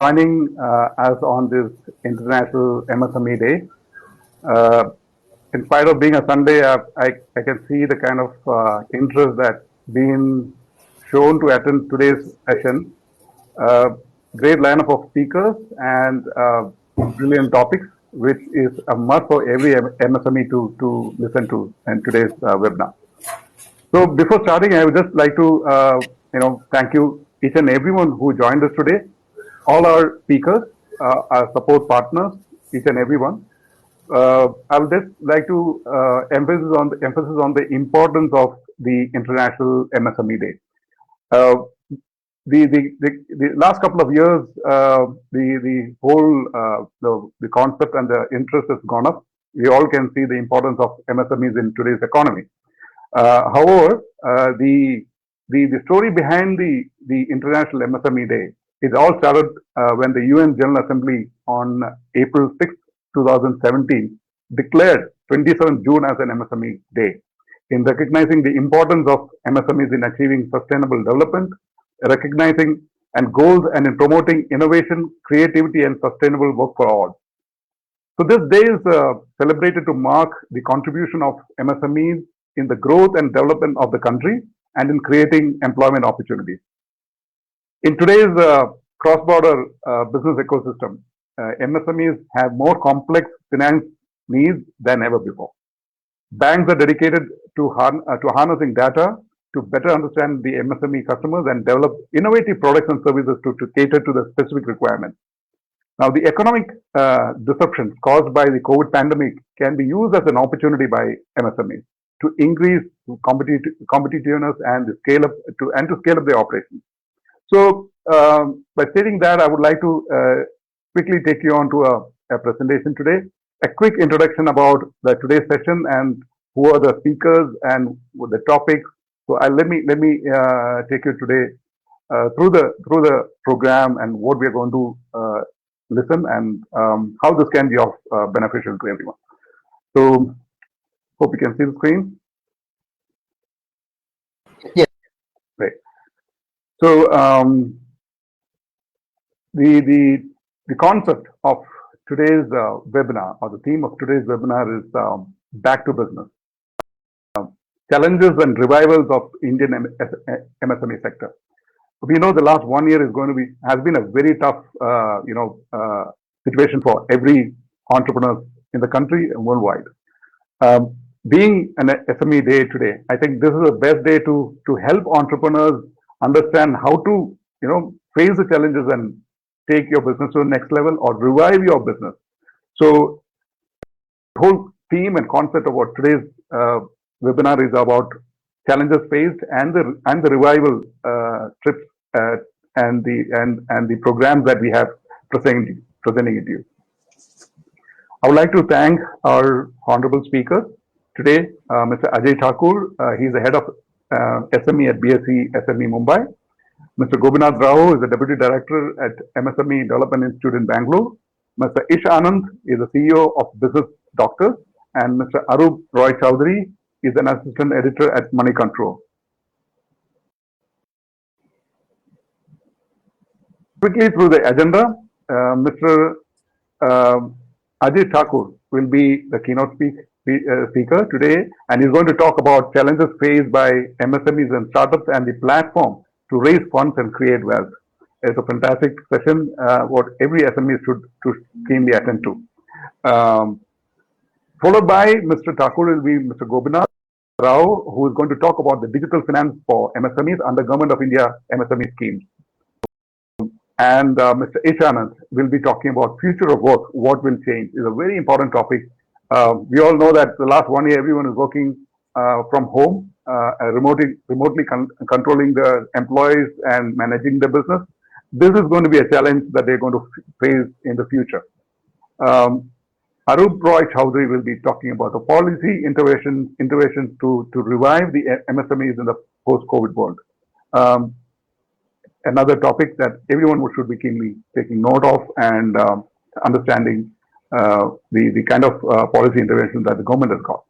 joining us on this International MSME Day. Uh, in spite of being a Sunday, I can see the kind of interest that's been shown to attend today's session. Uh, Great lineup of speakers and brilliant topics, which is a must for every MSME to listen to in today's webinar. So before starting, I would just like to thank you each and everyone who joined us today, all our speakers, our support partners, each and everyone. I would just like to emphasis on the importance of the International MSME Day. Uh, the last couple of years, the whole the concept and the interest has gone up. We all can see the importance of MSMEs in today's economy. However, the story behind the International MSME Day is all started when the UN General Assembly on April 6, 2017 declared 27th June as an MSME Day in recognizing the importance of MSMEs in achieving sustainable development, recognizing and goals and in promoting innovation, creativity and sustainable work for all. So this day is celebrated to mark the contribution of MSMEs in the growth and development of the country and in creating employment opportunities. In today's cross-border business ecosystem, MSMEs have more complex finance needs than ever before. Banks are dedicated to harnessing data to better understand the MSME customers and develop innovative products and services to cater to the specific requirements. Now, the economic disruptions caused by the COVID pandemic can be used as an opportunity by MSMEs to increase competitiveness and scale up to scale up their operations. So, by stating that, I would like to quickly take you on to a presentation today. A quick introduction about today's session and who are the speakers and the topics. So, let me take you today through the program and what we are going to listen and how this can be of beneficial to everyone. So, hope you can see the screen. Yes. Great. So, the concept of today's webinar, or the theme of today's webinar, is back to business. Challenges and revivals of Indian MSME sector. We know the last 1 year has been a very tough situation for every entrepreneur in the country and worldwide. Being an SME day today, I think this is the best day to help entrepreneurs understand how to face the challenges and take your business to the next level or revive your business. So the whole theme and concept of what today's webinar is about challenges faced and the revival trips and the programs that we have presenting it to you. I would like to thank our honorable speakers today, Mr. Ajay Thakur. He's the head of SME at BSE SME Mumbai. Mr. Gobinath Rao is the Deputy Director at MSME Development Institute in Bangalore. Mr. Ish Anand is the CEO of Business Doctors. And Mr. Arup Roy Chowdhury is an Assistant Editor at Money Control. Quickly through the agenda, Mr. Ajay Thakur will be the keynote speaker today, and he's going to talk about challenges faced by MSMEs and startups and the platform to raise funds and create wealth. It's a fantastic session, what every SME should keenly attend to. Followed by Mr. Thakur will be Mr. Gobinath Rao, who is going to talk about the digital finance for MSMEs under Government of India MSME schemes. And Mr. Ish Anand will be talking about future of work, what will change. It's a very important topic. We all know that the last 1 year, everyone is working from home, remotely controlling the employees and managing the business. This is going to be a challenge that they're going to face in the future. Arup Roy Chowdhury will be talking about the policy interventions to revive the MSMEs in the post-COVID world. Another topic that everyone should be keenly taking note of and understanding the kind of policy interventions that the government has got.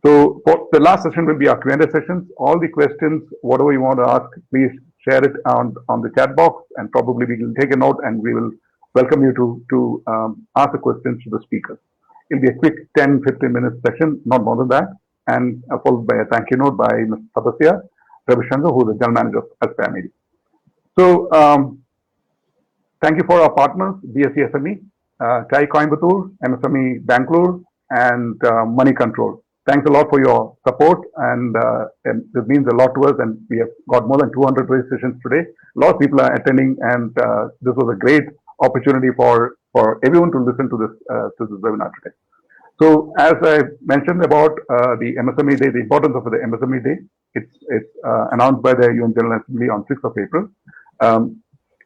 So for the last session will be our Q&A sessions. All the questions, whatever you want to ask, please share it on the chat box, and probably we will take a note and we will welcome you to ask the questions to the speakers. It'll be a quick 10-15 minute session, not more than that, and followed by a thank you note by Mr. Sabasya Ravishankar, who is the General Manager of SMEs. So, thank you for our partners, BSc SME, TAI Coimbatore, MSME Bangalore, and Money Control. Thanks a lot for your support, and it means a lot to us. And we have got more than 200 registrations today. A lot of people are attending, and this was a great opportunity for everyone to listen to this webinar today. So, as I mentioned about the MSME Day, the importance of the MSME Day, it's announced by the UN General Assembly on 6th of April.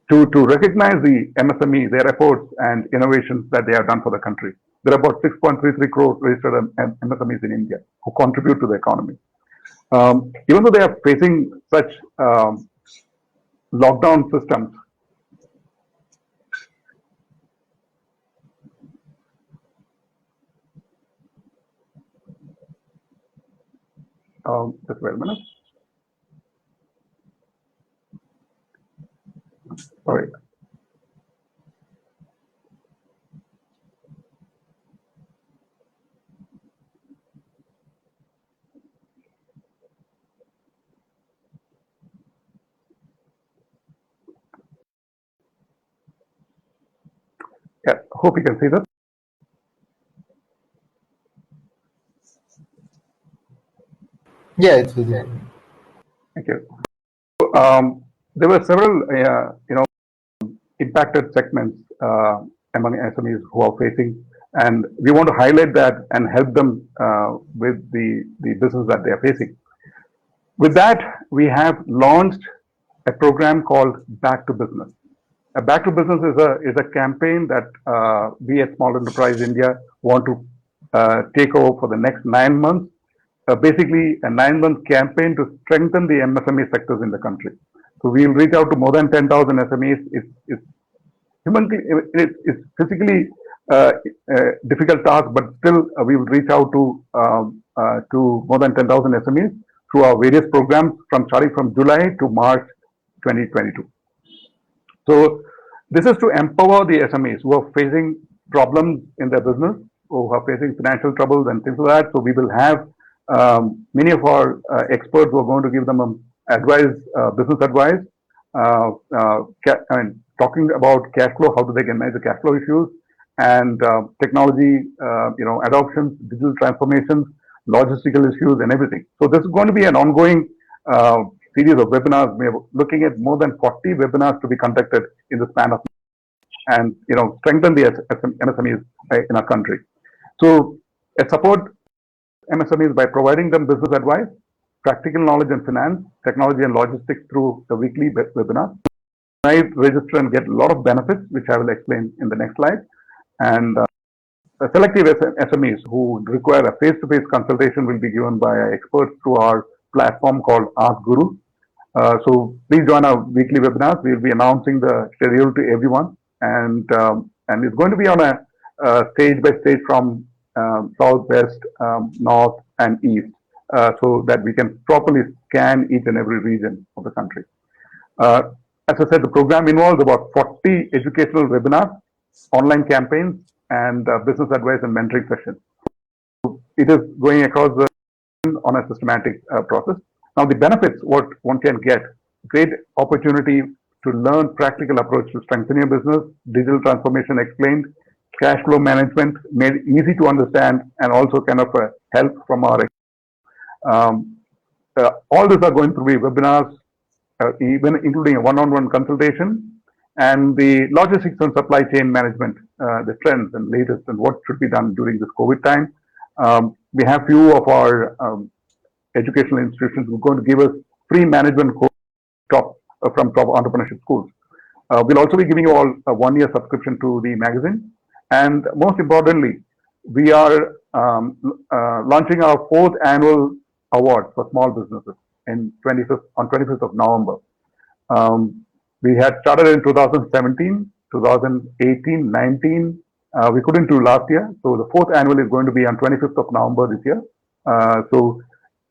To recognize the MSME, their efforts and innovations that they have done for the country. There are about 6.33 crore registered MSMEs in India who contribute to the economy. Even though they are facing such lockdown systems, just wait a minute. Sorry. Yeah, hope you can see that. Yeah, it's visible. Thank you. There were several, impacted segments among SMEs who are facing, and we want to highlight that and help them with the business that they are facing. With that, we have launched a program called Back to Business. Back to Business is a campaign that we at Small Enterprise India want to take over for the next 9 months. Basically, a 9-month campaign to strengthen the MSME sectors in the country. So we'll reach out to more than 10,000 SMEs. It's physically difficult task, but still we will reach out to more than 10,000 SMEs through our various programs starting from July to March 2022. So this is to empower the SMEs who are facing problems in their business, who are facing financial troubles and things like that. So we will have many of our experts who are going to give them advice, business advice, talking about cash flow, how do they can manage the cash flow issues, and technology, adoptions, digital transformations, logistical issues, and everything. So this is going to be an ongoing series of webinars. We are looking at more than 40 webinars to be conducted in the span of and strengthen the MSMEs in our country. So support MSMEs by providing them business advice, practical knowledge in finance, technology and logistics through the weekly webinar. I register and get a lot of benefits, which I will explain in the next slide. And selective SMEs who require a face-to-face consultation will be given by experts through our platform called Ask Guru. So please join our weekly webinars. We'll be announcing the schedule to everyone, and it's going to be on a stage by stage from south, west, north, and east, so that we can properly scan each and every region of the country. As I said, the program involves about 40 educational webinars, online campaigns, and business advice and mentoring sessions. So it is going across the on a systematic process. Now, the benefits, what one can get, great opportunity to learn practical approach to strengthen your business, digital transformation explained, cash flow management made easy to understand, and also kind of help from our all these are going to be webinars, even including a one-on-one consultation, and the logistics and supply chain management, the trends and latest and what should be done during this COVID time. We have few of our educational institutions who are going to give us free management course from top entrepreneurship schools. We'll also be giving you all a 1-year subscription to the magazine. And most importantly, we are launching our 4th annual award for small businesses on 25th of November. We had started in 2017, 2018, 19. We couldn't do last year. So the 4th annual is going to be on 25th of November this year. So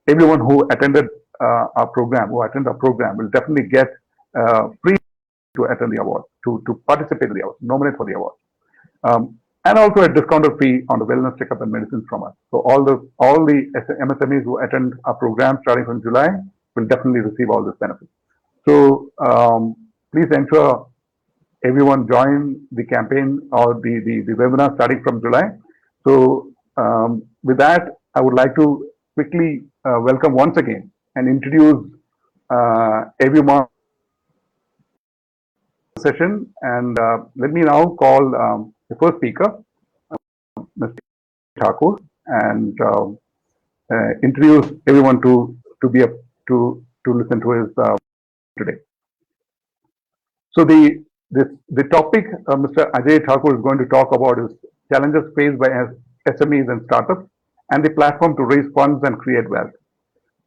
everyone who attended our program, will definitely get free to attend the award, to participate in the award, nominate for the award. And also a discounted fee on the wellness checkup and medicines from us. So all the MSMEs who attend our program starting from July will definitely receive all this benefit. So please ensure everyone join the campaign or the webinar starting from July. So with that, I would like to quickly welcome once again and introduce everyone session. And let me now call the first speaker, Mr. Thakur, and introduce everyone to listen to his today. So the topic Mr. Ajay Thakur is going to talk about is challenges faced by SMEs and startups and the platform to raise funds and create wealth.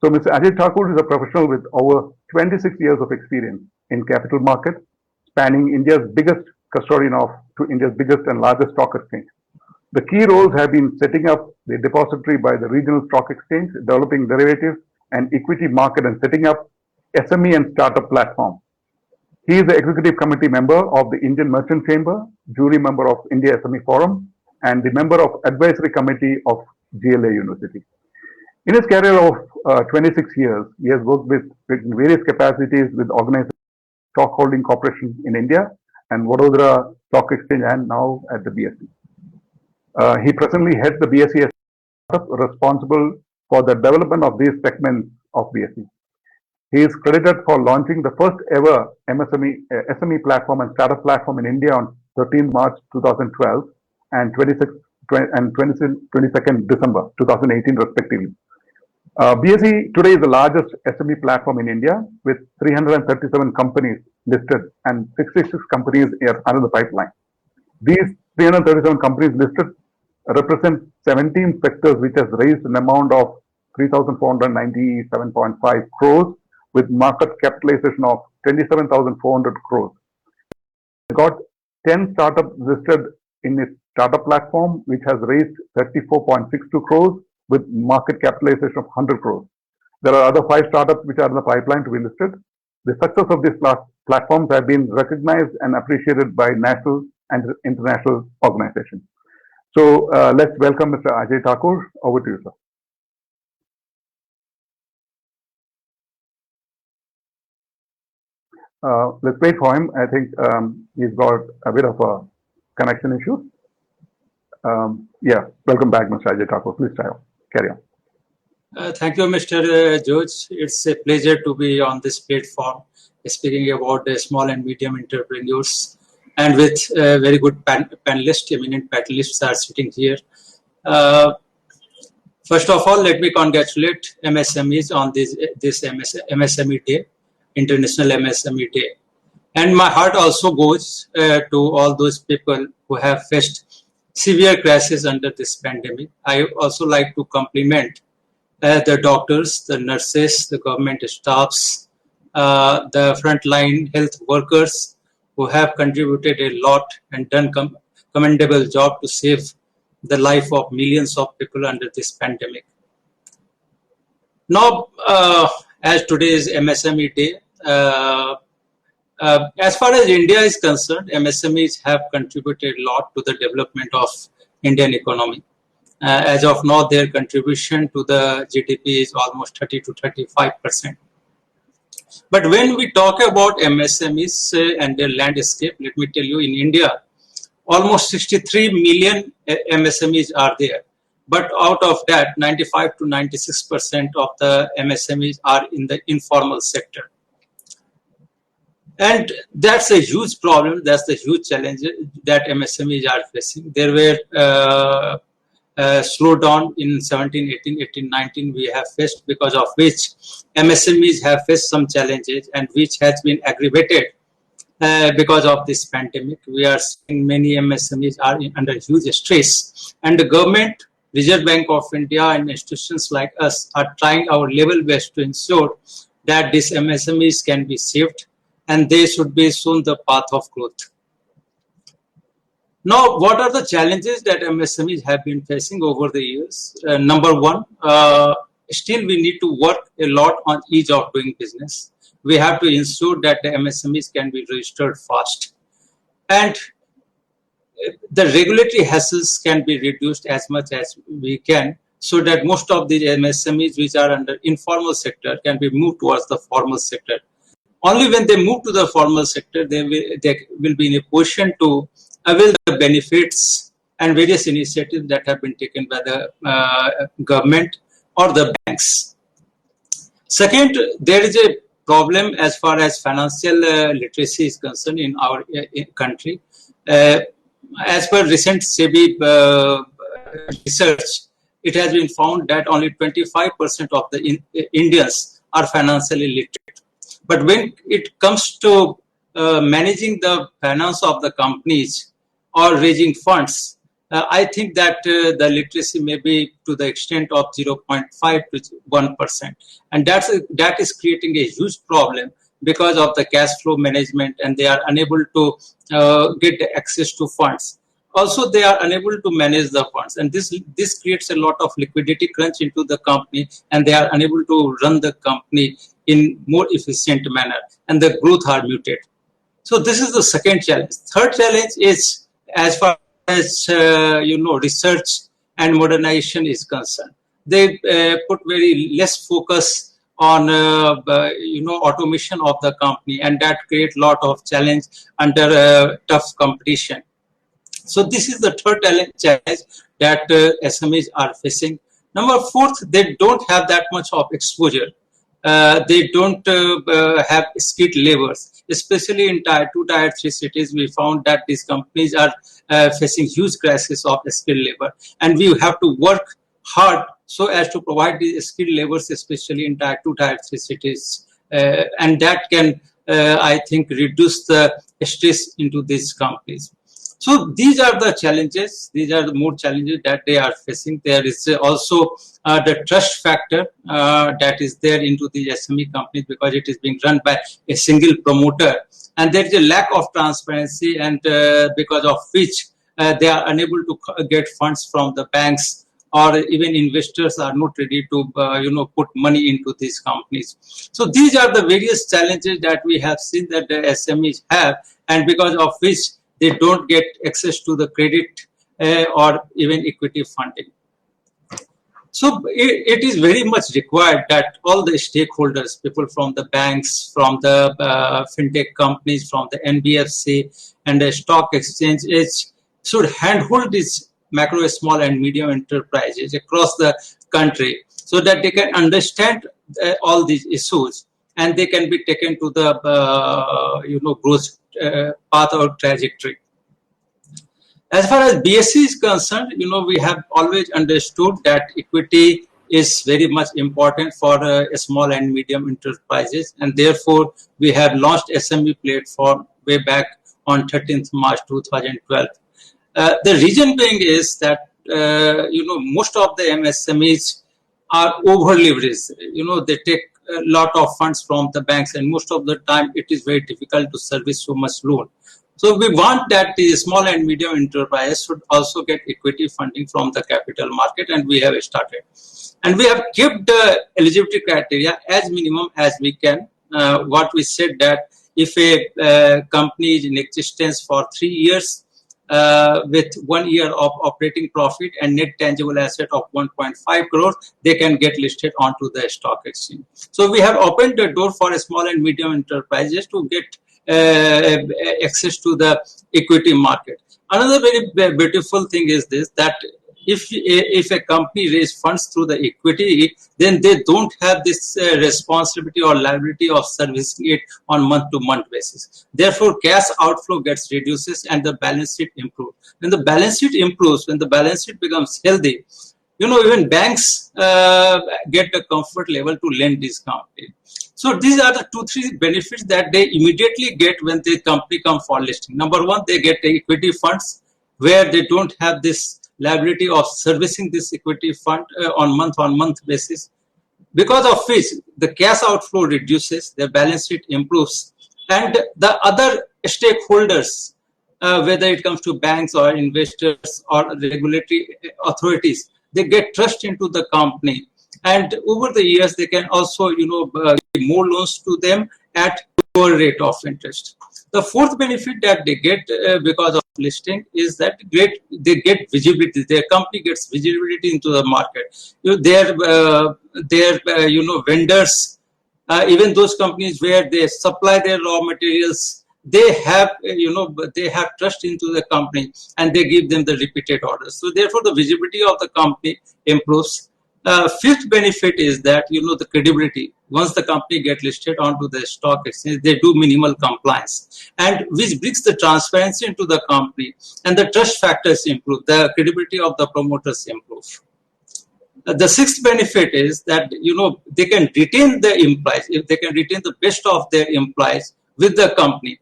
So Mr. Ajay Thakur is a professional with over 26 years of experience in capital markets, spanning India's biggest custodian to India's biggest and largest stock exchange. The key roles have been setting up the depository by the regional stock exchange, developing derivatives and equity market, and setting up SME and startup platform. He is the executive committee member of the Indian Merchant Chamber, jury member of India SME Forum, and the member of advisory committee of GLA University. In his career of 26 years, he has worked with various capacities with organized stock holding corporation in India and Vadodara Stock Exchange, and now at the BSE. He presently heads the BSE responsible for the development of these segments of BSE. He is credited for launching the first ever SME platform and startup platform in India on 13 March 2012 and 22nd December 2018 respectively. BSE today is the largest SME platform in India with 337 companies listed and 66 companies are under the pipeline. These 337 companies listed represent 17 sectors which has raised an amount of 3,497.5 crores with market capitalization of 27,400 crores. Got 10 startups listed in its startup platform which has raised 34.62 crores with market capitalization of 100 crores. There are other 5 startups which are in the pipeline to be listed. The success of these platforms have been recognized and appreciated by national and international organizations. So let's welcome Mr. Ajay Thakur. Over to you, sir. Let's wait for him. I think he's got a bit of a connection issue. Yeah, welcome back, Mr. Ajay Thakur. Please carry on. Thank you, Mr. George. It's a pleasure to be on this platform speaking about the small and medium entrepreneurs, and with very good panelists, eminent panelists are sitting here. First of all, let me congratulate MSMEs on this MSME Day, International MSME Day. And my heart also goes to all those people who have faced severe crisis under this pandemic. I also like to compliment the doctors, the nurses, the government staffs, the frontline health workers who have contributed a lot and done commendable job to save the life of millions of people under this pandemic. Now, as today is MSME Day, as far as India is concerned, MSMEs have contributed a lot to the development of Indian economy. As of now, their contribution to the GDP is almost 30 to 35%. But when we talk about MSMEs and their landscape, let me tell you, in India, almost 63 million MSMEs are there. But out of that, 95 to 96% of the MSMEs are in the informal sector. And that's a huge problem. That's the huge challenge that MSMEs are facing. There were slowdown in 17, 18, 18, 19 we have faced, because of which MSMEs have faced some challenges and which has been aggravated because of this pandemic. We are seeing many MSMEs are under huge stress, and the government, Reserve Bank of India and institutions like us are trying our level best to ensure that these MSMEs can be saved and they should be soon the path of growth. Now, what are the challenges that MSMEs have been facing over the years? Number one, still we need to work a lot on ease of doing business. we have to ensure that the MSMEs can be registered fast. And the regulatory hassles can be reduced as much as we can, so that most of the MSMEs which are under informal sector can be moved towards the formal sector. Only when they move to the formal sector, they will be in a position to avail the benefits and various initiatives that have been taken by the government or the banks. Second, there is a problem as far as financial literacy is concerned in our country. As per recent SEBI research, it has been found that only 25% of the Indians are financially literate. But when it comes to managing the finance of the companies or raising funds, I think that the literacy may be to the extent of 0.5 to 1%. And that is creating a huge problem because of the cash flow management, and they are unable to get access to funds. Also, they are unable to manage the funds, and this creates a lot of liquidity crunch into the company, and they are unable to run the company in more efficient manner, and the growth are muted. So this is the second challenge. Third challenge is as far as research and modernization is concerned. They put very less focus on automation of the company, and that creates a lot of challenge under tough competition. So this is the third challenge that SMEs are facing. Number fourth, they don't have that much of exposure. They don't have skilled laborers, especially in tier 2, tier 3 cities. We found that these companies are facing huge crisis of skilled labor, and we have to work hard so as to provide these skilled laborers, especially in tier 2, tier 3 cities, and that can, I think, reduce the stress into these companies. So these are the challenges. These are the more challenges that they are facing. There is also the trust factor that is there into the SME companies, because it is being run by a single promoter, and there is a lack of transparency, and because of which they are unable to get funds from the banks, or even investors are not ready to put money into these companies. So these are the various challenges that we have seen that the SMEs have, and because of which they don't get access to the credit or even equity funding. So it is very much required that all the stakeholders, people from the banks, from the fintech companies, from the NBFC and the stock exchanges, should handhold these macro, small and medium enterprises across the country, so that they can understand all these issues, and they can be taken to the growth path or trajectory. As far as BSE is concerned, we have always understood that equity is very much important for small and medium enterprises, and therefore we have launched SME platform way back on 13th March 2012. The reason being is that most of the MSMEs are over leveraged. They take a lot of funds from the banks, and most of the time it is very difficult to service so much loan. So we want that the small and medium enterprises should also get equity funding from the capital market, and we have started. And we have kept the eligibility criteria as minimum as we can. What we said that if a company is in existence for 3 years with 1 year of operating profit and net tangible asset of 1.5 crores, they can get listed onto the stock exchange. So we have opened the door for small and medium enterprises to get access to the equity market. Another very beautiful thing is this, that if a company raises funds through the equity, then they don't have this responsibility or liability of servicing it on month-to-month basis. Therefore, cash outflow gets reduces and the balance sheet improves. When the balance sheet improves, when the balance sheet becomes healthy, even banks get a comfort level to lend this company. So these are the 2-3 benefits that they immediately get when the company comes for listing. Number one, they get the equity funds, where they don't have this liability of servicing this equity fund on month basis, because of which the cash outflow reduces, their balance sheet improves, and the other stakeholders, whether it comes to banks or investors or regulatory authorities, they get trust into the company, and over the years they can also give more loans to them, at lower rate of interest. The fourth benefit that they get because of listing is that they get visibility. Their company gets visibility into the market. Their vendors, even those companies where they supply their raw materials, they have they have trust into the company and they give them the repeated orders. So therefore, the visibility of the company improves. Fifth benefit is that the credibility. Once the company get listed onto the stock exchange, they do minimal compliance, and which brings the transparency into the company, and the trust factors improve. The credibility of the promoters improve. The sixth benefit is that they can retain the employees. If they can retain the best of their employees with the company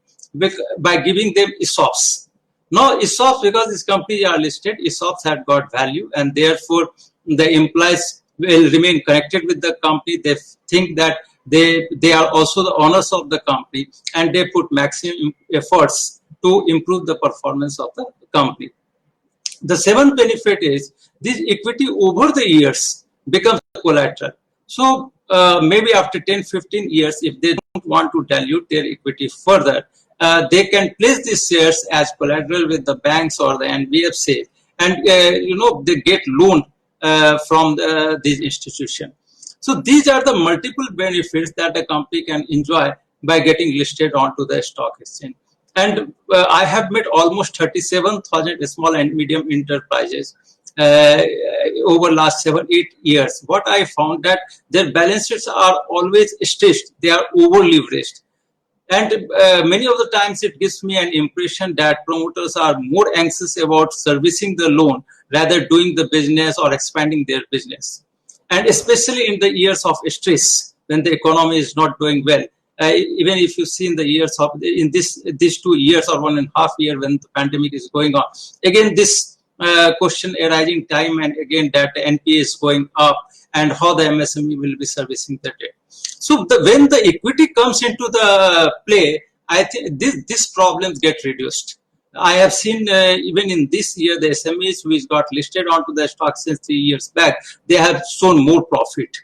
by giving them ESOPs. Now ESOPs, because these companies are listed, ESOPs have got value, and therefore the employees will remain connected with the company. They think that they are also the owners of the company, and they put maximum efforts to improve the performance of the company. The seventh benefit is this equity over the years becomes collateral. So maybe after 10-15 years, if they don't want to dilute their equity further, they can place these shares as collateral with the banks or the NBFC, and they get loan from these institutions. So these are the multiple benefits that a company can enjoy by getting listed onto the stock exchange. And I have met almost 37,000 small and medium enterprises over last 7-8 years. What I found that their balance sheets are always stretched. They are over leveraged. And many of the times it gives me an impression that promoters are more anxious about servicing the loan rather doing the business or expanding their business. And especially in the years of stress, when the economy is not doing well. Even if you see in the years of these 2 years or 1.5 years when the pandemic is going on, again this question arising time and again that the NPA is going up and how the MSME will be servicing the debt. So when the equity comes into the play, I think these problems get reduced. I have seen even in this year the SMEs which got listed onto the stock exchange 3 years back, they have shown more profit.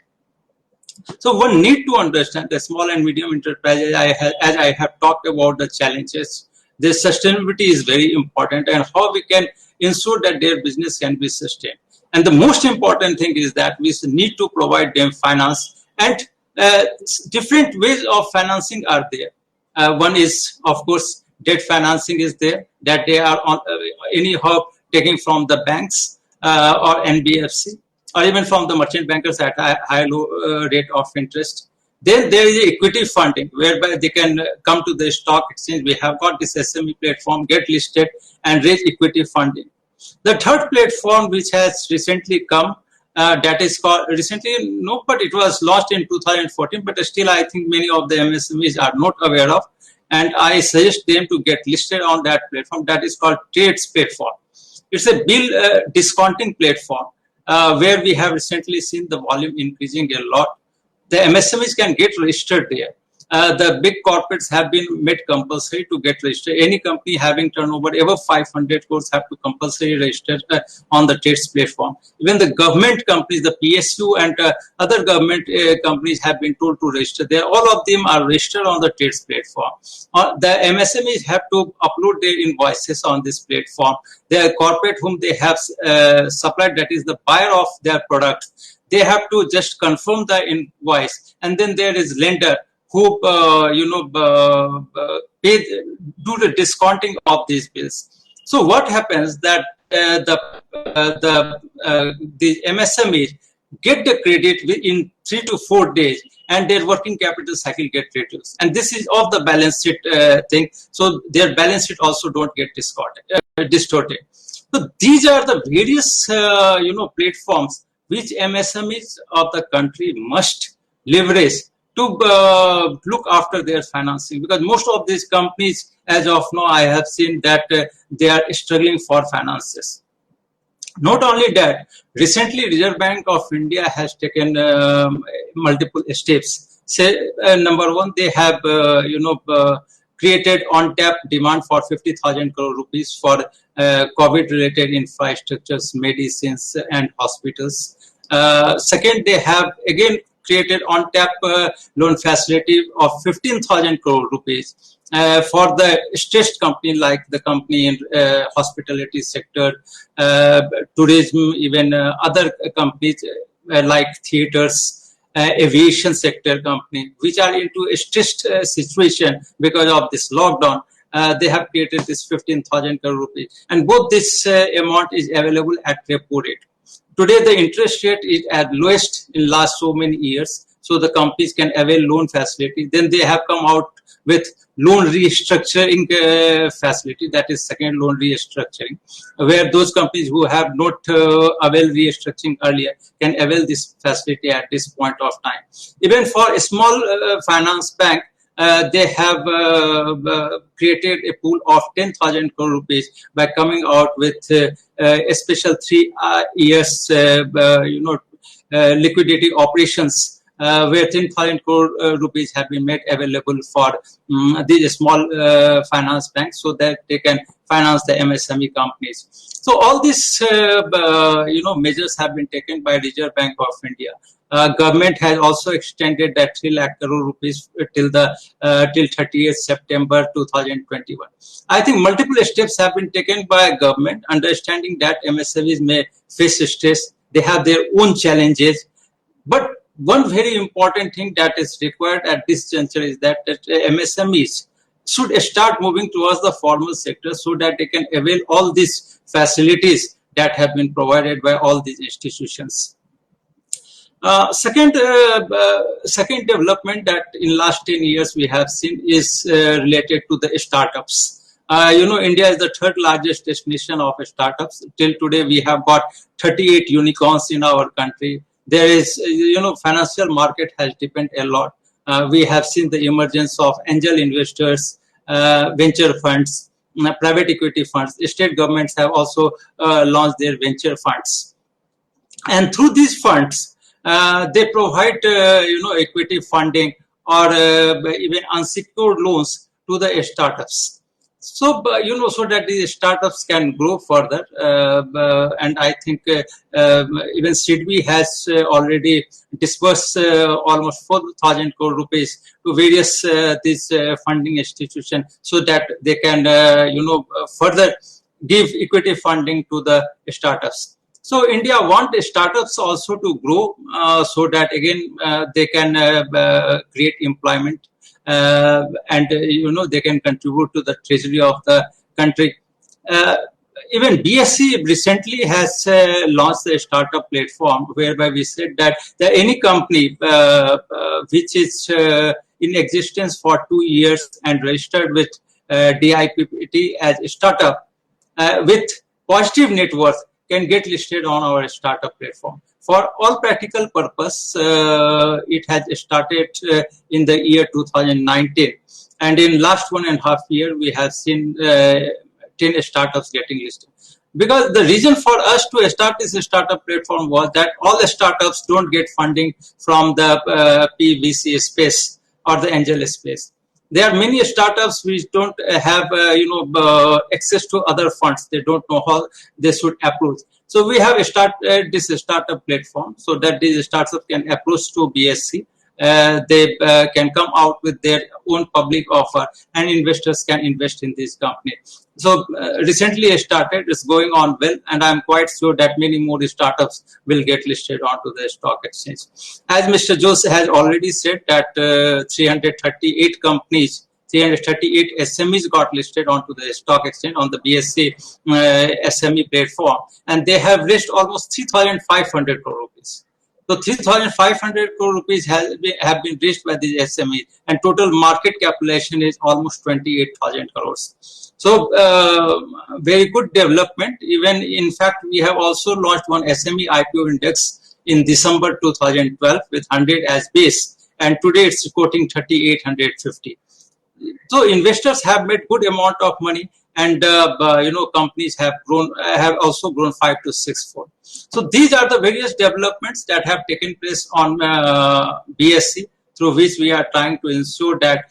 So one need to understand the small and medium enterprises, as I have talked about the challenges, their sustainability is very important and how we can ensure that their business can be sustained. And the most important thing is that we need to provide them finance, and different ways of financing are there. One is, of course, debt financing is there, that they are anyhow taking from the banks or NBFC, or even from the merchant bankers at a high low rate of interest. Then there is equity funding, whereby they can come to the stock exchange. We have got this SME platform, get listed and raise equity funding. The third platform which has recently come, that is called recently, no, but it was launched in 2014, but still I think many of the MSMEs are not aware of, and I suggest them to get listed on that platform. That is called Trades platform. It's a bill discounting platform. Where we have recently seen the volume increasing a lot. The MSMEs can get registered there. The big corporates have been made compulsory to get registered. Any company having turnover above 500 crores have to compulsory register on the Trades platform. Even the government companies, the PSU and other government companies have been told to register there. All of them are registered on the Trades platform. The MSMEs have to upload their invoices on this platform. The corporate whom they have supplied, that is the buyer of their product, they have to just confirm the invoice, and then there is lender who do the discounting of these bills. So what happens that the MSMEs get the credit within 3 to 4 days, and their working capital cycle get reduced. And this is of the balance sheet thing. So their balance sheet also don't get distorted. So these are the various platforms which MSMEs of the country must leverage to look after their financing, because most of these companies, as of now, I have seen that they are struggling for finances. Not only that, recently Reserve Bank of India has taken multiple steps. Say, number one, they have created on-tap demand for 50,000 crore rupees for COVID-related infrastructures, medicines, and hospitals. Second, they have again created on-tap loan facility of 15,000 crore rupees for the stressed company like the company in hospitality sector, tourism, even other companies like theaters, aviation sector company, which are into a stressed situation because of this lockdown. They have created this 15,000 crore rupees, and both this amount is available at repo rate. Today, the interest rate is at lowest in last so many years, so the companies can avail loan facility. Then they have come out with loan restructuring facility, that is second loan restructuring, where those companies who have not availed restructuring earlier can avail this facility at this point of time. Even for a small finance bank, they have created a pool of 10,000 crore rupees by coming out with a special 3 years, liquidity operations, where 10,000 crore rupees have been made available for these small finance banks so that they can finance the MSME companies. So all these, measures have been taken by Reserve Bank of India. Government has also extended that 3 lakh crore rupees till 30th September 2021. I think multiple steps have been taken by government, understanding that MSMEs may face stress. They have their own challenges. But one very important thing that is required at this juncture is that MSMEs should start moving towards the formal sector so that they can avail all these facilities that have been provided by all these institutions. Second development that in last 10 years we have seen is related to the startups. India is the third largest destination of startups. Till today, we have got 38 unicorns in our country. There is, financial market has depended a lot. We have seen the emergence of angel investors, venture funds, private equity funds. State governments have also launched their venture funds. And through these funds, they provide, equity funding or even unsecured loans to the startups. So, so that these startups can grow further. And I think even SIDBI has already disbursed almost 4,000 crore rupees to various these funding institutions so that they can, further give equity funding to the startups. So India wants startups also to grow so that again they can create employment and they can contribute to the treasury of the country. Even BSc recently has launched a startup platform whereby we said that any company which is in existence for 2 years and registered with DIPT as a startup with positive net worth can get listed on our startup platform. For all practical purpose, it has started in the year 2019. And in last 1.5 years, we have seen 10 startups getting listed. Because the reason for us to start this startup platform was that all the startups don't get funding from the PVC space or the angel space. There are many startups which don't have, access to other funds. They don't know how they should approach. So we have started this startup platform so that these startups can approach to BSc. They can come out with their own public offer and investors can invest in this company. So recently I started, it's going on well, and I'm quite sure that many more startups will get listed onto the stock exchange. As Mr. Jose has already said that 338 companies, 338 SMEs got listed onto the stock exchange on the BSc SME platform, and they have raised almost 3,500 crore rupees. So 3,500 crore rupees have been raised by these SMEs, and total market capitalization is almost 28,000 crores. So very good development. Even in fact, we have also launched one SME IPO index in December 2012 with 100 as base, and today it's quoting 3,850. So investors have made good amount of money, and companies have also grown 5 to 6-fold. So these are the various developments that have taken place on BSc, through which we are trying to ensure that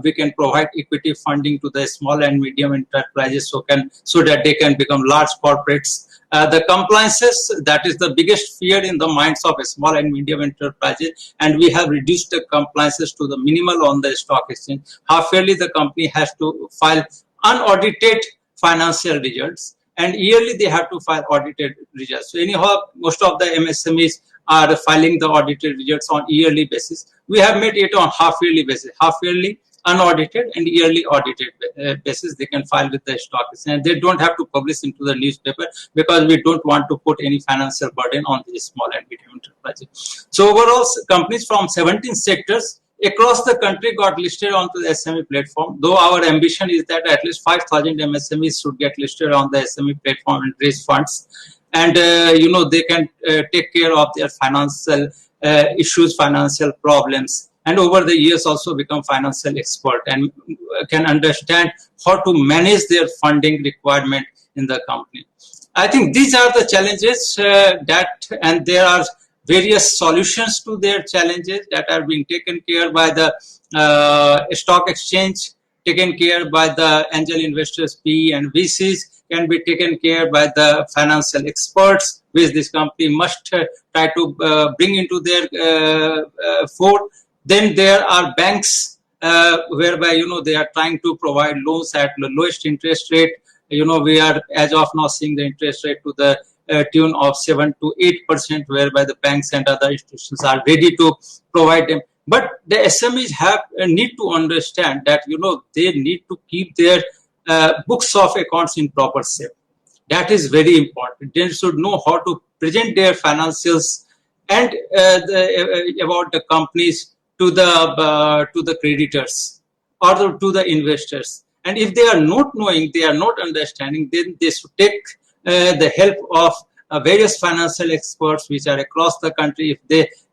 we can provide equity funding to the small and medium enterprises so that they can become large corporates The compliances, that is the biggest fear in the minds of small and medium enterprises, and we have reduced the compliances to the minimal on the stock exchange. Half yearly, the company has to file unaudited financial results, and yearly they have to file audited results. So anyhow, most of the MSMEs are filing the audited results on yearly basis. We have made it on half yearly basis, half yearly unaudited and yearly audited basis. They can file with the stock exchange. They don't have to publish into the newspaper because we don't want to put any financial burden on these small and medium enterprises. So overall, companies from 17 sectors across the country got listed onto the SME platform, though our ambition is that at least 5,000 MSMEs should get listed on the SME platform and raise funds. And, they can take care of their financial issues, financial problems, and over the years also become financial expert and can understand how to manage their funding requirement in the company. I think these are the challenges and there are various solutions to their challenges that are being taken care by the stock exchange, taken care by the angel investors, PE and VCs, can be taken care by the financial experts, which this company must try to bring into their fold. Then there are banks whereby, they are trying to provide loans at the lowest interest rate. We are as of now seeing the interest rate to the tune of 7 to 8%, whereby the banks and other institutions are ready to provide them. But the SMEs need to understand that, they need to keep their books of accounts in proper shape. That is very important. They should know how to present their financials and about the companies to the creditors or to the investors. And if they are not knowing, they are not understanding, then they should take the help of various financial experts which are across the country.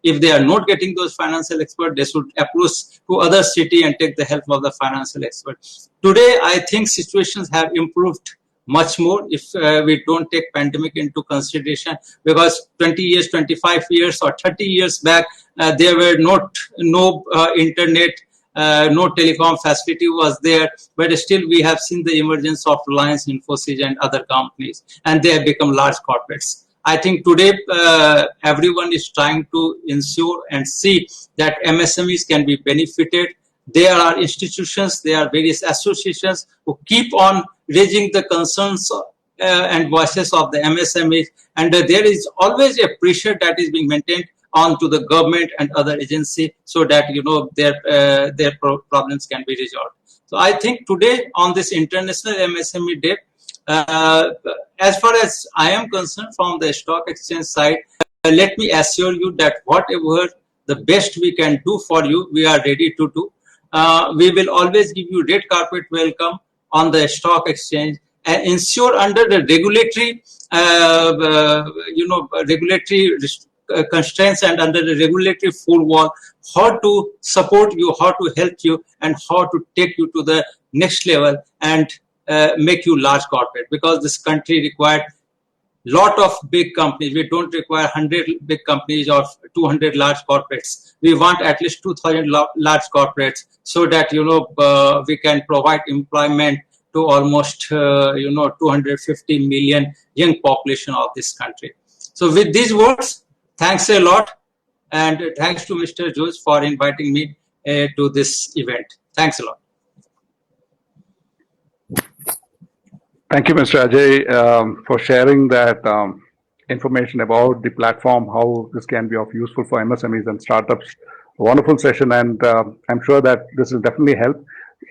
If they are not getting those financial experts, they should approach to other city and take the help of the financial experts. Today, I think situations have improved much more if we don't take pandemic into consideration, because 20 years, 25 years or 30 years back, there were no internet, no telecom facility was there, but still we have seen the emergence of Reliance, Infosys and other companies, and they have become large corporates. I think today everyone is trying to ensure and see that MSMEs can be benefited. There are institutions, there are various associations who keep on raising the concerns and voices of the MSMEs, and there is always a pressure that is being maintained onto the government and other agency so that their problems can be resolved. So I think today on this International MSME Day, as far as I am concerned from the stock exchange side, let me assure you that whatever the best we can do for you, we are ready to do. We will always give you red carpet welcome on the stock exchange and ensure under the regulatory, constraints and under the regulatory full wall, how to support you, how to help you, and how to take you to the next level and make you large corporate. Because this country required lot of big companies. We don't require 100 big companies or 200 large corporates. We want at least 2,000 large corporates so that we can provide employment to almost 250 million young population of this country. So with these words, thanks a lot, and thanks to Mr. George for inviting me to this event. Thanks a lot. Thank you, Mr. Ajay, for sharing that information about the platform, how this can be of useful for MSMEs and startups. A wonderful session, and I'm sure that this will definitely help.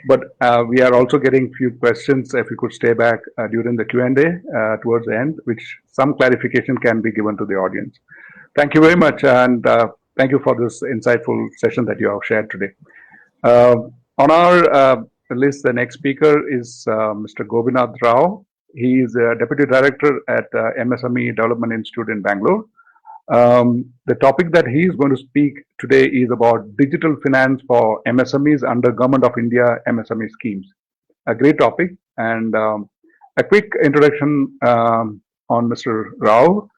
But we are also getting few questions. If you could stay back during the Q&A towards the end, which some clarification can be given to the audience. Thank you very much, and thank you for this insightful session that you have shared today. On our list, the next speaker is Mr. Gobinath Rao. He is a Deputy Director at MSME Development Institute in Bangalore. The topic that he is going to speak today is about digital finance for MSMEs under Government of India MSME schemes. A great topic, and a quick introduction on Mr. Rao.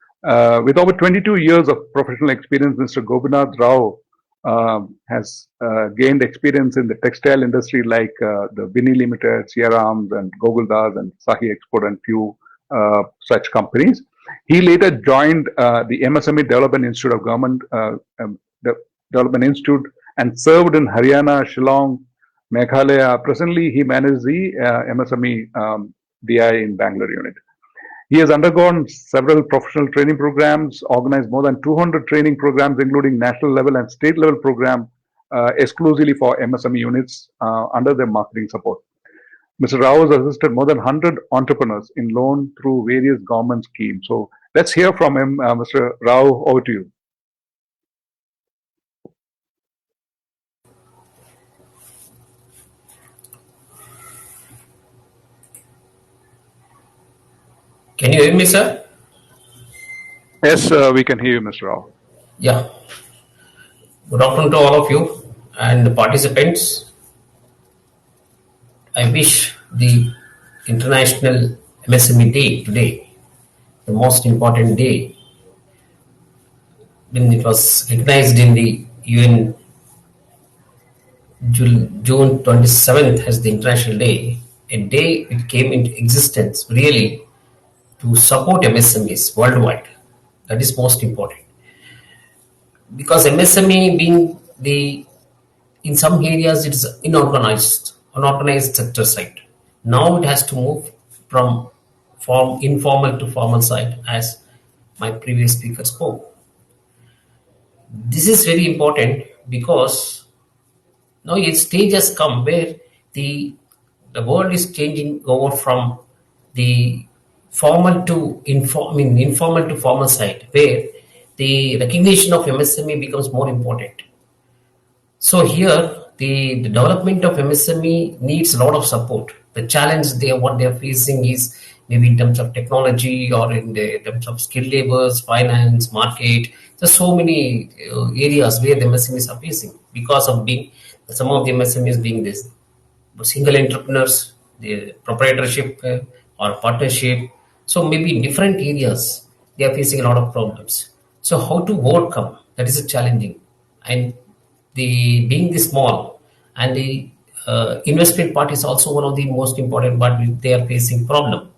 With over 22 years of professional experience, Mr. Gobinath Rao has gained experience in the textile industry like the Vinny Limited, Sierra Arms, and Goguldas, and Sahi Export, and few such companies. He later joined the MSME Development Institute of Government Development Institute and served in Haryana, Shillong, Meghalaya. Presently, he manages the MSME DI in Bangalore unit. He has undergone several professional training programs, organized more than 200 training programs, including national level and state level program exclusively for MSME units under their marketing support. Mr. Rao has assisted more than 100 entrepreneurs in loan through various government schemes. So let's hear from him. Mr. Rao, over to you. Can you hear me, sir? Yes, we can hear you, Mr. Rao. Yeah. Good afternoon to all of you and the participants. I wish the International MSME Day today, the most important day, when it was recognized in the UN June 27th as the International Day, a day it came into existence really to support MSMEs worldwide. That is most important. Because MSME being in some areas it is unorganized sector side. Now it has to move from informal to formal side, as my previous speaker spoke. This is very important because now a stage has come where the world is changing over from the informal to formal side, where the recognition of MSME becomes more important. So here, the development of MSME needs a lot of support. The challenge what they are facing is maybe in terms of technology or in terms of skilled laborers, finance, market. There's so many areas where the MSMEs are facing because of some of the MSMEs being this single entrepreneurs, the proprietorship or partnership. So maybe in different areas they are facing a lot of problems. So how to overcome that is a challenging, and the being this small and the investment part is also one of the most important part they are facing problem.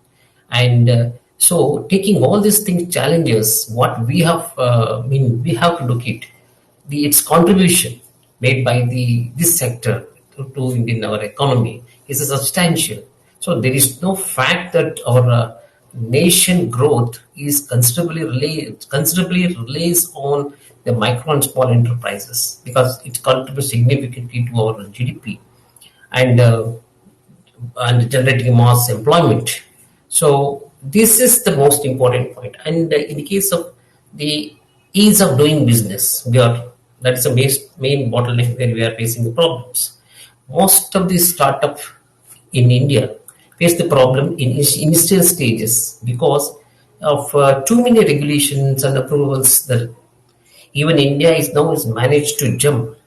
And so taking all these things challenges, what we have we have to look at its contribution made by this sector to in our economy is a substantial. So there is no fact that our nation growth is considerably relies on the micro and small enterprises because it contributes significantly to our GDP and generating mass employment. So this is the most important point. And in the case of the ease of doing business, that is the main bottleneck where we are facing the problems. Most of the startup in India face the problem in initial stages because of too many regulations and approvals that even India is managed to jump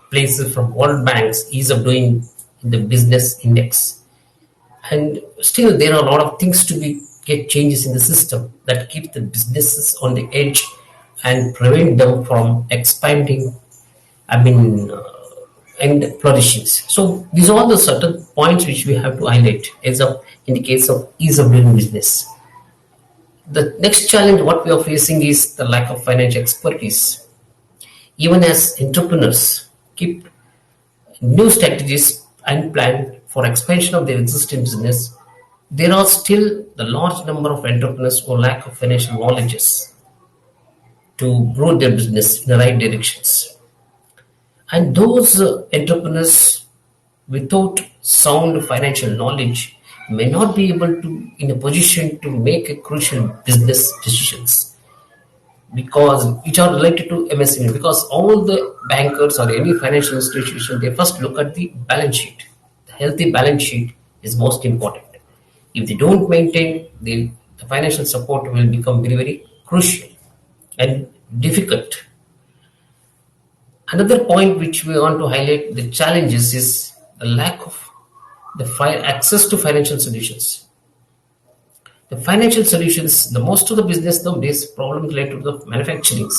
places from World Bank's ease of doing the business index. And still there are a lot of things to get changes in the system that keep the businesses on the edge and prevent them from expanding, and flourishing. So these are all the certain points which we have to highlight in the case of ease of doing business. The next challenge what we are facing is the lack of financial expertise. Even as entrepreneurs keep new strategies and plan for expansion of their existing business, there are still the large number of entrepreneurs who lack of financial knowledges to grow their business in the right directions. And those entrepreneurs without sound financial knowledge may not be able to in a position to make a crucial business decisions because which are related to MSME, because all the bankers or any financial institution, they first look at the balance sheet. The healthy balance sheet is most important. If they don't maintain, the financial support will become very, very crucial and difficult. Another point which we want to highlight the challenges is the lack of access to financial solutions. The financial solutions, the most of the business nowadays problems related to the manufacturing,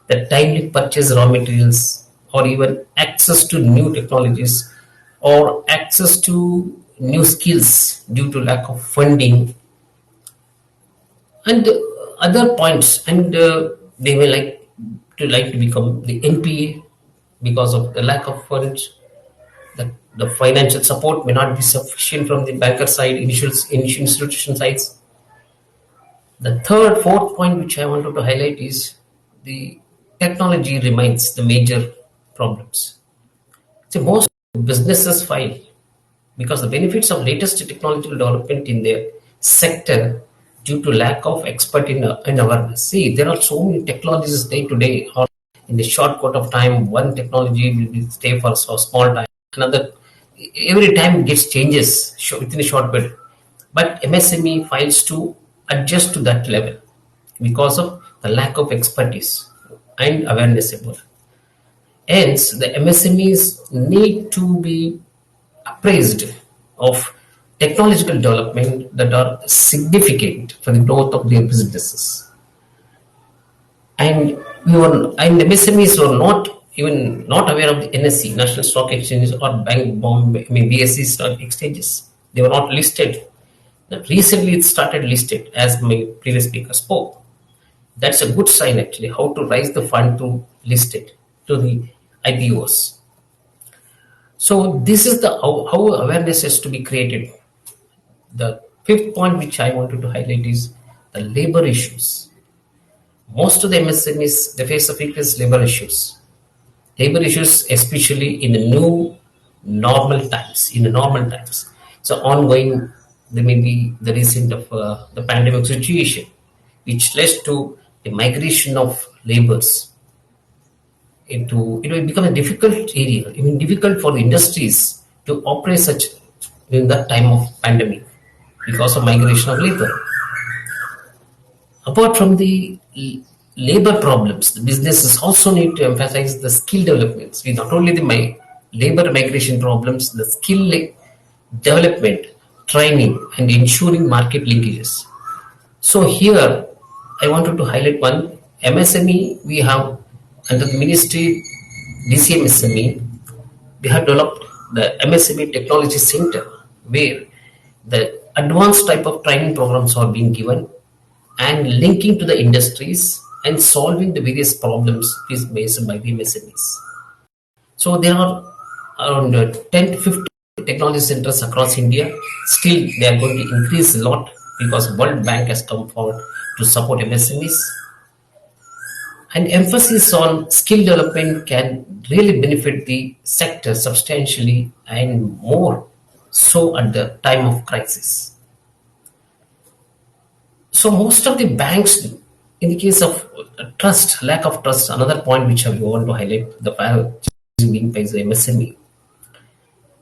the timely purchase raw materials, or even access to new technologies, or access to new skills due to lack of funding. And other points, and they may like to become the NPA because of the lack of funds. The financial support may not be sufficient from the banker side, initial institution sides. The third, fourth point which I wanted to highlight is the technology remains the major problems. See, most businesses fail because the benefits of latest technological development in their sector due to lack of expert in awareness. See, there are so many technologies day to day, or in a short course of time, one technology will be stay for a small time, another every time it gets changes within a short period. But MSME fails to adjust to that level because of the lack of expertise and awareness about it. Hence, the MSMEs need to be appraised of technological development that are significant for the growth of their businesses. And MSMEs were not aware of the NSE, National Stock Exchange, or BSE stock exchanges. They were not listed. Recently, it started listed, as my previous speaker spoke. That's a good sign, actually, how to raise the fund to list it to the IPOs. So this is how awareness has to be created. The fifth point which I wanted to highlight is the labor issues. Most of the MSMEs, they face the biggest labor issues. Labor issues, especially in the normal times. So ongoing, there may be the recent of the pandemic situation, which led to the migration of laborers into, it becomes a difficult area. Difficult for the industries to operate such in that time of pandemic because of migration of labor. Apart from the labor problems, the businesses also need to emphasize the skill developments. We not only the labor migration problems, the skill development, training, and ensuring market linkages. So here, I wanted to highlight one MSME. We have under the ministry DCMSME, we have developed the MSME Technology Center, where the advanced type of training programs are being given and linking to the industries and solving the various problems is based by the MSMEs. So there are around 10 to 50 technology centers across India. Still, they are going to increase a lot because World Bank has come forward to support MSMEs. And emphasis on skill development can really benefit the sector substantially and more so at the time of crisis. So most of the banks, in the case of lack of trust, another point which I want to highlight, the being paid the MSME.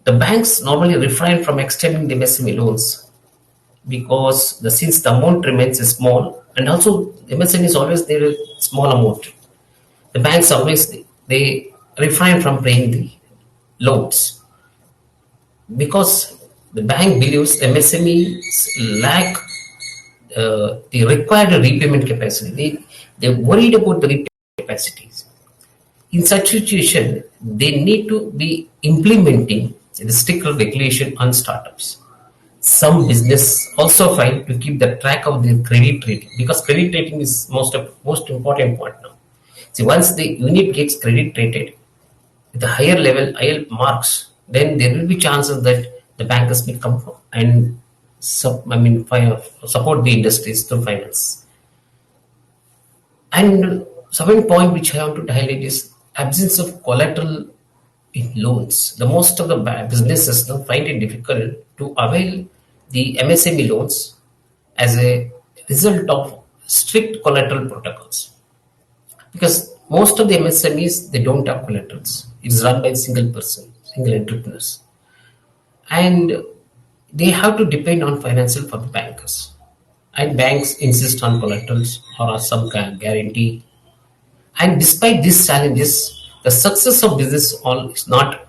The banks normally refrain from extending the MSME loans because since the amount remains small, and also MSME is always there a small amount. The banks always they refrain from paying the loans because the bank believes MSMEs lack the required repayment capacity. They're worried about the repayment capacities. In such situation, they need to be implementing the stricter regulation on startups. Some business also try to keep the track of their credit rating because credit rating is most important point now. See, once the unit gets credit rated with a higher level, higher marks, then there will be chances that the bankers may come and support the industries through finance. And second point which I want to highlight is absence of collateral in loans. The most of the businesses now find it difficult to avail the MSME loans as a result of strict collateral protocols. Because most of the MSMEs, they don't have collaterals. It is run by a single person, single entrepreneurs. And they have to depend on financial from bankers. And banks insist on collaterals or some kind of guarantee. And despite these challenges, the success of business is not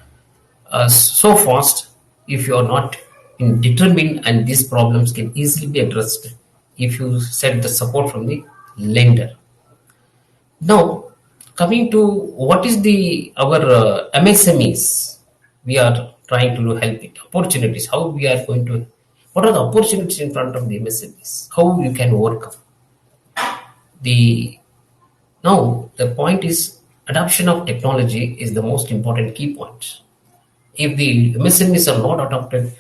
so fast if you are not determined, and these problems can easily be addressed if you set the support from the lender. Now, coming to what is our MSMEs, we are trying to help it. Opportunities, how we are going to, what are the opportunities in front of the MSMEs? How you can overcome? The Now the point is adoption of technology is the most important key point. If the MSMEs are not adopted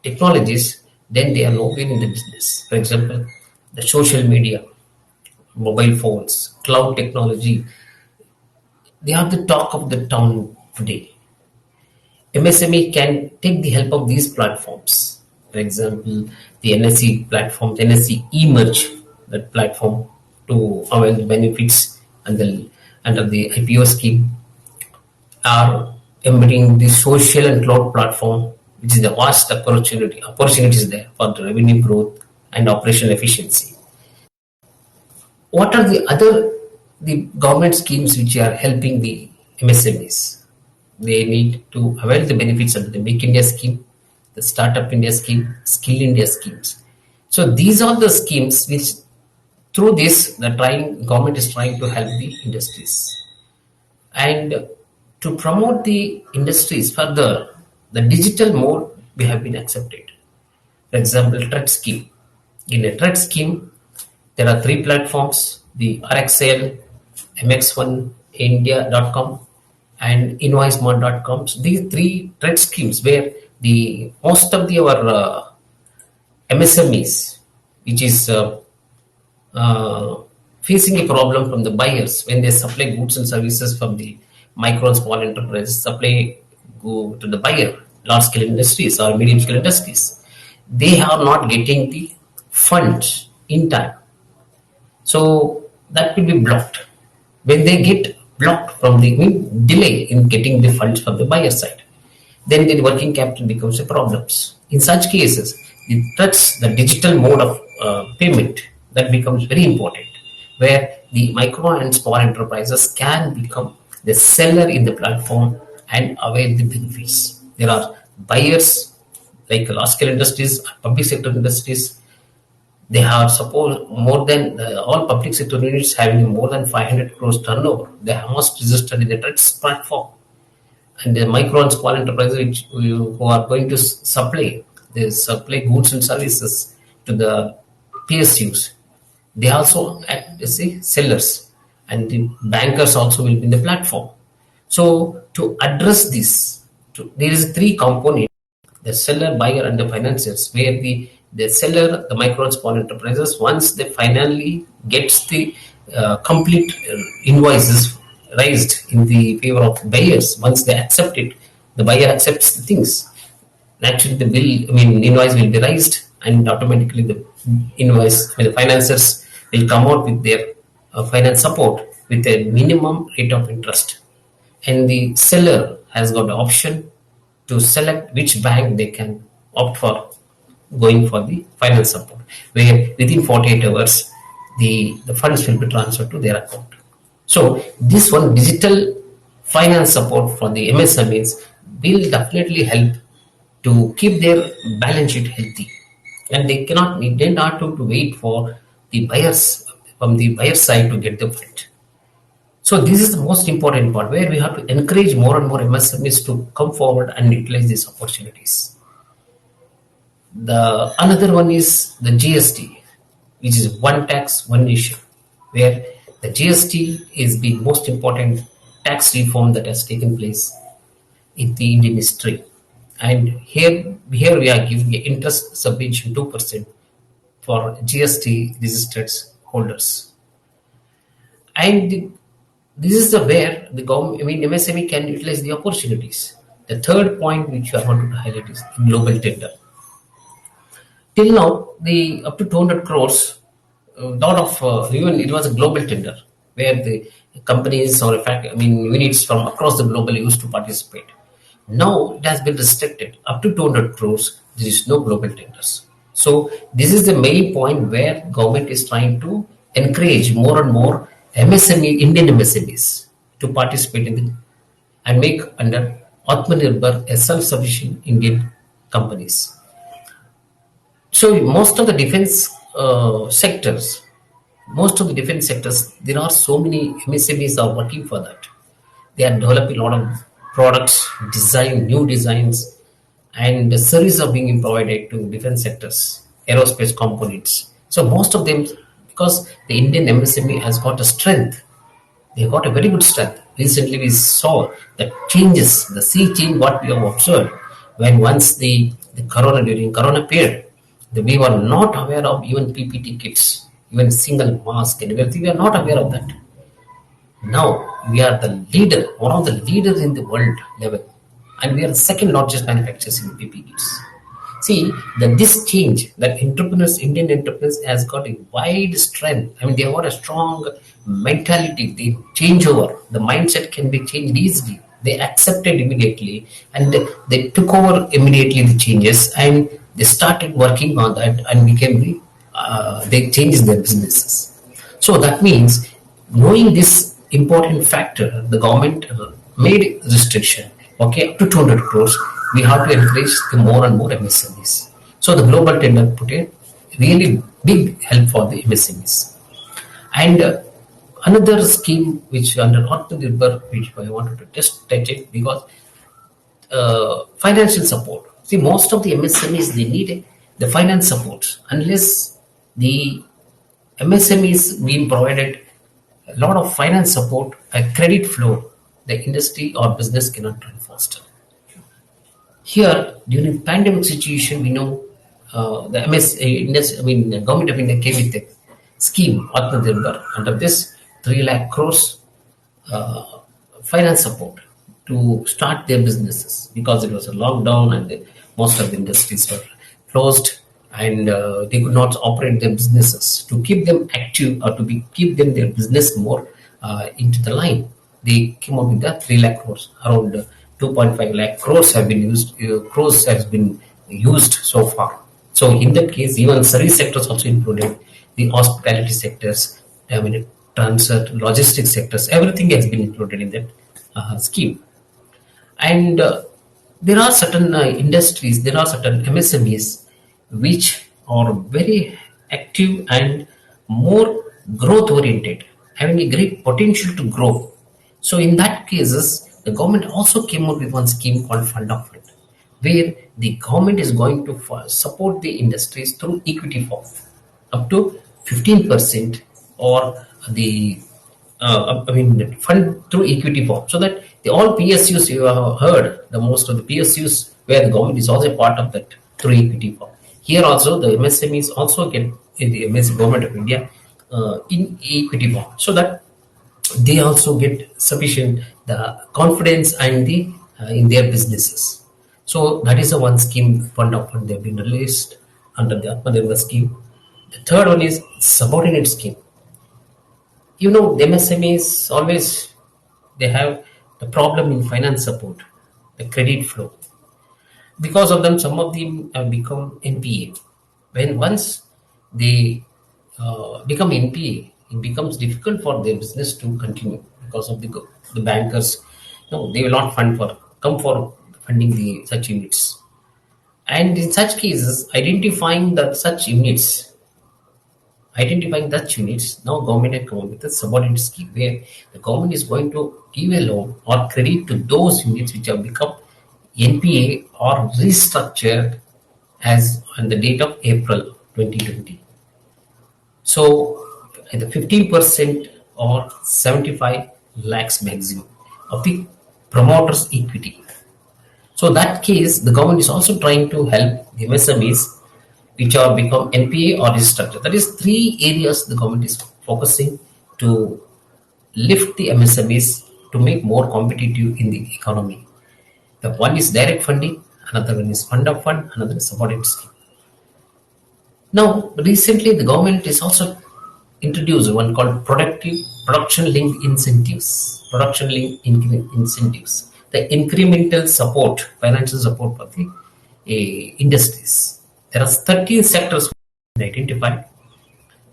technologies, then they are nowhere in the business. For example, the social media, mobile phones, cloud technology, they are the talk of the town today. MSME can take the help of these platforms. For example, the NSE platform, NSE emerge that platform to avail the benefits and under the IPO scheme are embedding the social and cloud platform, which is the vast opportunities there for the revenue growth and operational efficiency. What are the government schemes which are helping the MSMEs? They need to avail the benefits of the Make India scheme, the Startup India scheme, Skill India schemes. So these are the schemes which through this the government is trying to help the industries. And to promote the industries further, the digital mode we have been accepted. For example, TRED scheme. In a TRED scheme, there are three platforms: the RXL, MX1India.com, and InvoiceMart.com. So these three TRED schemes where the most of our MSMEs, which is uh, facing a problem from the buyers when they supply goods and services from the micro and small enterprises, supply go to the buyer, large scale industries or medium scale industries. They are not getting the funds in time. So that will be blocked. When they get blocked from the delay in getting the funds from the buyer side, then the working capital becomes a problem. In such cases, that's the digital mode of payment that becomes very important, where the micro and small enterprises can become the seller in the platform and avail the benefits. There are buyers like large scale industries, public sector industries. They have suppose more than all public sector units having more than 500 crores turnover. They have must register in the TREDS platform. And the micro and small enterprises who are going to they supply goods and services to the PSUs. They also act as the sellers, and the bankers also will be in the platform. So to address this, there is three components: the seller, buyer, and the financiers. Where the seller, the micro and small enterprises, once they finally gets the complete invoices raised in the favor of buyers, once they accept it, the buyer accepts the things. Naturally, invoice will be raised, and automatically the financiers will come out with their finance support with a minimum rate of interest, and the seller has got the option to select which bank they can opt for going for the finance support, where within 48 hours the funds will be transferred to their account. So this one digital finance support for the MSMEs will definitely help to keep their balance sheet healthy, and they not have to wait for the buyers from the buyer side to get the fund. So this is the most important part, where we have to encourage more and more MSMEs to come forward and utilize these opportunities. The another one is the GST, which is one tax, one issue, where the GST is the most important tax reform that has taken place in the Indian history. And here we are giving an interest subvention 2% for GST registered holders. And this is where the government, MSME can utilize the opportunities. The third point which I wanted to highlight is the global tender. Till now, the up to 200 crores, even it was a global tender where the companies or units from across the global used to participate. Now it has been restricted up to 200 crores. There is no global tenders. So this is the main point where government is trying to encourage more and more Indian MSMEs to participate in it and make under Atmanirbhar a self-sufficient Indian companies. So most of the defense sectors, there are so many MSMEs are working for that. They are developing a lot of products, new designs, and the services are being provided to defense sectors, aerospace components. So most of them, because the Indian MSME has got a strength. They got a very good strength. Recently, we saw the changes, the sea change what we have observed when once the corona during corona period, we were not aware of even PPT kits, even single mask and everything. We are not aware of that. Now we are the leader, one of the leaders in the world level, and we are the second largest manufacturers in PPE kits. See that this change, that entrepreneurs, Indian entrepreneurs, has got a wide strength. I mean, they have got a strong mentality. They change over. The mindset can be changed easily. They accepted immediately, and they took over immediately the changes, and they started working on that, and became they changed their businesses. So that means knowing this important factor, the government made restriction. Okay, up to 200 crores, we have to encourage the more and more MSMEs. So the global tender put a really big help for the MSMEs. And another scheme which under Atmanirbhar, which I wanted to just touch it because financial support. See, most of the MSMEs, they need the finance support. Unless the MSMEs being provided a lot of finance support, a credit flow, the industry or business cannot run faster. Here, during the pandemic situation, we know the the government of India came with a scheme, Atmanirbhar. Under this, 3 lakh crores finance support to start their businesses because it was a lockdown and most of the industries were closed and they could not operate their businesses. To keep them active or to keep them their business more into the line, they came up with the 3 lakh crores. Around 2.5 lakh crores have been used. Crores has been used so far. So in that case, even service sectors also included, the hospitality sectors, transit, logistics sectors, everything has been included in that scheme. And there are certain industries, there are certain MSMEs which are very active and more growth oriented, having a great potential to grow. So in that cases, the government also came out with one scheme called Fund of Fund, where the government is going to support the industries through equity form, up to 15% or the fund through equity form, so that the all PSUs you have heard, the most of the PSUs where the government is also a part of that through equity form. Here also the MSMEs also get in the government of India in equity form, so that they also get sufficient the confidence and the in their businesses. So that is the one scheme, Fund of Fund, they have been released under the Atmanirbhar scheme. The third one is subordinate scheme. The MSMEs always, they have the problem in finance support, the credit flow. Because of them, some of them have become NPA. When once they become NPA, it becomes difficult for their business to continue because of the bankers. No, they will not come for funding the such units. And in such cases, identifying such units, now government has come up with a subordinate scheme where the government is going to give a loan or credit to those units which have become NPA or restructured as on the date of April 2020. So either 15% or 75 lakhs maximum of the promoter's equity. So that case, the government is also trying to help the MSMEs which are become NPA or restructured. That is 3 areas the government is focusing to lift the MSMEs to make more competitive in the economy. The one is direct funding, another one is fund of fund, another is subordinate scheme. Now, recently the government is also introduced one called production-linked incentives. Incentives, the incremental support, financial support for the industries. There are 13 sectors identified,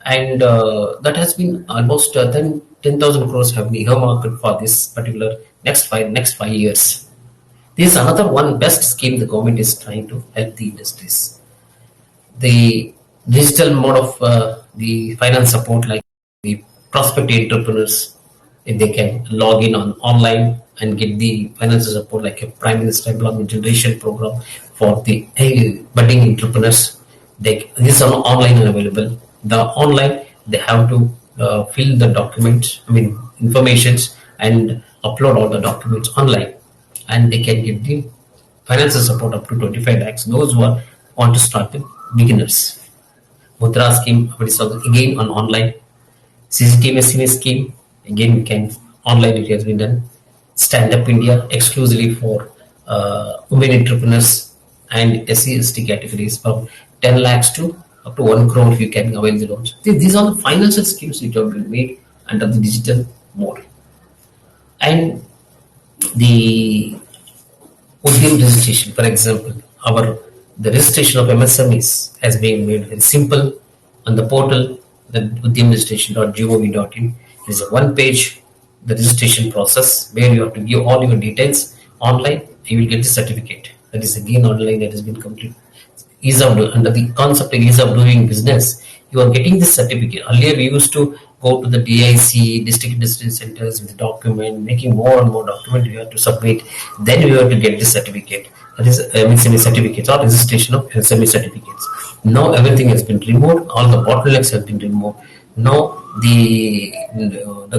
and that has been almost 10,000 crores have been earmarked for this particular next five years. This is another one best scheme the government is trying to help the industries. The digital mode of the finance support, like the prospective entrepreneurs, if they can log in online and get the financial support, like a Prime Minister Employment Generation Program for the budding entrepreneurs. This is online and available. The online They have to fill the documents, informations, and upload all the documents online, and they can get the financial support up to 25 lakhs. Those who want to start with beginners. Mudra scheme, is again on online. CCTV SME scheme, again we can online, it has been done. Stand Up India, exclusively for women entrepreneurs and SC/ST categories, from 10 lakhs to up to 1 crore you can avail the loans. These are the financial schemes which have been made under the digital mode. And the Udyam registration, for example, the registration of MSMEs has been made very simple on the portal, the udyamregistration.gov.in. It is a one-page the registration process where you have to give all your details online. You will get the certificate. That is again online. That has been complete. Under the concept of ease of doing business, you are getting this certificate. Earlier, we used to go to the DIC, district distance centers, with the document, making more and more document you have to submit. Then you have to get this certificate. That is MSME certificates or registration of SME certificates. Now everything has been removed. All the bottlenecks have been removed. Now the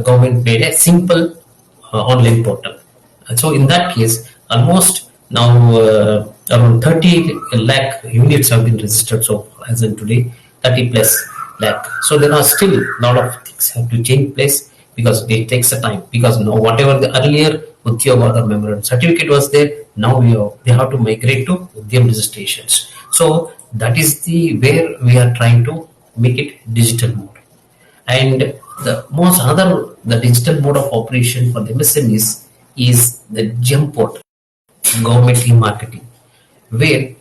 government made a simple online portal. And so in that case, almost now around 30 lakh units have been registered so far, as in today, 30 plus lakh. So there are still a lot of things have to change place, because it takes a time. Because now whatever the earlier Udyog or memorandum certificate was there, now they have to migrate to Udyam registrations. So that is where we are trying to make it digital mode. And the digital mode of operation for the MSMEs is the GEM portal, government e-marketing, where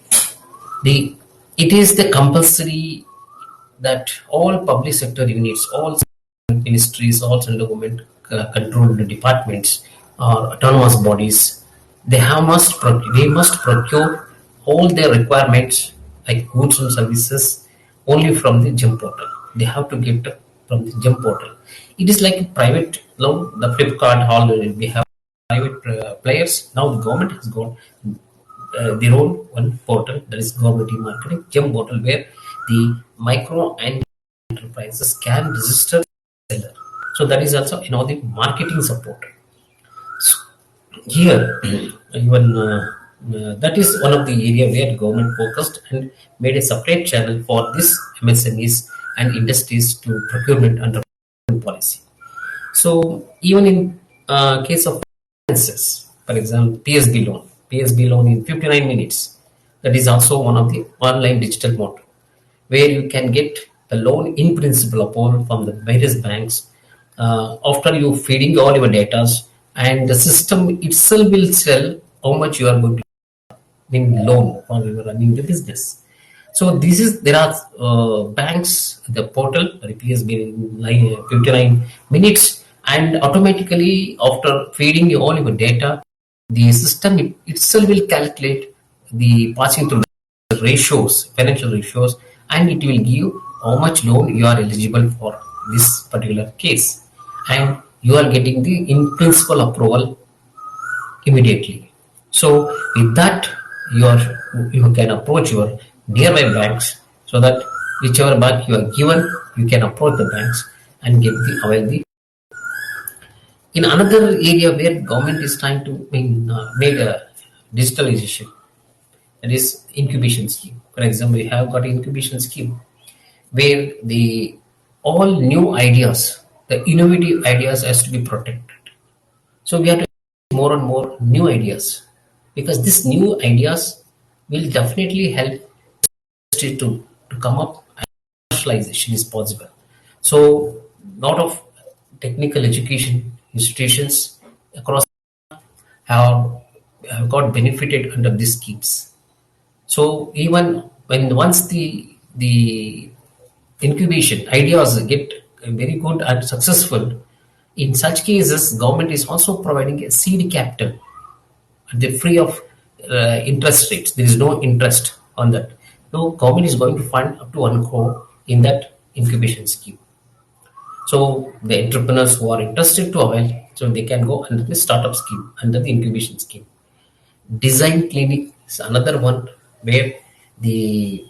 it is the compulsory that all public sector units, all ministries, all central government controlled departments or autonomous bodies, they must procure all their requirements like goods and services only from the GEM portal. They have to get from the GEM portal. It is like a private loan, the Flipkart, all we have private players. Now the government has got their own one portal, that is government e-marketing, GEM portal, where the micro and enterprises can register seller. So that is also the marketing support. So here, even that is one of the area where government focused and made a separate channel for this MSMEs and industries to procurement under policy. So even in case of finances, for example, PSB loan in 59 minutes, that is also one of the online digital mode, where you can get the loan in principle approval from the various banks after you feeding all your data, and the system itself will sell how much you are going to in loan while you are running the business. So there are banks, the portal, the PSB in 59 minutes, and automatically after feeding all your data, the system itself will calculate the passing through the ratios, financial ratios, and it will give how much loan you are eligible for this particular case, and you are getting the in principle approval immediately. So with that, you can approach your nearby banks, so that whichever bank you are given, you can approach the banks and get the avail the. In another area where government is trying to make a digitalization, that is incubation scheme. For example, we have got incubation scheme where all new ideas, the innovative ideas, has to be protected. So we have to more and more new ideas, because these new ideas will definitely help industry to come up, and commercialization is possible. So lot of technical education institutions across have got benefited under these schemes. So even once the incubation ideas get very good and successful, in such cases, government is also providing a seed capital at the free of interest rates. There is no interest on that. No, government is going to fund up to 1 crore in that incubation scheme. So the entrepreneurs who are interested to avail, so they can go under the startup scheme, under the incubation scheme. Design clinic is another one where the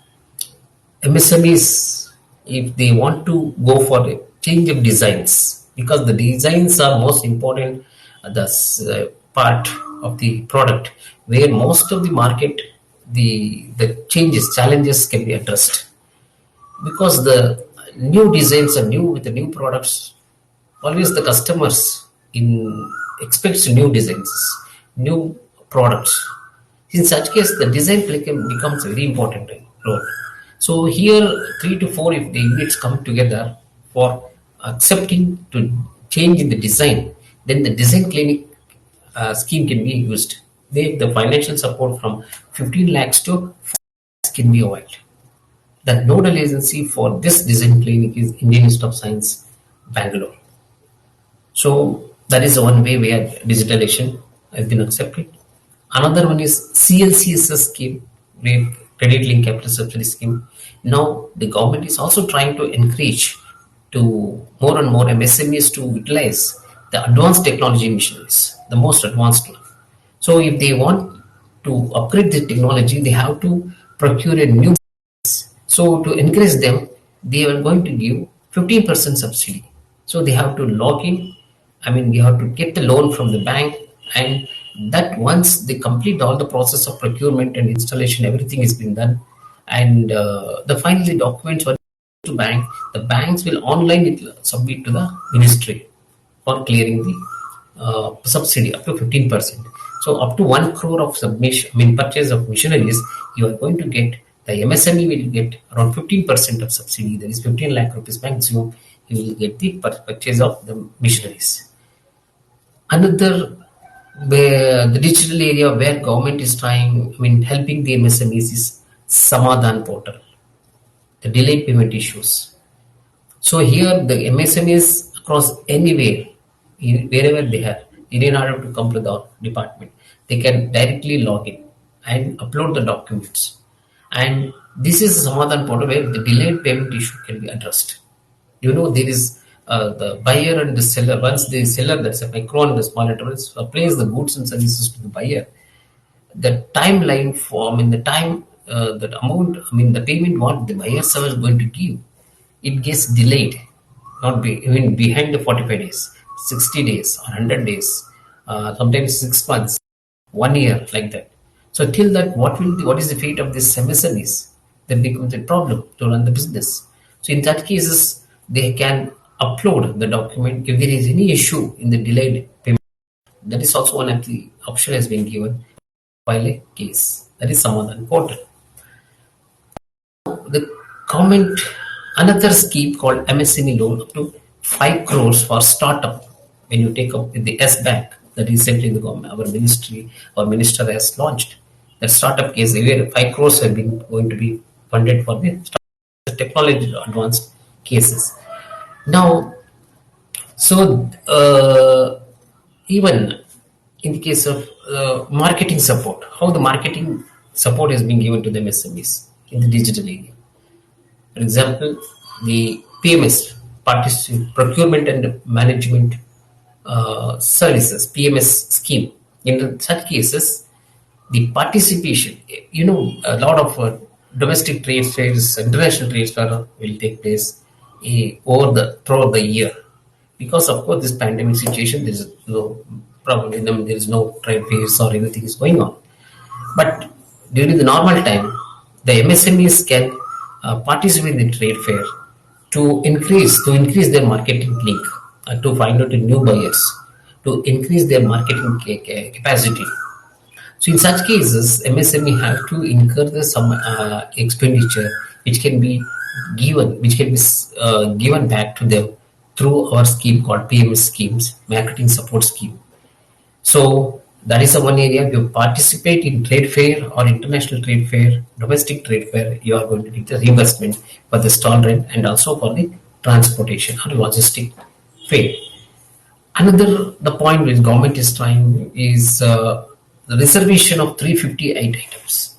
MSMEs if they want to go for a change of designs, because the designs are most important, the part of the product where most of the market, the changes, challenges can be addressed, because the new designs are new with the new products. Always the customers in expects new designs, new products. In such case, the design becomes very important role. So here, 3 to 4, if the units come together for accepting to change in the design, then the design clinic scheme can be used. The financial support from 15 lakhs to 4 lakhs can be availed. The nodal agency for this design clinic is Indian Institute of Science, Bangalore. So that is one way where digitalization has been accepted. Another one is CLCSS scheme, where credit link capital subsidy scheme. Now the government is also trying to encourage to more and more MSMEs to utilize the advanced technology machineries, the most advanced one. So if they want to upgrade the technology, they have to procure a new. So to encourage them, they are going to give 15% subsidy. So they have to log in. I mean, they have to get the loan from the bank, and that once they complete all the process of procurement and installation, everything is being done, and the finally documents are to bank. The banks will online it submit to the ministry for clearing the subsidy up to 15%. So up to 1 crore of submission, I mean purchase of machineries, you are going to get, the MSME will get around 15% of subsidy. That is 15 lakh rupees maximum. You will get the purchase of the machineries. Another, where the digital area where government is trying, I mean helping the MSMEs, is Samadhan portal, the delayed payment issues. So here the MSMEs across anywhere, wherever they are, in order to come to the department, they can directly log in and upload the documents. And this is a Samadhan portal where the delayed payment issue can be addressed. There is the buyer and the seller. Once the seller, that's a micro and the small enterprise, supplies the goods and services to the buyer, the timeline for, I mean, the time, that amount, I mean, the payment what the buyer seller is going to give, it gets delayed, not be, I mean, behind the 45 days, 60 days, or 100 days, sometimes 6 months, 1 year, like that. So till that, what is the fate of this MSMEs? That becomes a problem to run the business. So in that cases, they can upload the document if there is any issue in the delayed payment. That is also one of the option has been given file a case. That is Samadhan portal. The government, another scheme called MSME loan up to 5 crores for startup. When you take up with the S Bank, that recently the government, our minister has launched. The startup case where 5 crores have been going to be funded for the technology advanced cases. Now, so even in the case of marketing support, how the marketing support has been given to the MSMEs in the digital area. For example, the PMS, Procurement and Management Services, PMS scheme. In such cases, the participation, a lot of domestic trade fairs, international trade fairs will take place throughout the year. Because of course this pandemic situation, there is no problem in them, there is no trade fairs or anything is going on. But during the normal time, the MSMEs can participate in the trade fair to increase their marketing link, to find out new buyers, to increase their marketing capacity. So in such cases, MSME have to incur some expenditure which can be given back to them through our scheme called PMS schemes, marketing support scheme. So that is the one area. You participate in trade fair or international trade fair, domestic trade fair, you are going to get the reimbursement for the stall rent and also for the transportation or logistic fair. Another, the point which government is trying is the reservation of 358 items.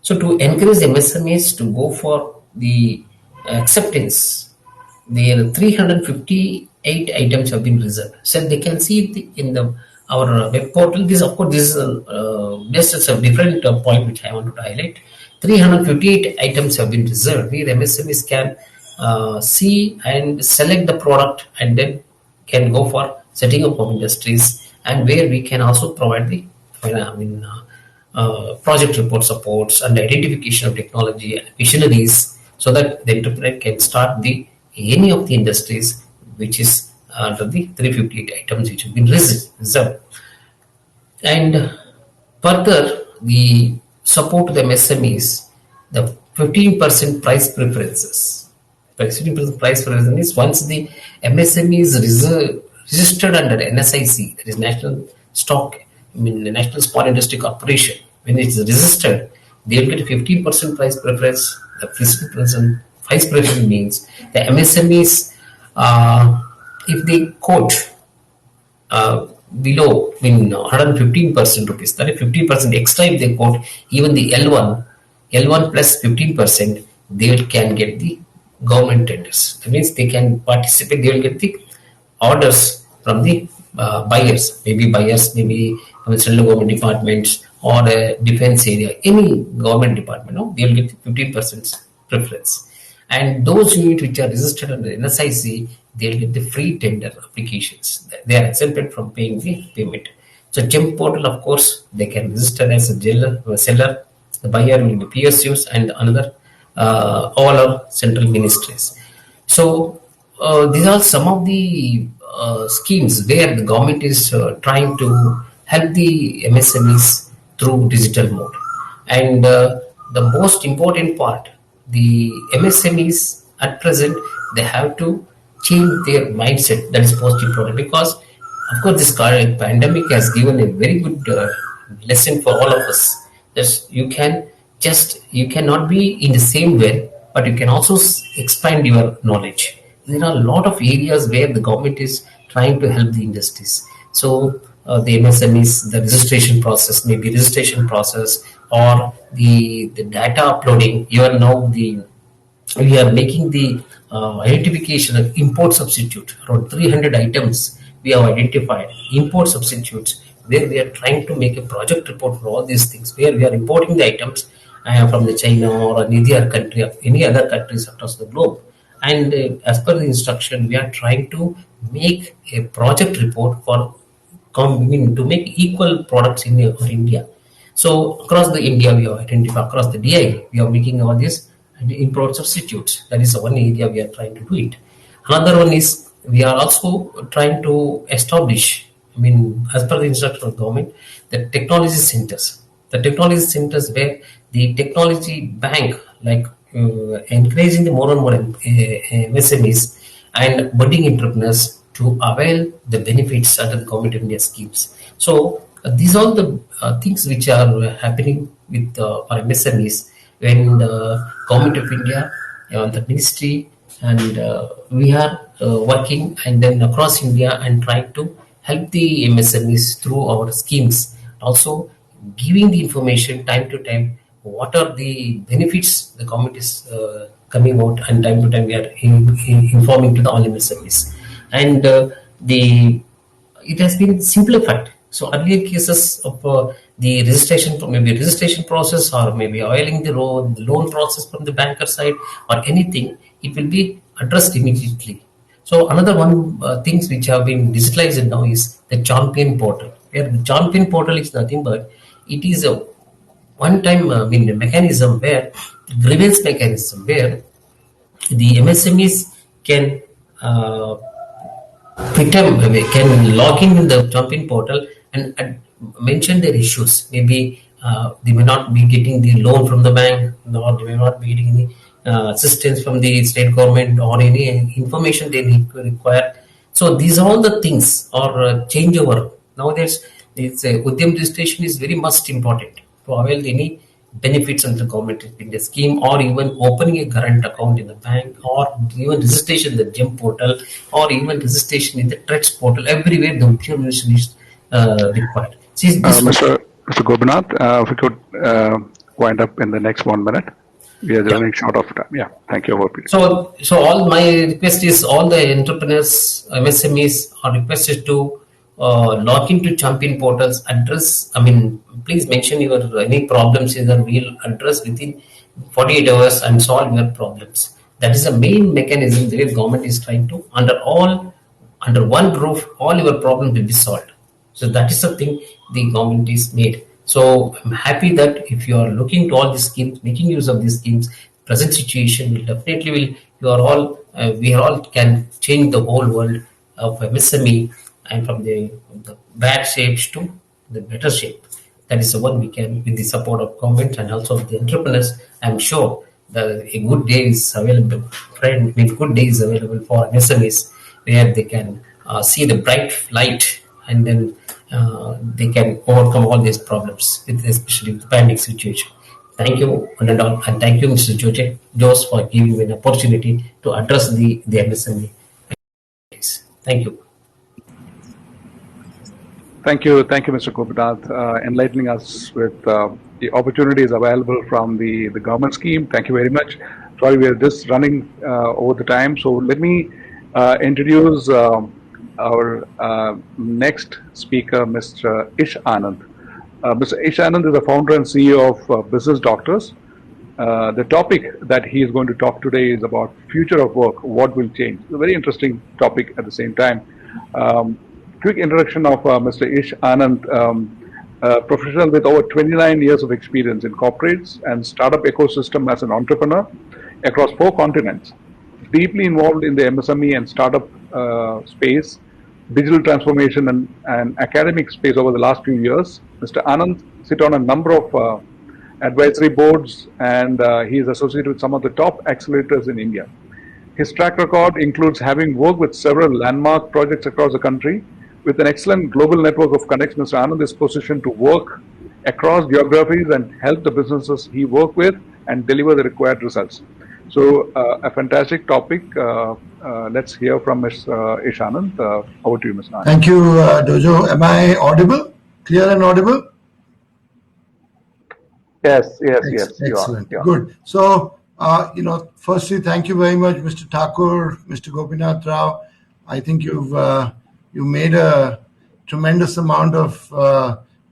So to encourage MSMEs to go for the acceptance, there 358 items have been reserved. So they can see it in our web portal. This, of course, this is just a different point which I wanted to highlight. 358 items have been reserved where MSMEs can see and select the product, and then can go for setting up of industries, and where we can also provide the project report supports and identification of technology and missionaries, so that the entrepreneur can start the any of the industries which is under the 358 items which have been reserved. And further, the support to the MSMEs, the 15% price preferences. 15% price preference means once the MSME is registered under NSIC, that is National Stock, the National Small Industry Corporation, when it is registered, they will get 15% price preference. The 15% price preference means the MSMEs, if they quote below 115% rupees, that is 15% extra if they quote even the L1 plus 15%, they can get the government tenders. That means they can participate, they will get the orders from the buyers, maybe from the central government departments or a defense area, any government department, no? They will get 15% preference. And those units which are registered under NSIC, they will get the free tender applications. They are exempted from paying the payment. So GEM portal, of course, they can register as a seller, the buyer will be PSUs, and another all our central ministries. So these are some of the schemes where the government is trying to help the MSMEs through digital mode. And the most important part, the MSMEs at present, they have to change their mindset. That is most important, because of course this current pandemic has given a very good lesson for all of us. That you cannot be in the same way, but you can also expand your knowledge. There are a lot of areas where the government is trying to help the industries. So the MSMEs, the registration process, maybe registration process, or the data uploading. Even now we are making the identification of import substitute. Around 300 items we have identified import substitutes, where we are trying to make a project report for all these things, where we are importing the items from the China or any other countries across the globe. And as per the instruction, we are trying to make a project report to make equal products in India. So across the India, we have identified, across the DI, we are making all these import substitutes. That is one area we are trying to do it. Another one is we are also trying to establish, as per the instruction of government, the technology centers. The technology centers where the technology bank, like encouraging the more and more MSMEs and budding entrepreneurs to avail the benefits under the Government of India schemes. So these are the things which are happening with our MSMEs when the Government of India, the ministry, and we are working and then across India and trying to help the MSMEs through our schemes. Also giving the information time to time, what are the benefits the government is coming out, and time to time we are informing to the all MSMEs. And it has been simplified. So earlier cases of the registration process, or maybe availing the loan process from the banker side or anything, it will be addressed immediately. So another one things which have been digitalized now is the champion portal. Where the champion portal is nothing but it is a one-time mechanism, where grievance mechanism, where the MSMEs can can log in the champion portal and mention their issues. Maybe they may not be getting the loan from the bank, or they may not be getting any assistance from the state government, or any information they need to require. So these are all the things, or changeover. Nowadays, Udyam registration is very much important to avail any benefits under the government in the scheme, or even opening a current account in the bank, or even registration in the GEM portal, or even registration in the TREDS portal. Everywhere the information is required. Mr. Gopinath, if we could wind up in the next 1 minute. We are running short of time. Yeah, thank you. So all my request is, all the entrepreneurs, MSMEs are requested to log into champion portals, address, please mention your any problems in the real address within 48 hours and solve your problems. That is the main mechanism the way government is trying to, under one roof, all your problems will be solved. So that is the thing the government is made. So I'm happy that if you are looking to all these schemes, making use of these schemes, present situation will definitely will, you are all, we all can change the whole world of MSME, and from the bad shapes to the better shape. That is the one we can, with the support of government and also of the entrepreneurs. I'm sure that a good day is available. Friend, I mean, good day is available for MSMEs where they can see the bright light, and then they can overcome all these problems, especially the pandemic situation. Thank you, one and all, and thank you, Mr. Jose, for giving me an opportunity to address the MSME. Thank you. Thank you, Mr. Gopinath, enlightening us with the opportunities available from the government scheme. Thank you very much. Sorry, we are just running over the time. So let me introduce our next speaker, Mr. Ish Anand. Mr. Ish Anand is the founder and CEO of Business Doctors. The topic that he is going to talk today is about future of work, what will change. It's a very interesting topic at the same time. Quick introduction of Mr. Ish Anand, professional with over 29 years of experience in corporates and startup ecosystem as an entrepreneur across 4 continents. Deeply involved in the MSME and startup space, digital transformation and academic space over the last few years. Mr. Anand sits on a number of advisory boards, and he is associated with some of the top accelerators in India. His track record includes having worked with several landmark projects across the country. With an excellent global network of connects, Mr. Anand is positioned to work across geographies and help the businesses he works with and deliver the required results. So, a fantastic topic. Let's hear from Mr. Ish Anand. Over to you, Mr. Anand. Thank you, Dojo. Am I audible? Clear and audible? Yes, you Excellent. are. Good. So, firstly, thank you very much, Mr. Thakur, Mr. Gopinath Rao. I think you made a tremendous amount of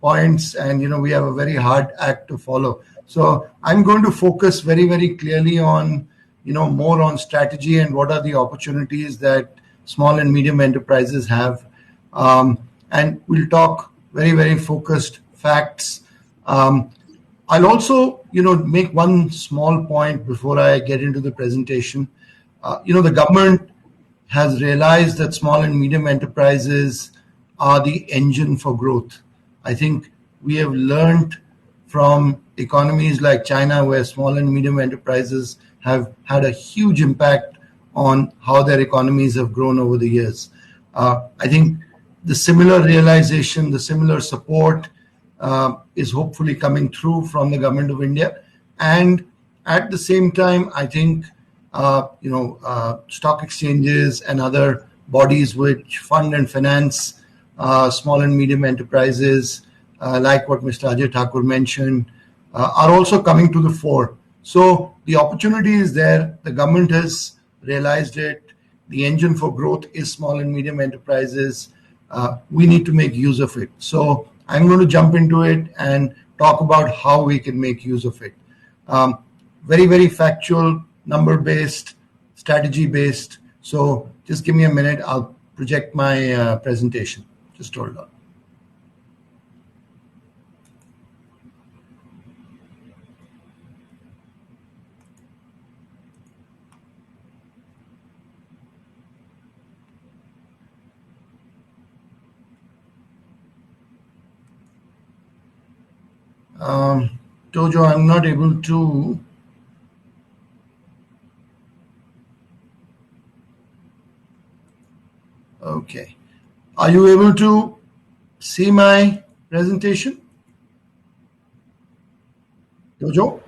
points, and we have a very hard act to follow. So I'm going to focus very, very clearly on more on strategy and what are the opportunities that small and medium enterprises have, and we'll talk very, very focused facts. I'll also make one small point before I get into the presentation. The government has realized that small and medium enterprises are the engine for growth. I think we have learned from economies like China, where small and medium enterprises have had a huge impact on how their economies have grown over the years. I think the similar realization, the similar support is hopefully coming through from the government of India. And at the same time, I think stock exchanges and other bodies which fund and finance small and medium enterprises, like what Mr. Ajay Thakur mentioned, are also coming to the fore. So the opportunity is there. The government has realized it. The engine for growth is small and medium enterprises. We need to make use of it. So I'm going to jump into it and talk about how we can make use of it. Very, very factual, number-based, strategy-based. So just give me a minute. I'll project my presentation. Just hold on. Tojo, I'm not able to. Okay. Are you able to see my presentation? Tojo?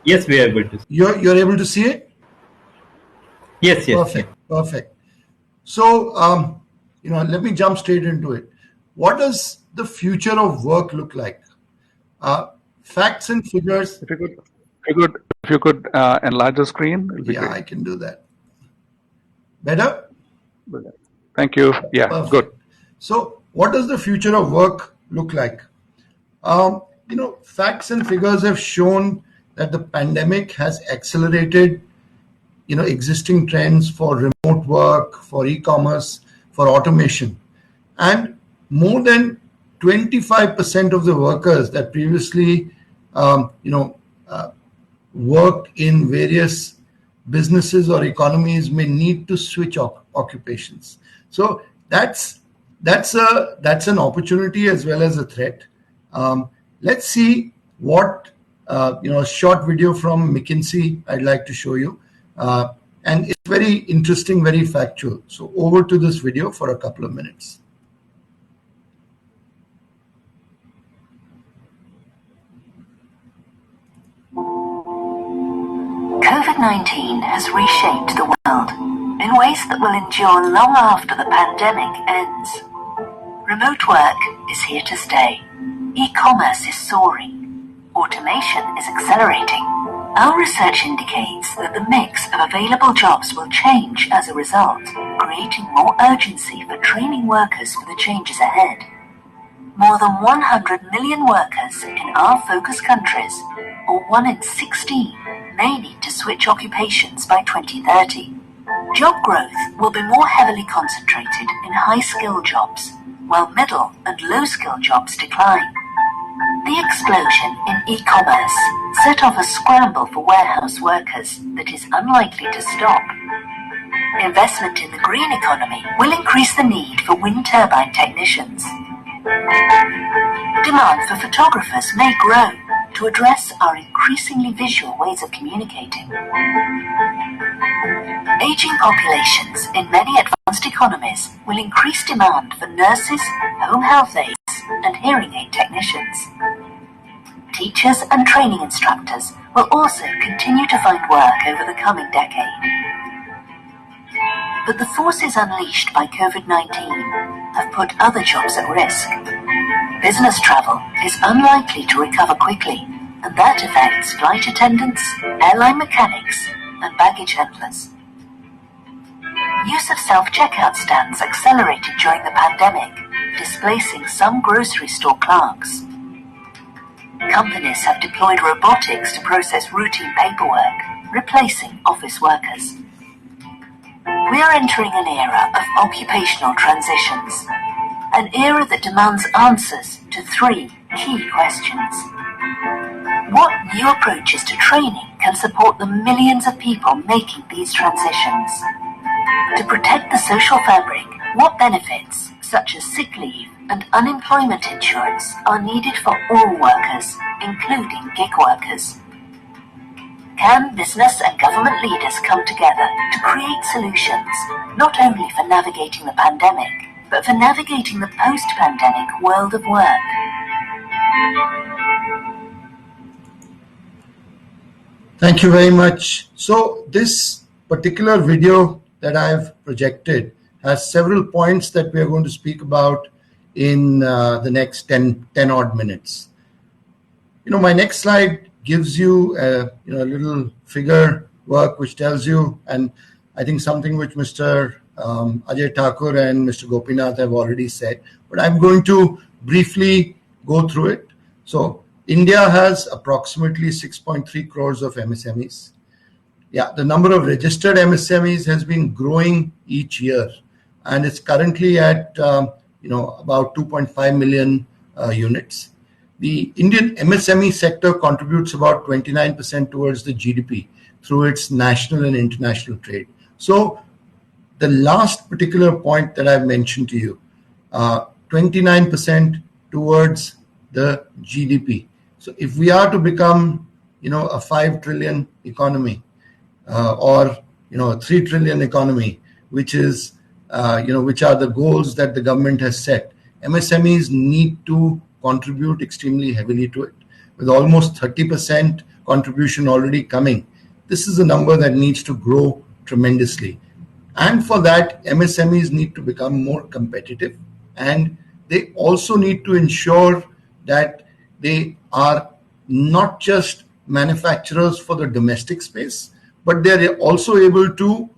Yes, we are able to. You're able to see it? Yes. Perfect. So, let me jump straight into it. What does the future of work look like? Facts and figures. If you could enlarge the screen, it'll be great. I can do that. Better? Thank you. Yeah, Perfect. Good. So, what does the future of work look like? Facts and figures have shown that the pandemic has accelerated existing trends for remote work, for e-commerce, for automation. And more than 25% of the workers that previously, worked in various businesses or economies may need to switch occupations. So that's an opportunity as well as a threat. Let's see what a short video from McKinsey I'd like to show you, and it's very interesting, very factual. So over to this video for a couple of minutes. COVID-19 has reshaped the world in ways that will endure long after the pandemic ends. Remote work is here to stay. E-commerce is soaring. Automation is accelerating. Our research indicates that the mix of available jobs will change as a result, creating more urgency for training workers for the changes ahead. More than 100 million workers in our focus countries, or 1 in 16, may need to switch occupations by 2030. Job growth will be more heavily concentrated in high-skill jobs, while middle and low-skill jobs decline. The explosion in e-commerce set off a scramble for warehouse workers that is unlikely to stop. Investment in the green economy will increase the need for wind turbine technicians. Demand for photographers may grow to address our increasingly visual ways of communicating. Aging populations in many advanced economies will increase demand for nurses, home health aides, and hearing aid technicians. Teachers and training instructors will also continue to find work over the coming decade. But the forces unleashed by COVID-19 have put other jobs at risk. Business travel is unlikely to recover quickly, and that affects flight attendants, airline mechanics, and baggage handlers. Use of self-checkout stands accelerated during the pandemic, displacing some grocery store clerks. Companies have deployed robotics to process routine paperwork, replacing office workers. We are entering an era of occupational transitions, an era that demands answers to 3 key questions. What new approaches to training can support the millions of people making these transitions? To protect the social fabric, what benefits, such as sick leave and unemployment insurance, are needed for all workers, including gig workers? Can business and government leaders come together to create solutions, not only for navigating the pandemic, but for navigating the post-pandemic world of work? Thank you very much. So this particular video that I've projected has several points that we are going to speak about in the next 10 odd minutes. My next slide gives you a little figure work which tells you, and I think something which Mr. Ajay Thakur and Mr. Gopinath have already said, but I'm going to briefly go through it. So India has approximately 6.3 crores of MSMEs. Yeah, the number of registered MSMEs has been growing each year, and it's currently at about 2.5 million units. The Indian MSME sector contributes about 29% towards the GDP through its national and international trade. So the last particular point that I've mentioned to you, 29% towards the GDP. So if we are to become, a 5 trillion economy, or a 3 trillion economy, which is, which are the goals that the government has set, MSMEs need to contribute extremely heavily to it. With almost 30% contribution already coming, this is a number that needs to grow tremendously. And for that, MSMEs need to become more competitive, and they also need to ensure that they are not just manufacturers for the domestic space, but they are also able to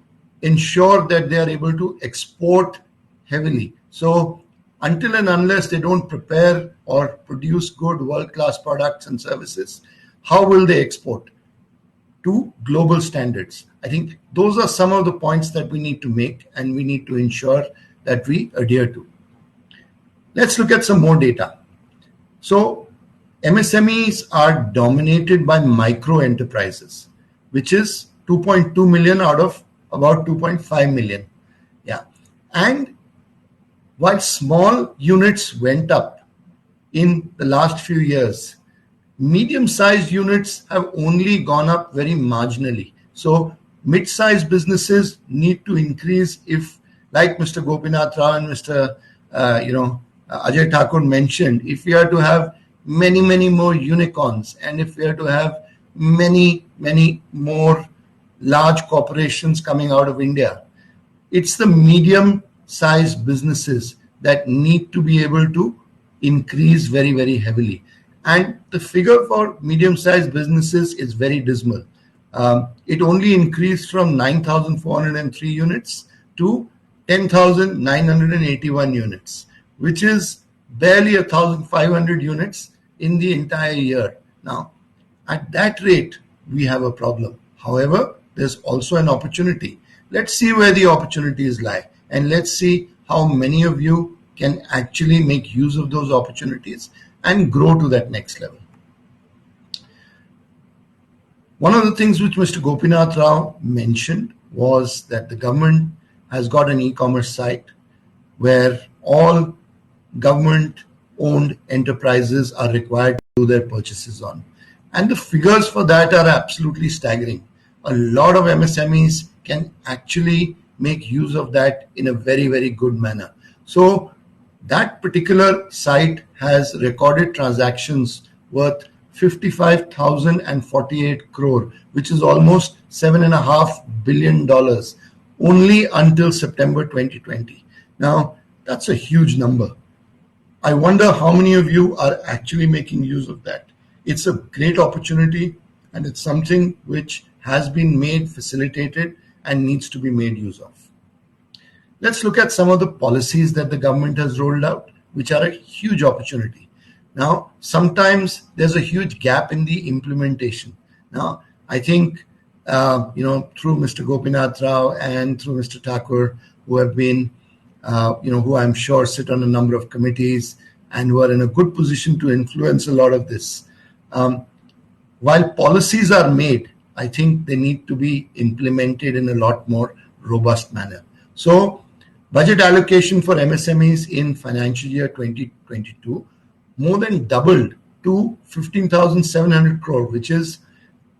ensure that they are able to export heavily. So until and unless they don't prepare or produce good world-class products and services, how will they export? to global standards. I think those are some of the points that we need to make and we need to ensure that we adhere to. Let's look at some more data. So MSMEs are dominated by micro enterprises, which is 2.2 million out of about 2.5 million. Yeah. And while small units went up in the last few years, medium-sized units have only gone up very marginally. So mid-sized businesses need to increase if, like Mr. Gopinath Rao and Mr. Ajay Thakur mentioned, if we are to have many, many more unicorns and if we are to have many, many more large corporations coming out of India, it's the medium-sized businesses that need to be able to increase very, very heavily. And the figure for medium-sized businesses is very dismal. It only increased from 9,403 units to 10,981 units, which is barely 1,500 units in the entire year. Now, at that rate, we have a problem. However, there's also an opportunity. Let's see where the opportunities lie, and let's see how many of you can actually make use of those opportunities and grow to that next level. One of the things which Mr. Gopinath Rao mentioned was that the government has got an e-commerce site where all government-owned enterprises are required to do their purchases on. And the figures for that are absolutely staggering. A lot of MSMEs can actually make use of that in a very, very good manner. So that particular site has recorded transactions worth 55,048 crore, which is almost $7.5 billion only until September 2020. Now, that's a huge number. I wonder how many of you are actually making use of that. It's a great opportunity and it's something which has been made, facilitated, and needs to be made use of. Let's look at some of the policies that the government has rolled out, which are a huge opportunity. Now, sometimes there's a huge gap in the implementation. Now, I think, through Mr. Gopinath Rao and through Mr. Thakur, who have been, who I'm sure sit on a number of committees and who are in a good position to influence a lot of this. While policies are made, I think they need to be implemented in a lot more robust manner. So, budget allocation for MSMEs in financial year 2022 more than doubled to 15,700 crore, which is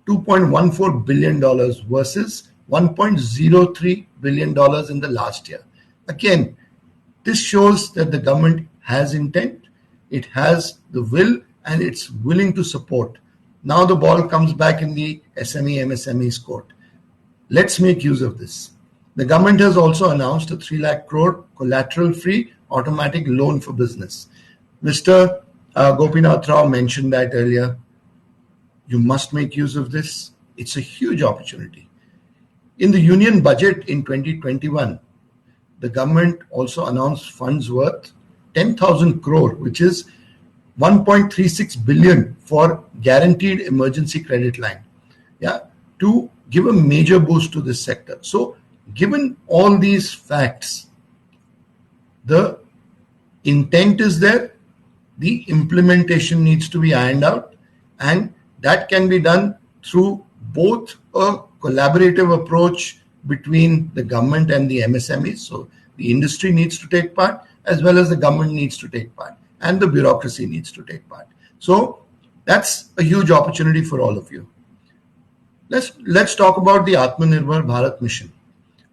$2.14 billion versus $1.03 billion in the last year. Again, this shows that the government has intent, it has the will, and it's willing to support. Now the ball comes back in the MSMEs court. Let's make use of this. The government has also announced a 3 lakh crore collateral-free automatic loan for business. Mr. Gopinath Rao mentioned that earlier. You must make use of this. It's a huge opportunity. In the union budget in 2021, the government also announced funds worth 10,000 crore, which is 1.36 billion for guaranteed emergency credit line, to give a major boost to this sector. So, given all these facts, the intent is there, the implementation needs to be ironed out, and that can be done through both a collaborative approach between the government and the MSMEs. So the industry needs to take part, as well as the government needs to take part, and the bureaucracy needs to take part. So that's a huge opportunity for all of you. Let's talk about the Atmanirbhar Bharat mission.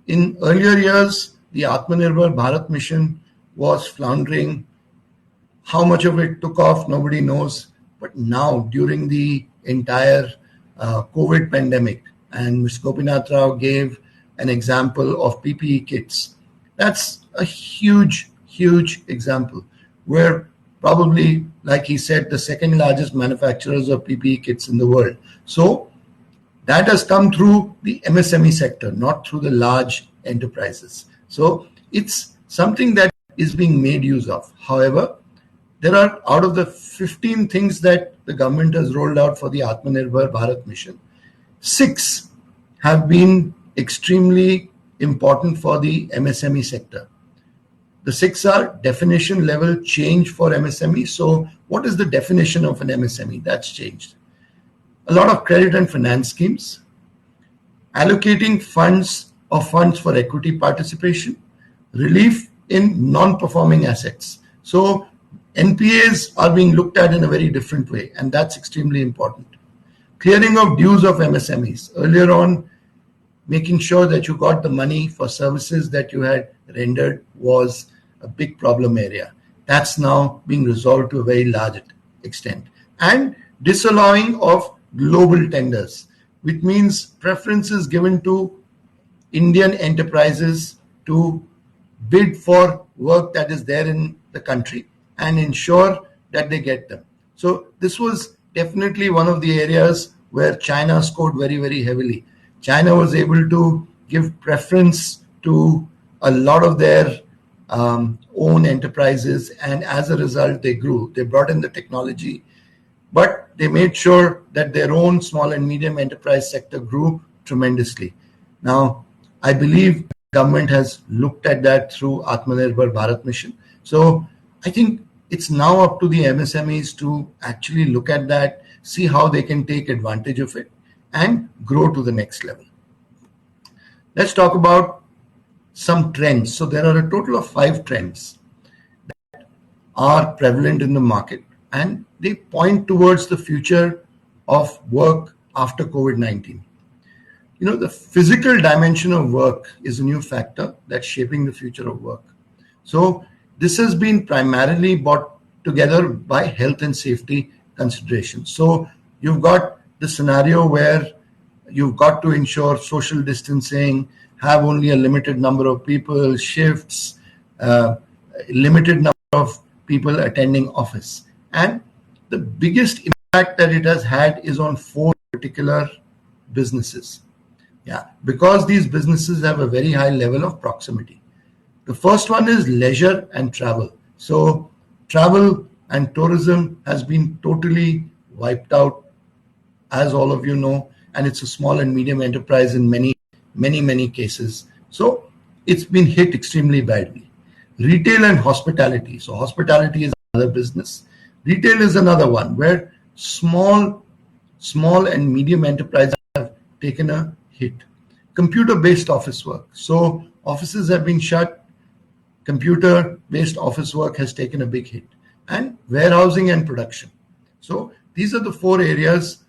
In earlier years, the Atmanirbhar Bharat mission was floundering. How much of it took off, nobody knows. But now, during the entire COVID pandemic, and Mr. Gopinath Rao gave an example of PPE kits. That's a huge, huge example. We're probably, like he said, the second largest manufacturers of PPE kits in the world. So that has come through the MSME sector, not through the large enterprises. So it's something that is being made use of. However, there are, out of the 15 things that the government has rolled out for the Atmanirbhar Bharat mission, Six have been extremely important for the MSME sector. The six are definition level change for MSME. So what is the definition of an MSME? That's changed. A lot of credit and finance schemes, allocating funds for equity participation, relief in non-performing assets. So NPAs are being looked at in a very different way, and that's extremely important. Clearing of dues of MSMEs. Earlier on, making sure that you got the money for services that you had rendered was a big problem area. That's now being resolved to a very large extent. And disallowing of global tenders, which means preferences given to Indian enterprises to bid for work that is there in the country and ensure that they get them. So this was definitely one of the areas where China scored very, very heavily. China was able to give preference to a lot of their own enterprises, and as a result, they grew. They brought in the technology, but they made sure that their own small and medium enterprise sector grew tremendously. Now, I believe government has looked at that through Atmanirbhar Bharat mission. So I think it's now up to the MSMEs to actually look at that, see how they can take advantage of it and grow to the next level. Let's talk about some trends. So there are a total of 5 trends that are prevalent in the market, and they point towards the future of work after COVID-19. You know, the physical dimension of work is a new factor that's shaping the future of work. So this has been primarily brought together by health and safety considerations. So you've got the scenario where you've got to ensure social distancing, have only a limited number of people, shifts, limited number of people attending office. And the biggest impact that it has had is on 4 particular businesses. Yeah, because these businesses have a very high level of proximity. The first one is leisure and travel. So travel and tourism has been totally wiped out, as all of you know, and it's a small and medium enterprise in many cases. So it's been hit extremely badly. Retail and hospitality. So hospitality is another business. Retail is another one where small and medium enterprises have taken a hit. Computer-based office work. So offices have been shut. Computer-based office work has taken a big hit. And warehousing and production. So these are the 4 areas,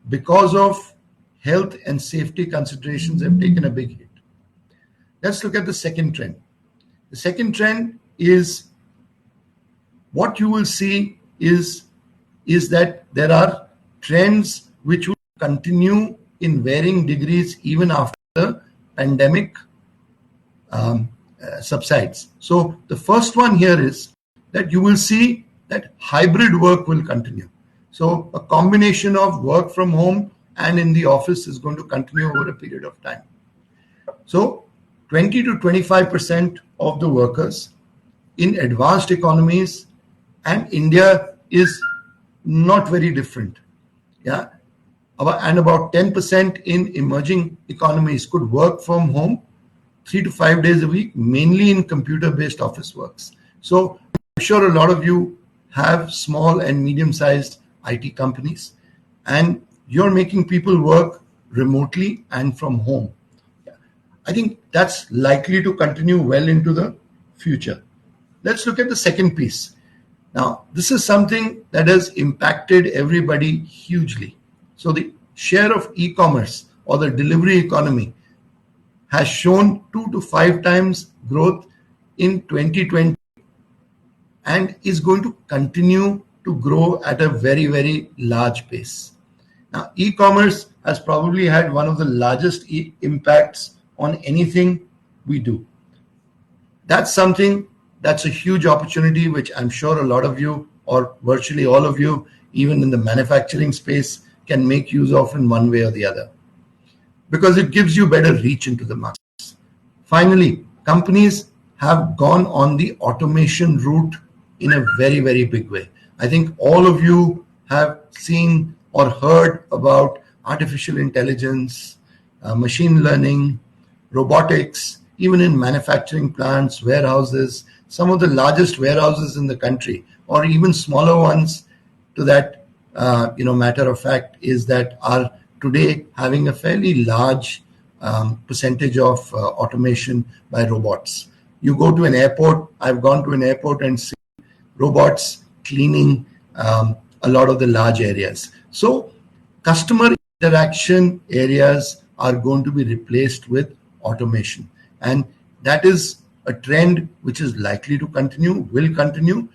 because of health and safety considerations, have taken a big hit. Let's look at the second trend. The second trend is, what you will see is that there are trends which will continue in varying degrees even after the pandemic subsides. So the first one here is that you will see that hybrid work will continue. So a combination of work from home and in the office is going to continue over a period of time. So 20 to 25% of the workers in advanced economies, and India is not very different. Yeah. And about 10% in emerging economies could work from home 3 to 5 days a week, mainly in computer-based office works. So I'm sure a lot of you have small and medium-sized IT companies, and you're making people work remotely and from home. I think that's likely to continue well into the future. Let's look at the second piece. Now, this is something that has impacted everybody hugely. So the share of e-commerce or the delivery economy has shown 2 to 5 times growth in 2020 and is going to continue to grow at a very, very large pace. Now, e-commerce has probably had one of the largest impacts on anything we do. That's something that's a huge opportunity, which I'm sure a lot of you, or virtually all of you, even in the manufacturing space, can make use of in one way or the other, because it gives you better reach into the markets. Finally, companies have gone on the automation route in a very, very big way. I think all of you have seen or heard about artificial intelligence, machine learning, robotics, even in manufacturing plants, warehouses, some of the largest warehouses in the country, or even smaller ones to that, matter of fact, is that are today having a fairly large percentage of automation by robots. You go to an airport, I've gone to an airport and seen robots cleaning a lot of the large areas. So customer interaction areas are going to be replaced with automation. And that is a trend which is likely to continue, will continue.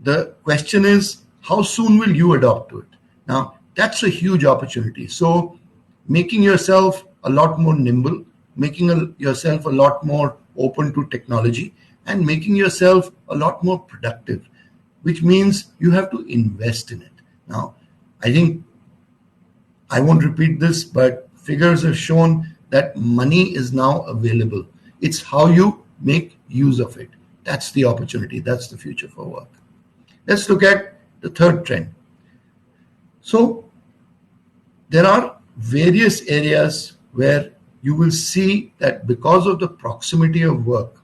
The question is, how soon will you adopt to it? Now, that's a huge opportunity. So making yourself a lot more nimble, making yourself a lot more open to technology, and making yourself a lot more productive, which means you have to invest in it. Now, I think I won't repeat this, but figures have shown that money is now available. It's how you make use of it. That's the opportunity. That's the future for work. Let's look at the third trend. So there are various areas where you will see that because of the proximity of work,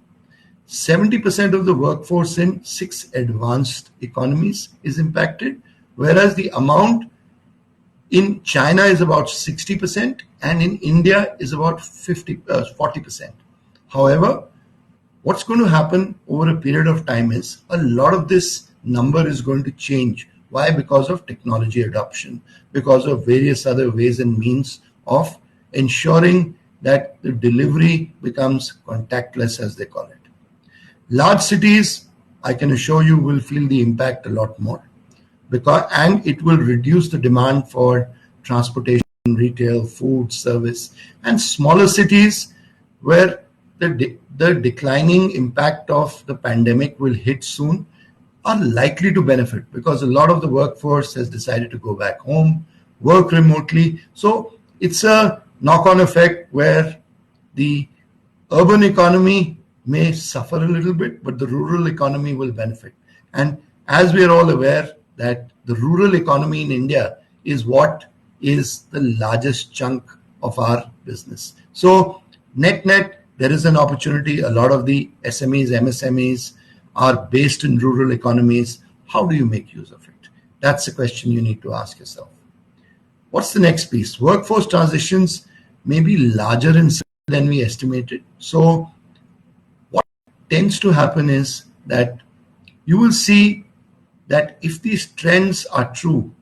70% of the workforce in 6 advanced economies is impacted, whereas the amount in China is about 60% and in India is about 40%. However, what's going to happen over a period of time is a lot of this number is going to change. Why? Because of technology adoption, because of various other ways and means of ensuring that the delivery becomes contactless, as they call it. Large cities, I can assure you, will feel the impact a lot more, and it will reduce the demand for transportation, retail, food, service. And smaller cities where the declining impact of the pandemic will hit soon are likely to benefit because a lot of the workforce has decided to go back home, work remotely. So it's a knock-on effect where the urban economy may suffer a little bit, but the rural economy will benefit. And as we are all aware, that the rural economy in India is what is the largest chunk of our business. So net, there is an opportunity. A lot of the SMEs, MSMEs are based in rural economies. How do you make use of it? That's the question you need to ask yourself. What's the next piece? Workforce transitions may be larger in scale than we estimated. So what tends to happen is that you will see that if these trends are true,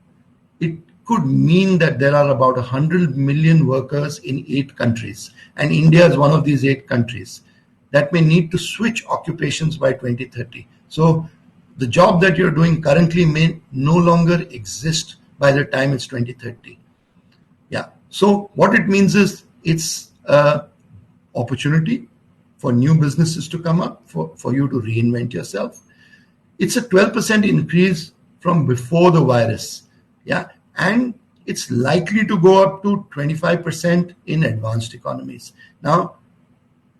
it could mean that there are about 100 million workers in 8 countries, and India is one of these 8 countries, that may need to switch occupations by 2030. So the job that you're doing currently may no longer exist by the time it's 2030. Yeah. So what it means is it's an opportunity for new businesses to come up, for you to reinvent yourself. It's a 12% increase from before the virus. Yeah. And it's likely to go up to 25% in advanced economies. Now,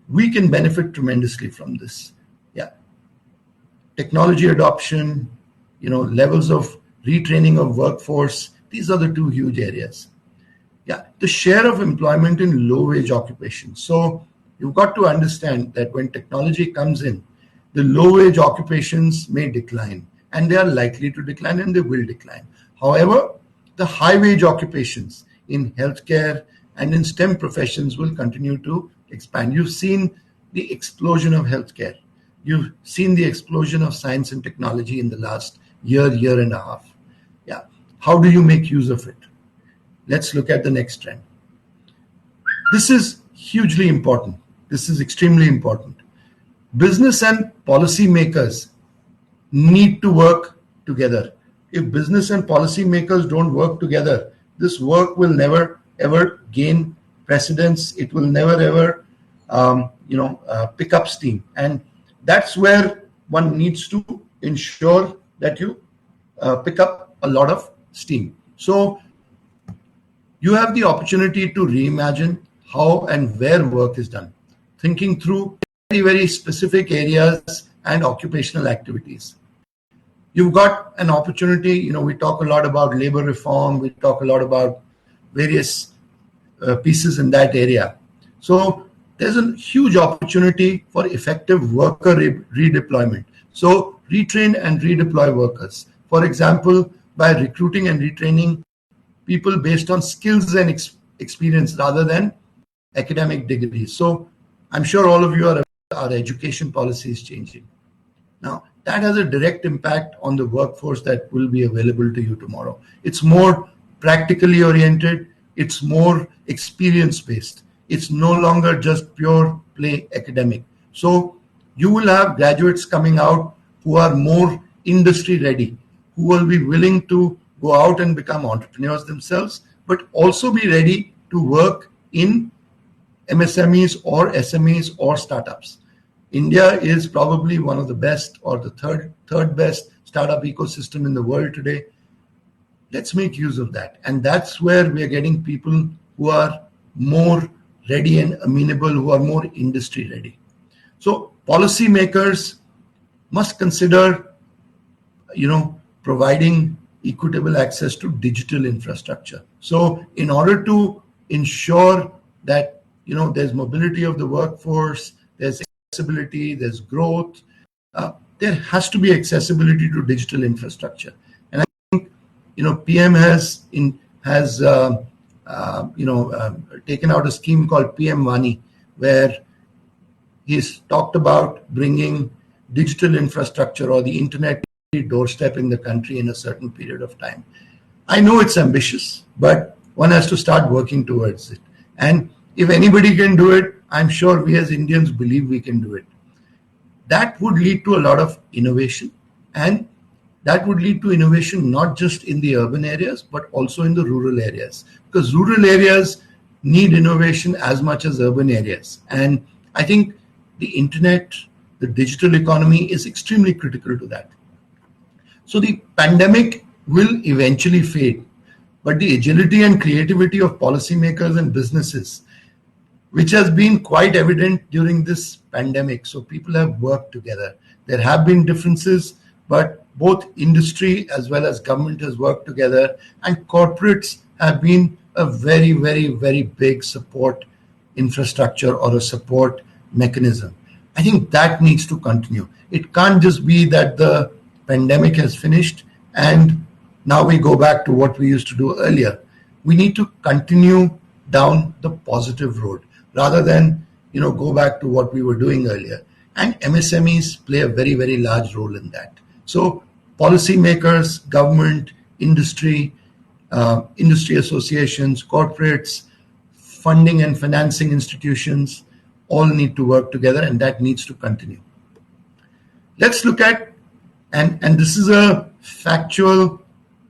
we can benefit tremendously from this. Yeah. Technology adoption, levels of retraining of workforce, these are the 2 huge areas. Yeah. The share of employment in low wage occupations. So you've got to understand that when technology comes in, the low wage occupations may decline, and they are likely to decline, and they will decline. However, the high wage occupations in healthcare and in STEM professions will continue to expand. You've seen the explosion of healthcare. You've seen the explosion of science and technology in the last year and a half. Yeah. How do you make use of it? Let's look at the next trend. This is hugely important. This is extremely important. Business and policymakers need to work together. If business and policymakers don't work together, this work will never ever gain precedence. It will never ever, pick up steam. And that's where one needs to ensure that you pick up a lot of steam. So you have the opportunity to reimagine how and where work is done, thinking through very, very specific areas and occupational activities. You've got an opportunity, we talk a lot about labor reform, we talk a lot about various pieces in that area. So there's a huge opportunity for effective worker redeployment. So retrain and redeploy workers. For example, by recruiting and retraining people based on skills and experience rather than academic degrees. So I'm sure all of you are aware our education policy is changing. Now, that has a direct impact on the workforce that will be available to you tomorrow. It's more practically oriented. It's more experience-based. It's no longer just pure play academic. So you will have graduates coming out who are more industry ready, who will be willing to go out and become entrepreneurs themselves, but also be ready to work in MSMEs or SMEs or startups. India is probably one of the best or the third best startup ecosystem in the world today. Let's make use of that. And that's where we are getting people who are more ready and amenable, who are more industry ready. So policymakers must consider, providing equitable access to digital infrastructure. So in order to ensure that, there's mobility of the workforce, there's accessibility, there's growth, there has to be accessibility to digital infrastructure. And I think, PM has taken out a scheme called PM Vani, where he's talked about bringing digital infrastructure or the internet doorstep in the country in a certain period of time. I know it's ambitious, but one has to start working towards it. And if anybody can do it, I'm sure we as Indians believe we can do it. That would lead to a lot of innovation, and that would lead to innovation not just in the urban areas, but also in the rural areas, because rural areas need innovation as much as urban areas. And I think the internet, the digital economy is extremely critical to that. So the pandemic will eventually fade, but the agility and creativity of policymakers and businesses, which has been quite evident during this pandemic. So people have worked together. There have been differences, but both industry as well as government has worked together, and corporates have been a very, very, very big support infrastructure or a support mechanism. I think that needs to continue. It can't just be that the pandemic has finished and now we go back to what we used to do earlier. We need to continue down the positive road rather than go back to what we were doing earlier. And MSMEs play a very, very large role in that. So policymakers, government, industry, industry associations, corporates, funding and financing institutions all need to work together, and that needs to continue. Let's look at, and this is a factual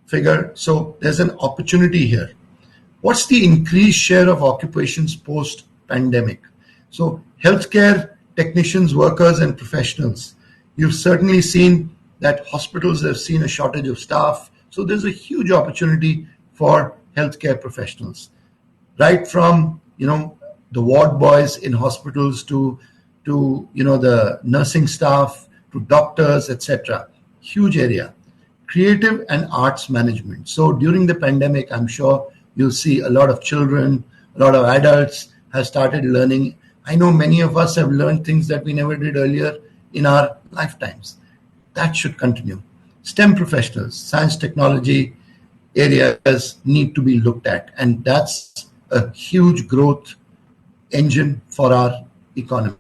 figure, so there's an opportunity here. What's the increased share of occupations post-pandemic? So healthcare technicians, workers, and professionals. You've certainly seen that hospitals have seen a shortage of staff. So there's a huge opportunity for healthcare professionals, right from, the ward boys in hospitals to the nursing staff, to doctors, etc. Huge area. Creative and arts management. So during the pandemic, I'm sure you'll see a lot of children, a lot of adults have started learning. I know many of us have learned things that we never did earlier in our lifetimes. That should continue. STEM professionals, science, technology areas need to be looked at, and that's a huge growth engine for our economy.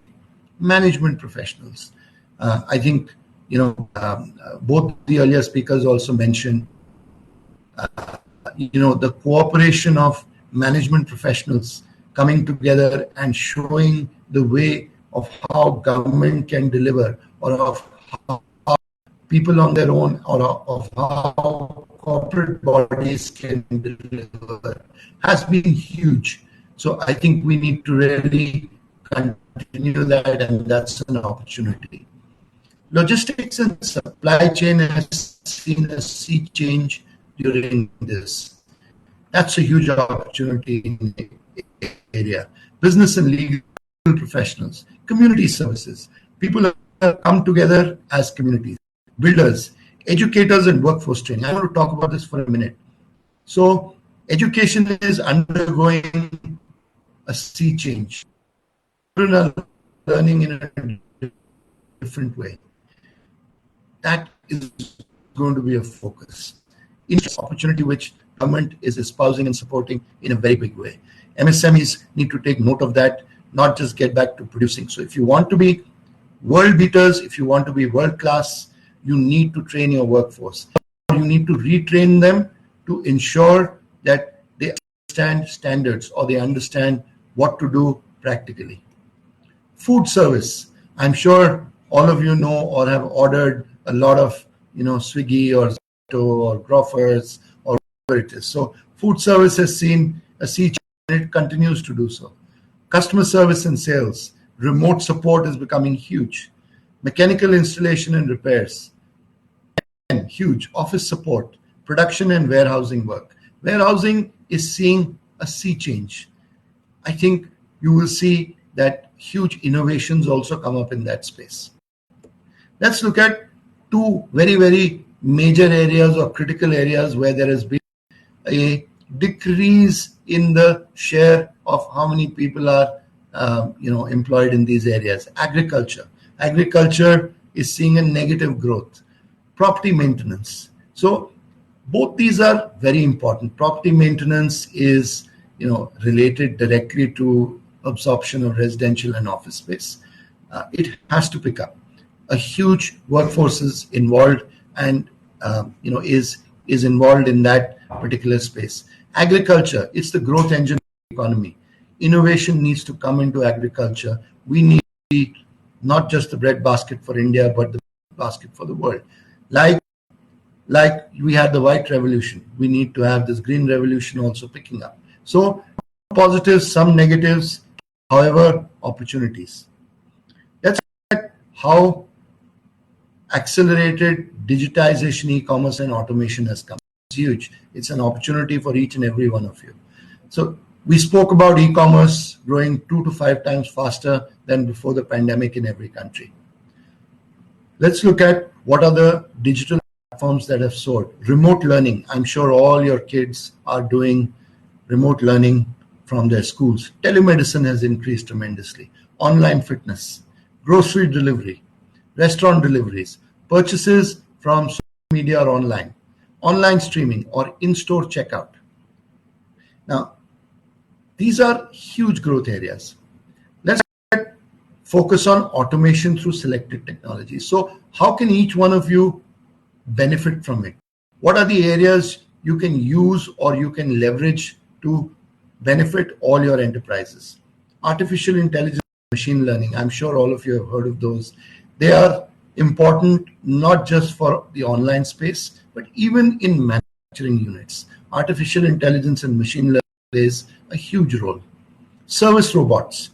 Management professionals. I think, both the earlier speakers also mentioned, the cooperation of management professionals coming together and showing the way of how government can deliver, or of how people on their own, or of how corporate bodies can deliver, has been huge. So I think we need to really continue that, and that's an opportunity. Logistics and supply chain has seen a sea change during this. That's a huge opportunity in the area. Business and legal professionals, community services. People have come together as communities. Builders, educators, and workforce training. I want to talk about this for a minute. So Education is undergoing a sea change. Children are learning in a different way. That is going to be a focus. In opportunity which government is espousing and supporting in a very big way. MSMEs need to take note of that, not just get back to producing. So if you want to be world beaters, if you want to be world class, you need to train your workforce. You need to retrain them to ensure that they understand standards or they understand what to do practically. Food service. I'm sure all of you know or have ordered a lot of, Swiggy or Zomato or Grofers or whatever it is. So food service has seen a sea change and it continues to do so. Customer service and sales. Remote support is becoming huge. Mechanical installation and repairs. And huge. Office support. Production and warehousing work. Warehousing is seeing a sea change. I think you will see that huge innovations also come up in that space. Let's look at two very, very major areas or critical areas where there has been a decrease in the share of how many people are employed in these areas. Agriculture is seeing a negative growth. Property maintenance. So both these are very important. Property maintenance is related directly to absorption of residential and office space. It has to pick up. A huge workforce is involved and is involved in that particular space. Agriculture, it's the growth engine of the economy. Innovation needs to come into agriculture. We need to be not just the bread basket for India, but the basket for the world. Like we had the white revolution, we need to have this green revolution also picking up. So positives, some negatives, however, opportunities. Let's look at how accelerated digitization, e-commerce and automation has come. It's huge. It's an opportunity for each and every one of you. So we spoke about e-commerce growing 2 to 5 times faster than before the pandemic in every country. Let's look at what are the digital platforms that have soared. Remote learning. I'm sure all your kids are doing remote learning from their schools. Telemedicine has increased tremendously. Online fitness, grocery delivery, restaurant deliveries, purchases from social media or online streaming or in-store checkout. Now, these are huge growth areas. Let's focus on automation through selected technologies. So how can each one of you benefit from it? What are the areas you can use or you can leverage to benefit all your enterprises? Artificial intelligence, machine learning. I'm sure all of you have heard of those. They are important not just for the online space, but even in manufacturing units. Artificial intelligence and machine learning plays a huge role. Service robots.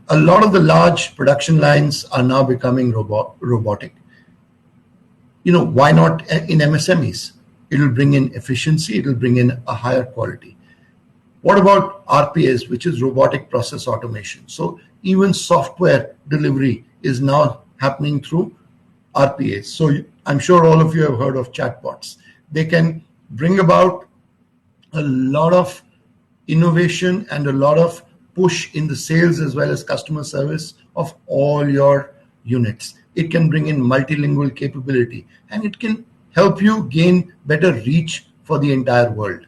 A lot of the large production lines are now becoming robotic. Why not in MSMEs? It will bring in efficiency, it will bring in a higher quality. What about RPAs, which is robotic process automation? So even software delivery is now happening through RPAs. So I'm sure all of you have heard of chatbots. They can bring about a lot of innovation and a lot of push in the sales as well as customer service of all your units. It can bring in multilingual capability and it can help you gain better reach for the entire world.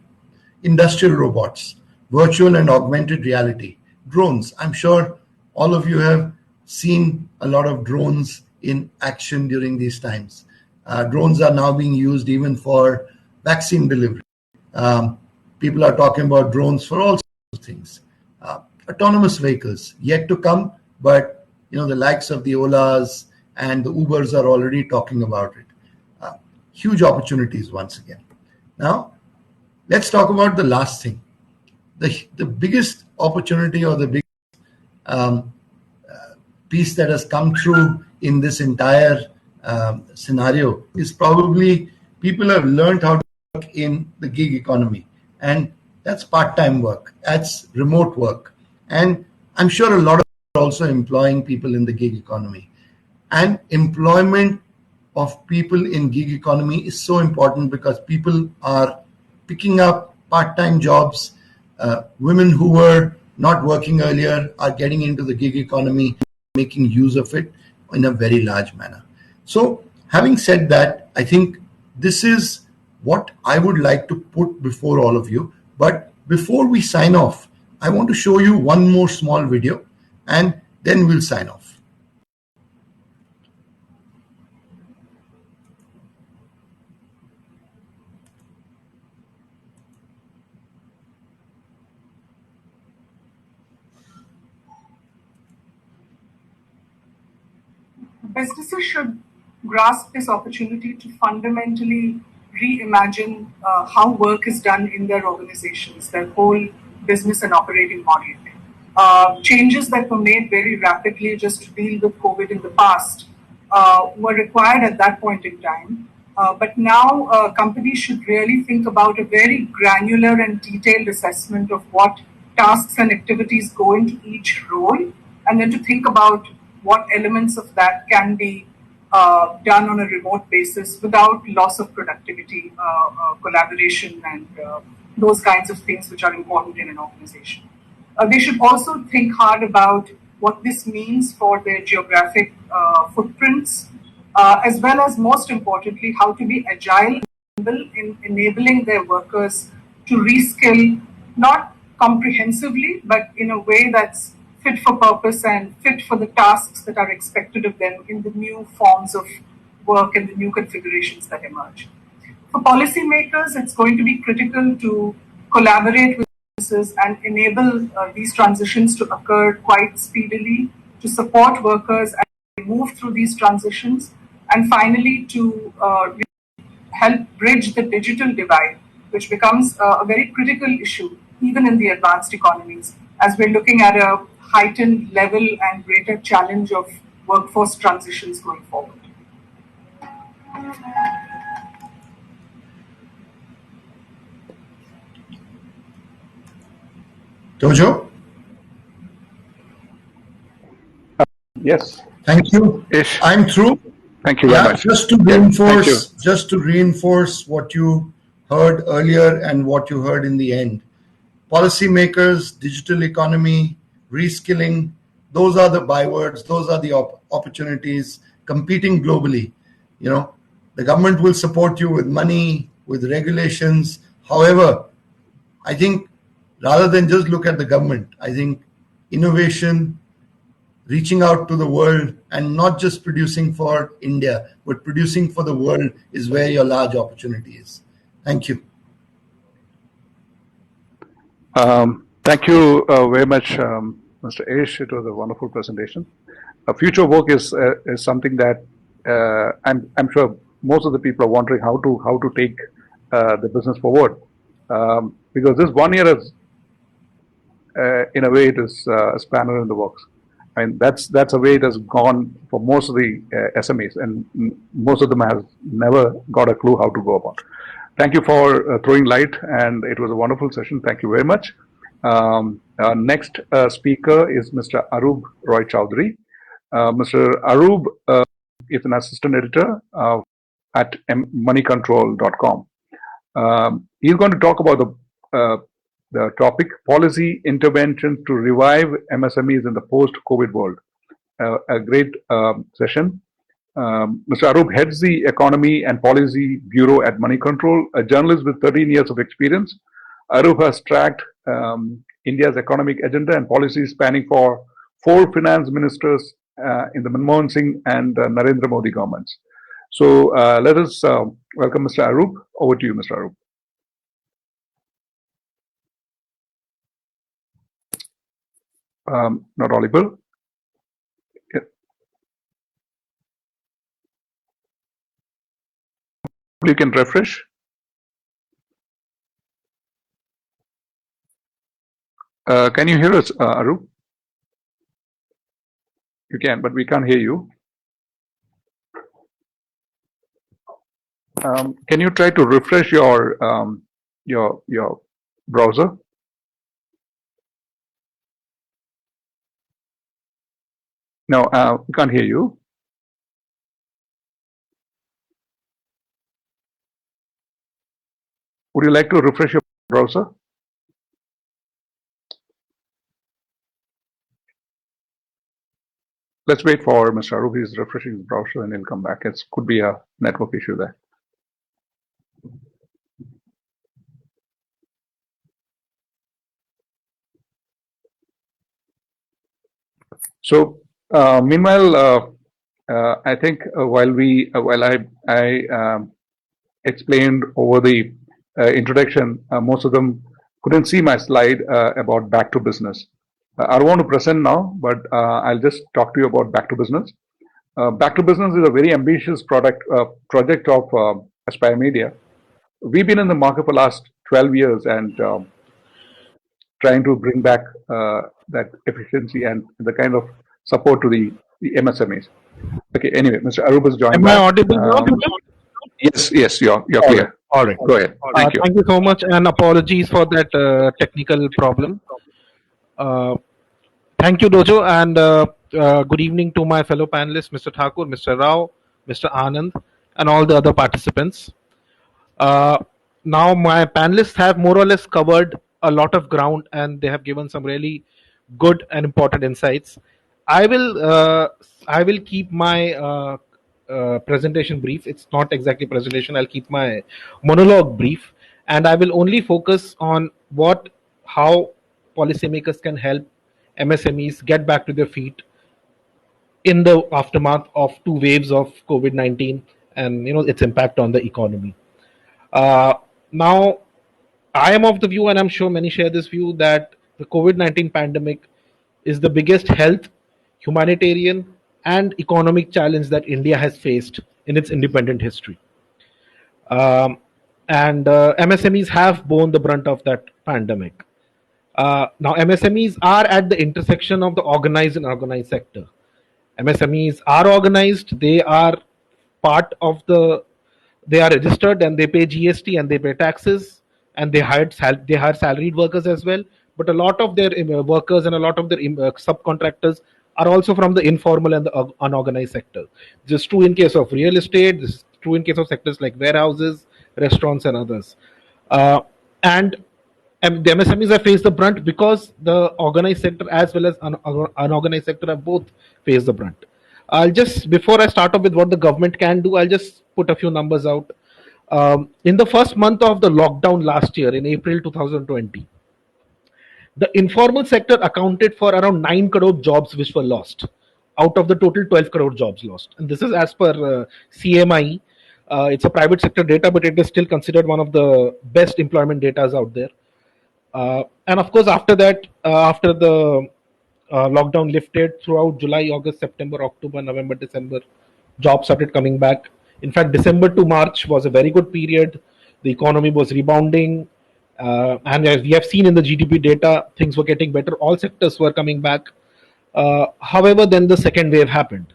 Industrial robots, virtual and augmented reality, drones. I'm sure all of you have seen a lot of drones in action during these times. Drones are now being used even for vaccine delivery. People are talking about drones for all sorts of things. Autonomous vehicles yet to come, but the likes of the Olas and the Ubers are already talking about it. Huge opportunities once again. Now, let's talk about the last thing. The biggest opportunity or the biggest piece that has come through in this entire scenario is probably people have learned how to work in the gig economy. And that's part-time work, that's remote work. And I'm sure a lot of people are also employing people in the gig economy. And employment of people in gig economy is so important because people are picking up part-time jobs. Women who were not working earlier are getting into the gig economy, making use of it in a very large manner. So having said that, I think this is what I would like to put before all of you. But before we sign off, I want to show you one more small video and then we'll sign off. Businesses should grasp this opportunity to fundamentally reimagine how work is done in their organizations, their whole business and operating model. Changes that were made very rapidly just to deal with COVID in the past were required at that point in time. But now companies should really think about a very granular and detailed assessment of what tasks and activities go into each role, and then to think about what elements of that can be done on a remote basis without loss of productivity, collaboration, and those kinds of things which are important in an organization. They should also think hard about what this means for their geographic footprints, as well as, most importantly, how to be agile in enabling their workers to reskill, not comprehensively, but in a way that's fit for purpose and fit for the tasks that are expected of them in the new forms of work and the new configurations that emerge. For policymakers, it's going to be critical to collaborate with businesses and enable these transitions to occur quite speedily, to support workers and move through these transitions, and finally to help bridge the digital divide, which becomes a very critical issue even in the advanced economies, as we're looking at a heightened level and greater challenge of workforce transitions going forward. Tojo? Yes. Thank you. Ish. I'm through. Thank you very much. Just to reinforce what you heard earlier and what you heard in the end. Policymakers, digital economy, reskilling, those are the bywords, those are the opportunities, competing globally. You know, the government will support you with money, with regulations. However, I think rather than just look at the government, I think innovation, reaching out to the world and not just producing for India, but producing for the world is where your large opportunity is. Thank you. Thank you very much, Mr. Ish. It was a wonderful presentation. Future work is something that I'm sure most of the people are wondering how to take the business forward, because this 1 year is, in a way, it is a spanner in the works. I mean, that's a way it has gone for most of the SMEs, and most of them have never got a clue how to go about. Thank you for throwing light, and it was a wonderful session. Thank you very much. Our next speaker is Mr. Arub Roy Chowdhury. Mr. Arub is an assistant editor at moneycontrol.com. He's going to talk about the topic, policy intervention to revive MSMEs in the post-COVID world. A great session. Mr. Arub heads the Economy and Policy Bureau at Money Control, a journalist with 13 years of experience. Arub has tracked India's economic agenda and policies spanning for 4 finance ministers in the Manmohan Singh and Narendra Modi governments. So let us welcome Mr. Arub. Over to you, Mr. Arub. Not audible. You can refresh. Can you hear us, Arub? You can, but we can't hear you. Can you try to refresh your browser? No, we can't hear you. Would you like to refresh your browser? Let's wait for Mr. Arup. He's refreshing his browser and he'll come back. It could be a network issue there. So, meanwhile, I think while I explained over the introduction, most of them couldn't see my slide about back to business. I don't want to present now, but I'll just talk to you about back to business. Back to business is a very ambitious project of Aspire Media. We've been in the market for the last 12 years and trying to bring back that efficiency and the kind of support to the MSMEs. Okay, anyway, Mr. Arup has joined. Am I audible now? Yes, you're clear. All right. Go ahead. Thank you. Thank you so much, and apologies for that technical problem. Thank you, Dojo, and good evening to my fellow panelists, Mr. Thakur, Mr. Rao, Mr. Anand, and all the other participants. Now, my panelists have more or less covered a lot of ground, and they have given some really good and important insights. I will keep my presentation brief. It's not exactly presentation. I'll keep my monologue brief, and I will only focus on how policymakers can help MSMEs get back to their feet in the aftermath of two waves of COVID-19 and its impact on the economy. Now, I am of the view, and I'm sure many share this view, that the COVID-19 pandemic is the biggest health, humanitarian, and economic challenge that India has faced in its independent history. And MSMEs have borne the brunt of that pandemic. Now, MSMEs are at the intersection of the organized and unorganized sector. MSMEs are organized, they are they are registered and they pay GST and they pay taxes and they hire salaried workers as well. But a lot of their workers and a lot of their subcontractors are also from the informal and the unorganized sector. This is true in case of real estate, this is true in case of sectors like warehouses, restaurants, and others. And the MSMEs have faced the brunt because the organized sector as well as unorganized sector have both faced the brunt. Before I start off with what the government can do, I'll just put a few numbers out. In the first month of the lockdown last year, in April 2020, the informal sector accounted for around 9 crore jobs which were lost out of the total 12 crore jobs lost. And this is as per CMI. It's a private sector data, but it is still considered one of the best employment data out there. And of course, after that, after the lockdown lifted throughout July, August, September, October, November, December, jobs started coming back. In fact, December to March was a very good period. The economy was rebounding. And as we have seen in the GDP data, things were getting better. All sectors were coming back. However, then the second wave happened.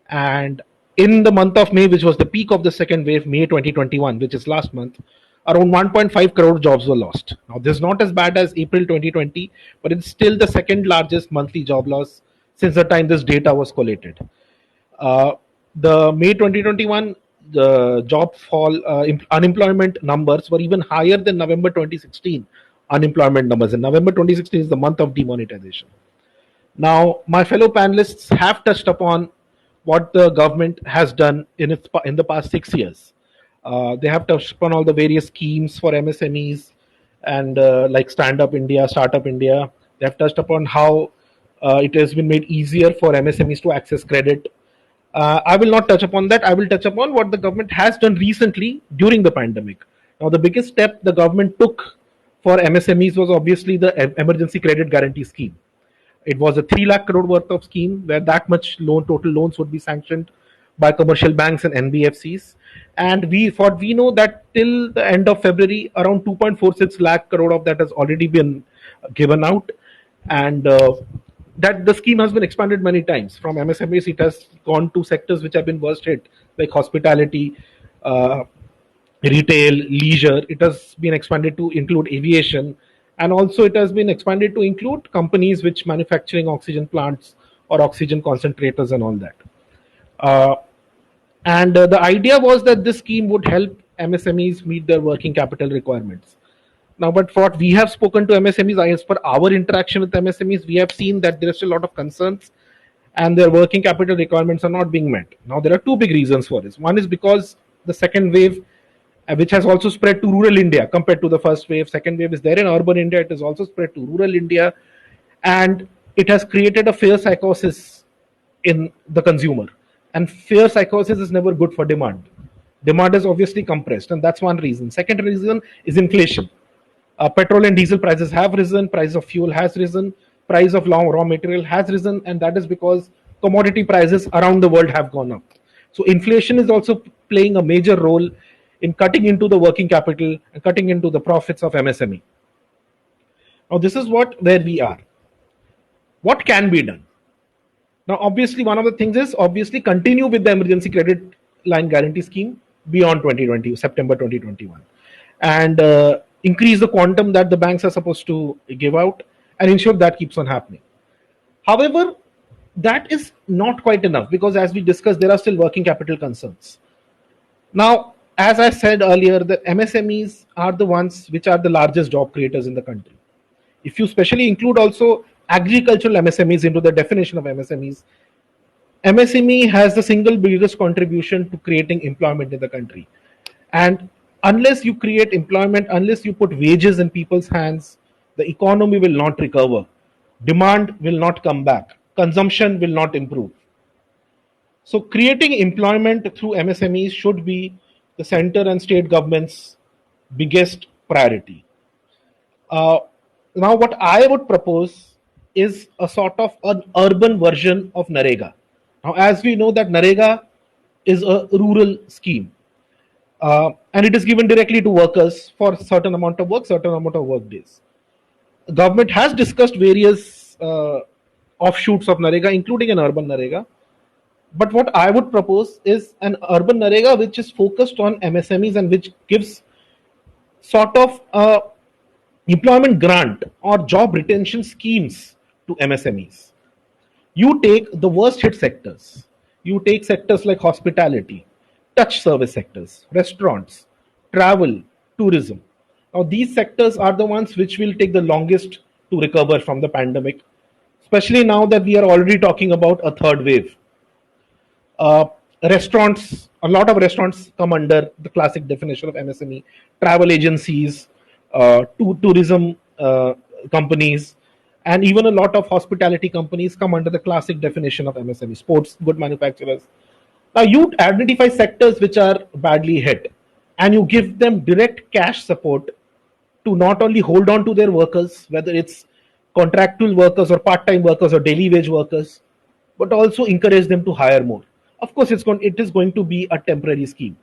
And in the month of May, which was the peak of the second wave, May 2021, which is last month, around 1.5 crore jobs were lost. Now, this is not as bad as April 2020, but it's still the second largest monthly job loss since the time this data was collated. The May 2021 job fall, unemployment numbers were even higher than November 2016 unemployment numbers. And November 2016 is the month of demonetization. Now, my fellow panelists have touched upon what the government has done in the past 6 years. They have touched upon all the various schemes for MSMEs and like Stand Up India, Startup India. They have touched upon how it has been made easier for MSMEs to access credit. I will not touch upon that. I will touch upon what the government has done recently during the pandemic. Now, the biggest step the government took for MSMEs was obviously the Emergency Credit Guarantee Scheme. It was a 3 lakh crore worth of scheme where that much total loans would be sanctioned by commercial banks and NBFCs. And we know that till the end of February, around 2.46 lakh crore of that has already been given out. And that the scheme has been expanded many times. From MSMEs, it has gone to sectors which have been worst hit, like hospitality, retail, leisure. It has been expanded to include aviation. And also it has been expanded to include companies which manufacturing oxygen plants or oxygen concentrators and all that. And the idea was that this scheme would help MSMEs meet their working capital requirements. Now, but for what we have spoken to MSMEs, as per our interaction with MSMEs, we have seen that there is still a lot of concerns and their working capital requirements are not being met. Now, there are two big reasons for this. One is because the second wave, which has also spread to rural India compared to the first wave. Second wave is there in urban India. It has also spread to rural India. And it has created a fear psychosis in the consumer. And fear psychosis is never good for demand. Demand is obviously compressed, and that's one reason. Second reason is inflation. Petrol and diesel prices have risen, price of fuel has risen, price of raw material has risen, and that is because commodity prices around the world have gone up. So inflation is also playing a major role in cutting into the working capital and cutting into the profits of MSME. Now, this is where we are. What can be done? Now, obviously, one of the things is obviously continue with the emergency credit line guarantee scheme beyond 2020, September 2021, and increase the quantum that the banks are supposed to give out and ensure that keeps on happening. However, that is not quite enough because, as we discussed, there are still working capital concerns. Now, as I said earlier, the MSMEs are the ones which are the largest job creators in the country. If you especially include also agricultural MSMEs into the definition of MSMEs, MSME has the single biggest contribution to creating employment in the country. And unless you create employment, unless you put wages in people's hands, the economy will not recover. Demand will not come back. Consumption will not improve. So creating employment through MSMEs should be the center and state government's biggest priority. Now, what I would propose is a sort of an urban version of NREGA. Now, as we know that NREGA is a rural scheme, and it is given directly to workers for a certain amount of work, certain amount of work days. The government has discussed various offshoots of NREGA, including an urban NREGA. But what I would propose is an urban NREGA which is focused on MSMEs and which gives sort of employment grant or job retention schemes to MSMEs. You take the worst hit sectors. You take sectors like hospitality, touch service sectors, restaurants, travel, tourism. Now, these sectors are the ones which will take the longest to recover from the pandemic, especially now that we are already talking about a third wave. Restaurants, a lot of restaurants come under the classic definition of MSME, travel agencies, tourism companies, and even a lot of hospitality companies come under the classic definition of MSME, sports good manufacturers. Now, you identify sectors which are badly hit and you give them direct cash support to not only hold on to their workers, whether it's contractual workers or part-time workers or daily wage workers, but also encourage them to hire more. Of course, it is going to be a temporary scheme.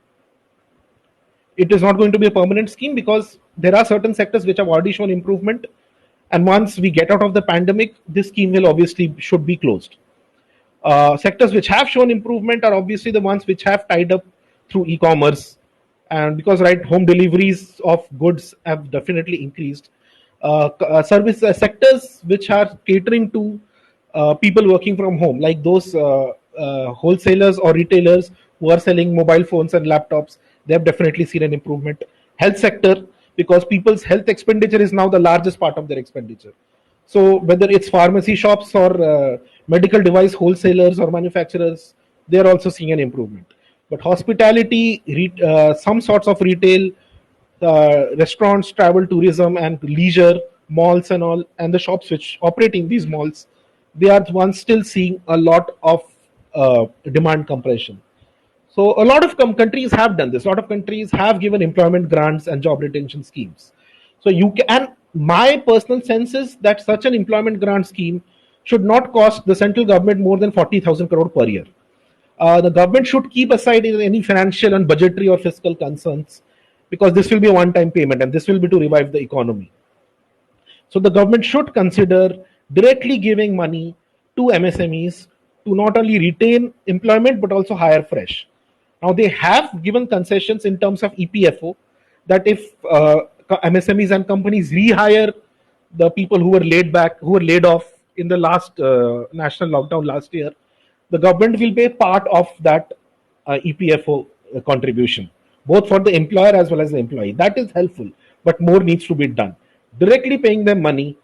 It is not going to be a permanent scheme because there are certain sectors which have already shown improvement. And once we get out of the pandemic, this scheme will obviously should be closed. Sectors which have shown improvement are obviously the ones which have tied up through e-commerce. And because home deliveries of goods have definitely increased. Service sectors which are catering to people working from home, like those wholesalers or retailers who are selling mobile phones and laptops, they have definitely seen an improvement. Health sector, because people's health expenditure is now the largest part of their expenditure. So whether it's pharmacy shops or medical device wholesalers or manufacturers, they are also seeing an improvement. But hospitality, some sorts of retail, restaurants, travel, tourism, and leisure, malls and all, and the shops which operate in these malls, they are the ones still seeing a lot of demand compression. So a lot of countries have done this. A lot of countries have given employment grants and job retention schemes. So and my personal sense is that such an employment grant scheme should not cost the central government more than 40,000 crore per year. The government should keep aside any financial and budgetary or fiscal concerns because this will be a one-time payment and this will be to revive the economy. So the government should consider directly giving money to MSMEs to not only retain employment but also hire fresh. Now, they have given concessions in terms of EPFO that if MSMEs and companies rehire the people who were laid off in the last national lockdown last year, the government will pay part of that EPFO contribution, both for the employer as well as the employee. That is helpful. but more needs to be done. Directly paying them money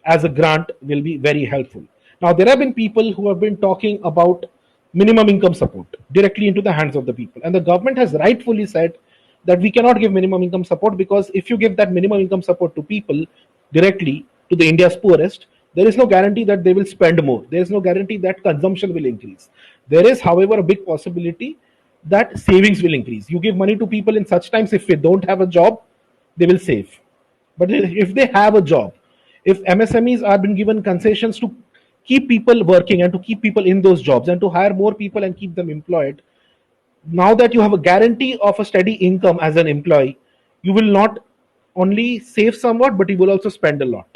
as a grant will be very helpful. Now, there have been people who have been talking about minimum income support directly into the hands of the people, and the government has rightfully said that we cannot give minimum income support, because if you give that minimum income support to people directly, to the India's poorest, there is no guarantee that they will spend more. There is no guarantee that consumption will increase. There is, however, a big possibility that savings will increase. You give money to people in such times, if they don't have a job, they will save. But if they have a job, if MSMEs are being given concessions to keep people working and to keep people in those jobs and to hire more people and keep them employed, now that you have a guarantee of a steady income as an employee, you will not only save somewhat, but you will also spend a lot.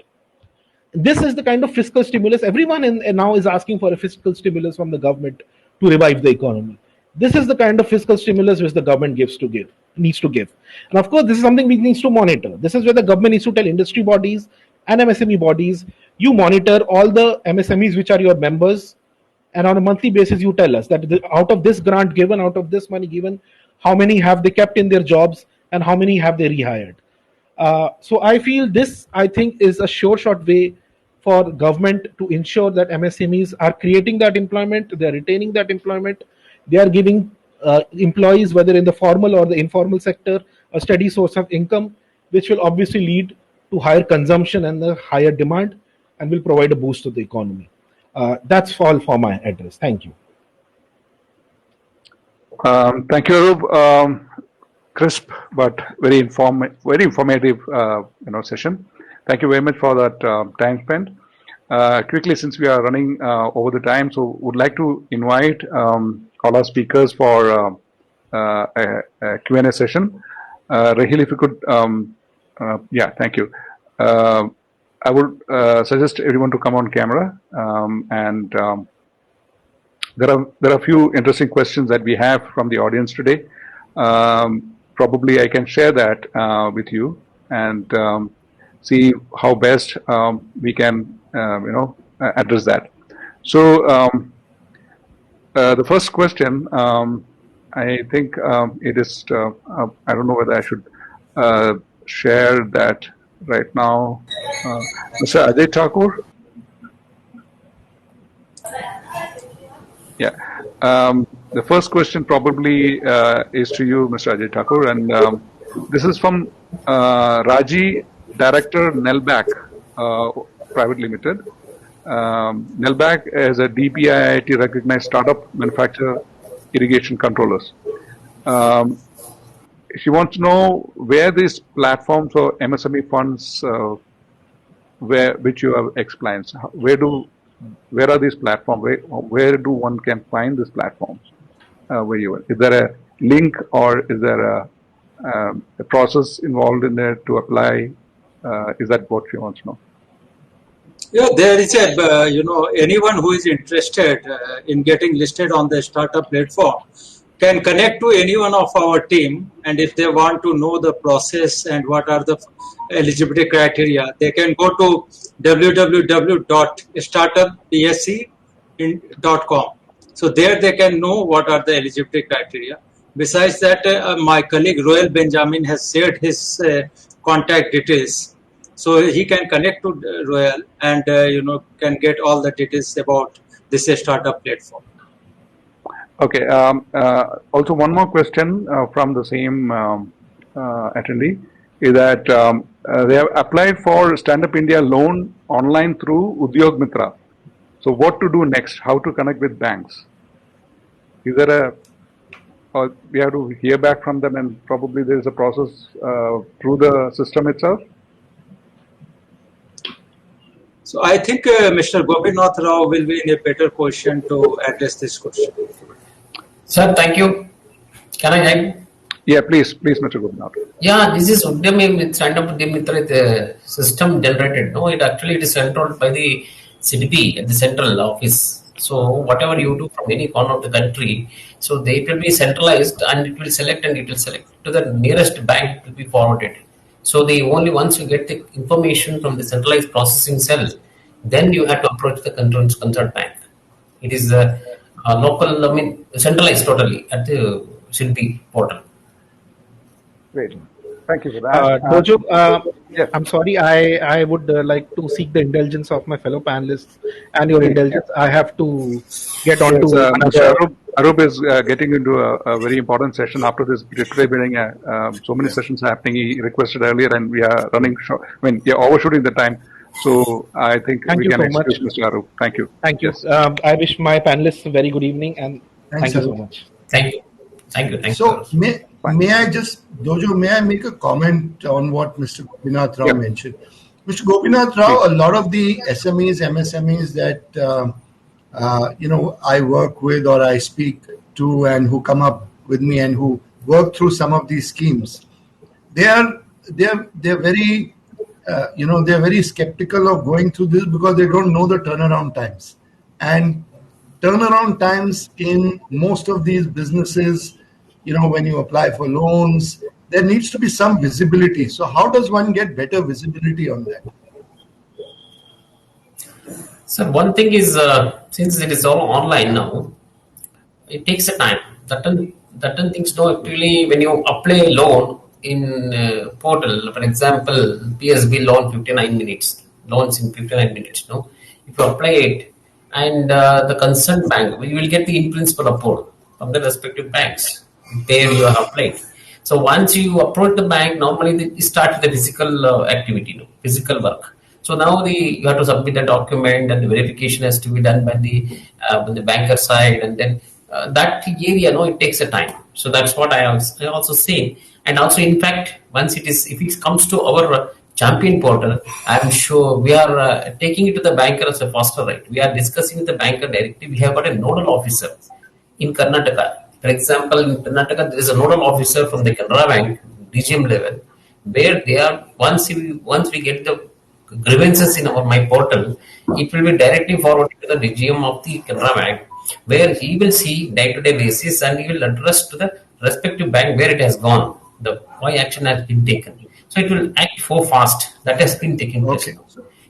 This is the kind of fiscal stimulus everyone now is asking for, a fiscal stimulus from the government to revive the economy. This is the kind of fiscal stimulus which the government needs to give. And of course, this is something we needs to monitor. This is where the government needs to tell industry bodies and MSME bodies, you monitor all the MSMEs which are your members, and on a monthly basis you tell us that out of this grant given, out of this money given, how many have they kept in their jobs and how many have they rehired. So I feel this, I think, is a sure shot way for government to ensure that MSMEs are creating that employment, they are retaining that employment, they are giving employees, whether in the formal or the informal sector, a steady source of income, which will obviously lead to higher consumption and the higher demand, and will provide a boost to the economy. That's all for my address. Thank you. Thank you, Arup. Crisp but very informative, session. Thank you very much for that time spent. Quickly, since we are running over the time, so would like to invite all our speakers for a Q&A session. Rahil, if you could, yeah, thank you. I would suggest everyone to come on camera, and there are a few interesting questions that we have from the audience today. Probably I can share that with you and see how best we can address that. So the first question, I think it is, I don't know whether I should share that right now. Mr. Ajay Thakur? Yeah. The first question probably is to you, Mr. Ajay Thakur, and this is from Raji, Director, Nelback Private Limited. Nelback is a DPIIT recognized startup manufacturer irrigation controllers. She wants to know where these platforms or MSME funds, which you have explained, where are these platforms? Where do one can find these platforms? Is there a link or is there a process involved in there to apply? Is that what you want to know? Yeah, there is a, anyone who is interested in getting listed on the startup platform can connect to any one of our team, and if they want to know the process and what are the eligibility criteria, they can go to www.startupbsc.com. So there they can know what are the eligibility criteria. Besides that, my colleague Royal Benjamin has shared his contact details, so he can connect to Royal and can get all the details about this startup platform. Okay. Also, one more question from the same attendee is that they have applied for Stand Up India loan online through Udyog Mitra. So, what to do next? How to connect with banks? Is there or we have to hear back from them, and probably there is a process through the system itself? So, I think Mr. Gopinath Rao will be in a better position to address this question. Sir, thank you. Can I help? Yeah, please, Mr. Gopinath. Yeah, this is Udyami with Stand Up Udyam Mitra, the system generated. No, it is controlled by the CDP at the central office. So whatever you do from any corner of the country, so it will be centralized and it will select to the nearest bank to be forwarded. So the only once you get the information from the centralized processing cell, then you have to approach the concerned bank. It is local, centralized totally at the CDP portal. Great. Thank you for that. Dojo, Yes. I'm sorry, I would like to seek the indulgence of my fellow panelists and your Please. indulgence. I have to get on Yes, to Mr. another. Arup is getting into a very important session after this today being so many sessions happening. He requested earlier, and we are running short. I mean, we are overshooting the time, so I think Thank we you can so excuse much. Mr. Arup. Thank you. Thank you. Yes. I wish my panelists a very good evening and Thanks, thank you so Arup. much. Thank you. Thank you. Thank you. So may I just, Dojo, may I make a comment on what Mr. Gopinath Rao Yep. mentioned? Mr. Gopinath Rao, a lot of the SMEs, MSMEs that I work with or I speak to and who come up with me and who work through some of these schemes, they're very they're very skeptical of going through this because they don't know the turnaround times. And turnaround times in most of these businesses, when you apply for loans, there needs to be some visibility. So how does one get better visibility on that? So one thing is, since it is all online now, it takes a time. Certain things no actually when you apply a loan in portal, for example, PSB loan 59 minutes, loans in 59 minutes. No, if you apply it and the concerned bank, you will get the in principle approval from the respective banks where you have applied. So once you approach the bank, normally you start the physical activity, physical work. So now you have to submit the document and the verification has to be done by the banker side, and then that area, it takes a time. So that's what I also say. And also, in fact, if it comes to our champion portal, I'm sure we are taking it to the banker as a faster right. We are discussing with the banker directly. We have got a nodal officer in Karnataka. For example, in Karnataka, there is a nodal officer from the Canara Bank, DGM level, where they are once we get the grievances in my portal, it will be directly forwarded to the DGM of the Canara Bank, where he will see day-to-day basis and he will address to the respective bank where it has gone, why action has been taken. So it will act for fast. That has been taking place. Okay.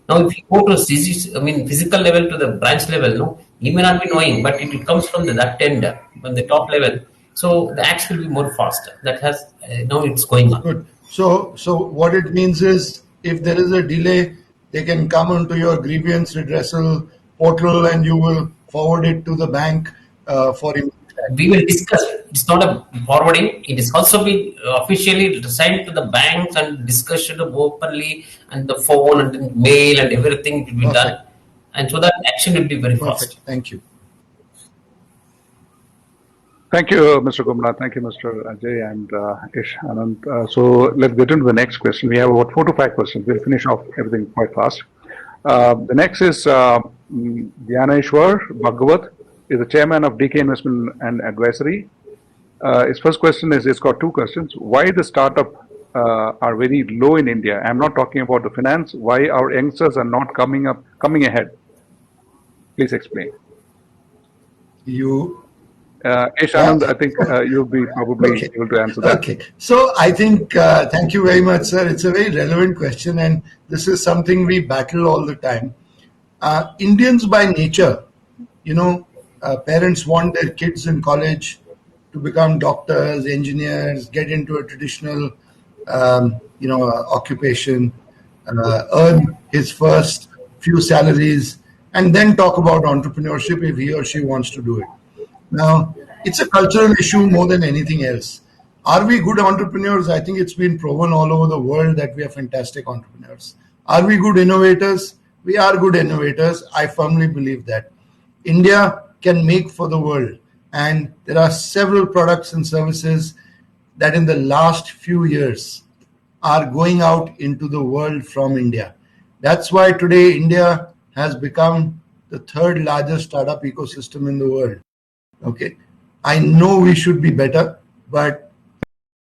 Now, if you go to physical level to the branch level, you may not be knowing, but it comes from that end, from the top level. So the acts will be more faster. That has now it's going on. Good. So what it means is, if there is a delay, they can come onto your grievance redressal portal and you will forward it to the bank for immediate action. We will discuss. It's not a forwarding. It is also been officially assigned to the banks and discussion openly and the phone and the mail and everything will be done. And so that action will be very fast. Thank you. Thank you, Mr. Gopinath. Thank you, Mr. Ajay and Ish Anand. So let's get into the next question. We have about 4 to 5 questions. We'll finish off everything quite fast. The next is Dhyaneshwar Bhagavat, is the chairman of DK Investment and Advisory. His first question is, it's got 2 questions. Why the startup are very low in India? I'm not talking about the finance. Why our youngsters are not coming ahead? Please explain. Ish Anand, I think you'll be probably able to answer that. Okay. So I think, thank you very much, sir. It's a very relevant question, and this is something we battle all the time. Indians by nature, parents want their kids in college to become doctors, engineers, get into a traditional, occupation, earn his first few salaries, and then talk about entrepreneurship if he or she wants to do it. Now, it's a cultural issue more than anything else. Are we good entrepreneurs? I think it's been proven all over the world that we are fantastic entrepreneurs. Are we good innovators? We are good innovators. I firmly believe that. India can make for the world. And there are several products and services that in the last few years are going out into the world from India. That's why today India has become the 3rd largest startup ecosystem in the world. Okay, I know we should be better, but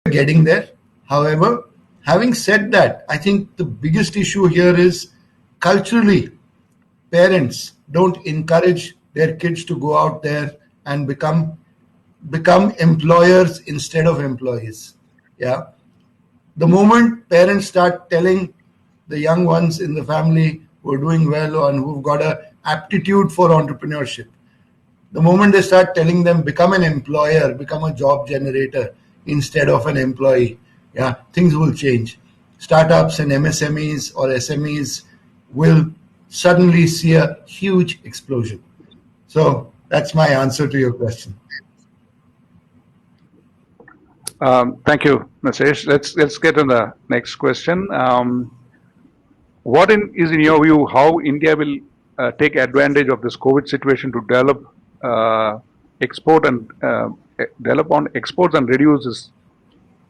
we're getting there. However, having said that, I think the biggest issue here is culturally, parents don't encourage their kids to go out there and become employers instead of employees. Yeah. The moment parents start telling the young ones in the family who are doing well and who've got an aptitude for entrepreneurship, the moment they start telling them become an employer, become a job generator instead of an employee, yeah, things will change. Startups and MSMEs or SMEs will suddenly see a huge explosion. So that's my answer to your question. Thank you, Nasesh. Let's get on the next question. What is in your view how India will take advantage of this COVID situation to develop export and develop on exports and reduce its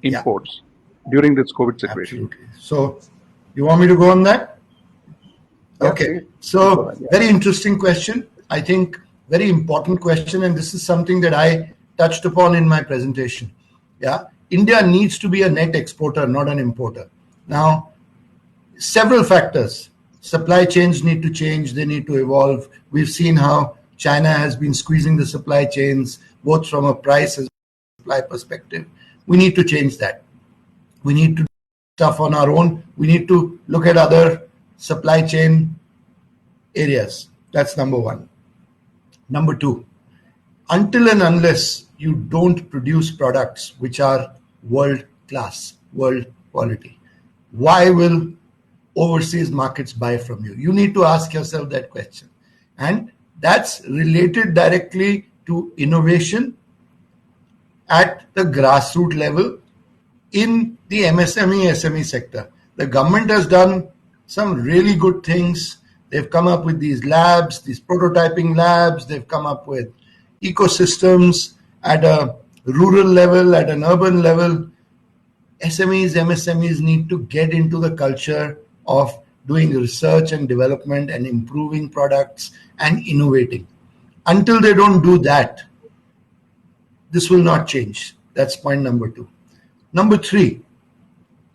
imports during this COVID situation? Absolutely. So you want me to go on that? Yeah, Okay. please. So Yeah. very interesting question. I think very important question, and this is something that I touched upon in my presentation. Yeah, India needs to be a net exporter, not an importer. Now, several factors. Supply chains need to change, they need to evolve. We've seen how China has been squeezing the supply chains, both from a price as supply perspective. We need to change that. We need to do stuff on our own. We need to look at other supply chain areas. That's number one. Number two, until and unless you don't produce products which are world class, world quality, why will overseas markets buy from you? You need to ask yourself that question. And that's related directly to innovation at the grassroots level in the MSME, SME sector. The government has done some really good things. They've come up with these labs, these prototyping labs. They've come up with ecosystems at a rural level, at an urban level. SMEs, MSMEs need to get into the culture of doing research and development and improving products and innovating. Until they don't do that, this will not change. That's point number two. Number three,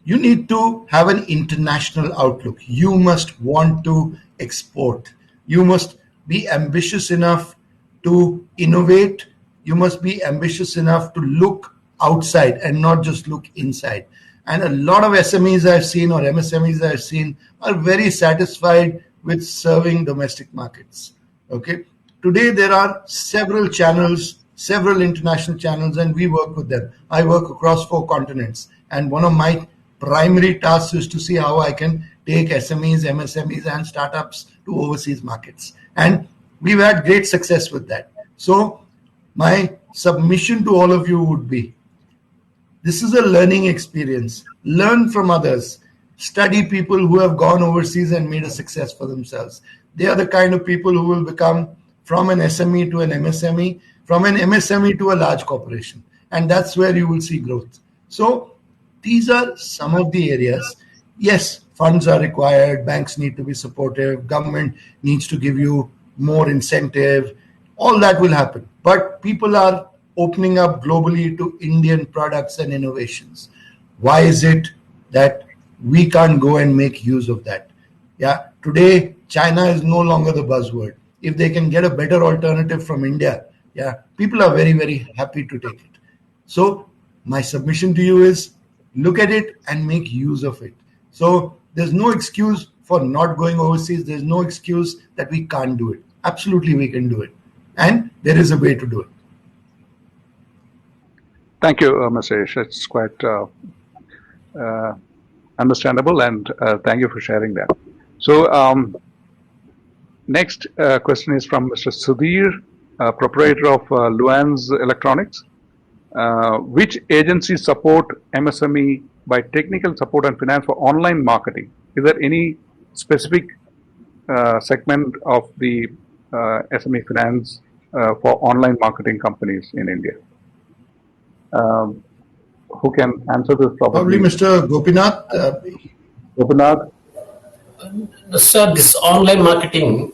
you need to have an international outlook. You must want to export. You must be ambitious enough to innovate. You must be ambitious enough to look outside and not just look inside. And a lot of SMEs I've seen or MSMEs I've seen are very satisfied with serving domestic markets. Okay. Today there are several channels, several international channels, and we work with them. I work across 4 continents, and one of my primary tasks is to see how I can take SMEs, MSMEs, and startups to overseas markets. And we've had great success with that. So my submission to all of you would be, this is a learning experience. Learn from others. Study people who have gone overseas and made a success for themselves. They are the kind of people who will become from an SME to an MSME, from an MSME to a large corporation. And that's where you will see growth. So these are some of the areas. Yes, funds are required. Banks need to be supportive. Government needs to give you more incentive. All that will happen. But people are opening up globally to Indian products and innovations. Why is it that we can't go and make use of that? Yeah, today China is no longer the buzzword. If they can get a better alternative from India, yeah, people are very, very happy to take it. So my submission to you is look at it and make use of it. So there's no excuse for not going overseas. There's no excuse that we can't do it. Absolutely, we can do it. And there is a way to do it. Thank you, Masesh. It's quite understandable, and thank you for sharing that. So next question is from Mr. Sudhir, proprietor of Luan's Electronics. Which agencies support MSME by technical support and finance for online marketing? Is there any specific segment of the SME finance for online marketing companies in India? Who can answer this? Probably Mr. Gopinath. Gopinath? Sir, this online marketing,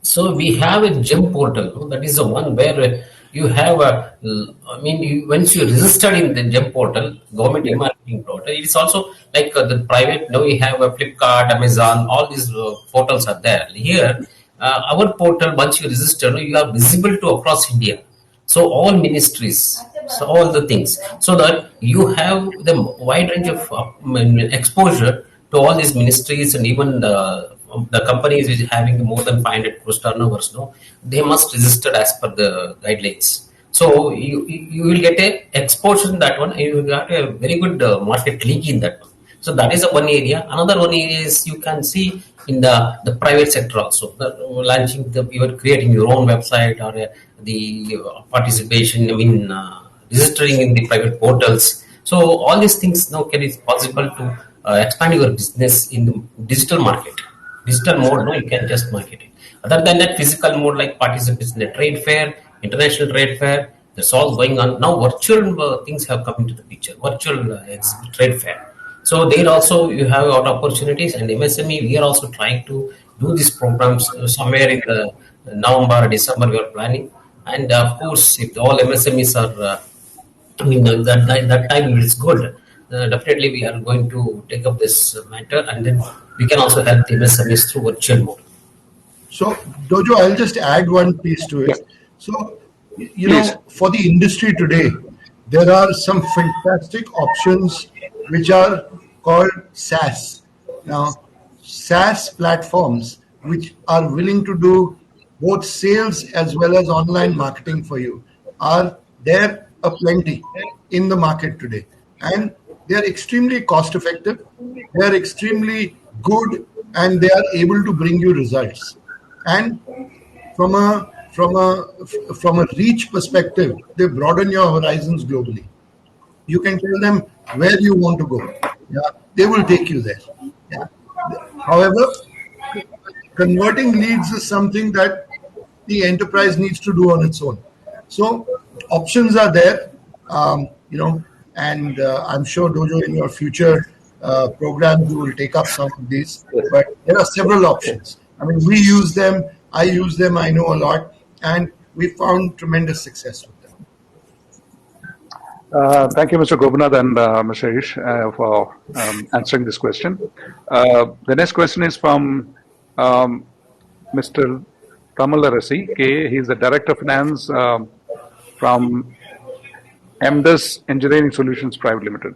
so we have a gem portal. That is the one where you have once you register in the gem portal, government e-marketing portal, it is also like the private. Now we have a Flipkart, Amazon, all these portals are there. Here, our portal, once you register, you are visible to across India. So all ministries, so all the things, so that you have the wide range of exposure to all these ministries, and even the companies which having more than 500 crores turnovers, no, they must register as per the guidelines. So you will get a exposure in that one, and you will get a very good market leak in that one. So that is one area. Another one is you can see in the private sector also, launching you are creating your own website or the participation. I mean, registering in the private portals. So all these things now can is possible to expand your business in the digital market. Digital mode, no, you can just market it. Other than that, physical mode like participation in the trade fair, international trade fair, that's all going on. Now virtual things have come into the picture. Virtual trade fair. So there also you have a lot of opportunities, and MSME we are also trying to do these programs somewhere in the November or December we are planning. And of course, if all MSMEs are I mean, that time it's good. Definitely, we are going to take up this matter, and then we can also help the MSMEs through virtual mode. So, Dojo, I'll just add one piece to it. So, for the industry today, there are some fantastic options which are called SaaS. Now, SaaS platforms which are willing to do both sales as well as online marketing for you are there aplenty in the market today. And they are extremely cost effective, they are extremely good, and they are able to bring you results. And from a reach perspective, they broaden your horizons globally. You can tell them where you want to go. Yeah, they will take you there. Yeah. However, converting leads is something that the enterprise needs to do on its own. So options are there, and I'm sure, Dojo, in your future programs, you will take up some of these. But there are several options. I mean, we use them, I use them, I know a lot, and we found tremendous success with them. Thank you, Mr. Gopinath and Mr. Ish, for answering this question. The next question is from Mr. Kamalarasi K. He is the Director of Finance from MDS Engineering Solutions Private Limited.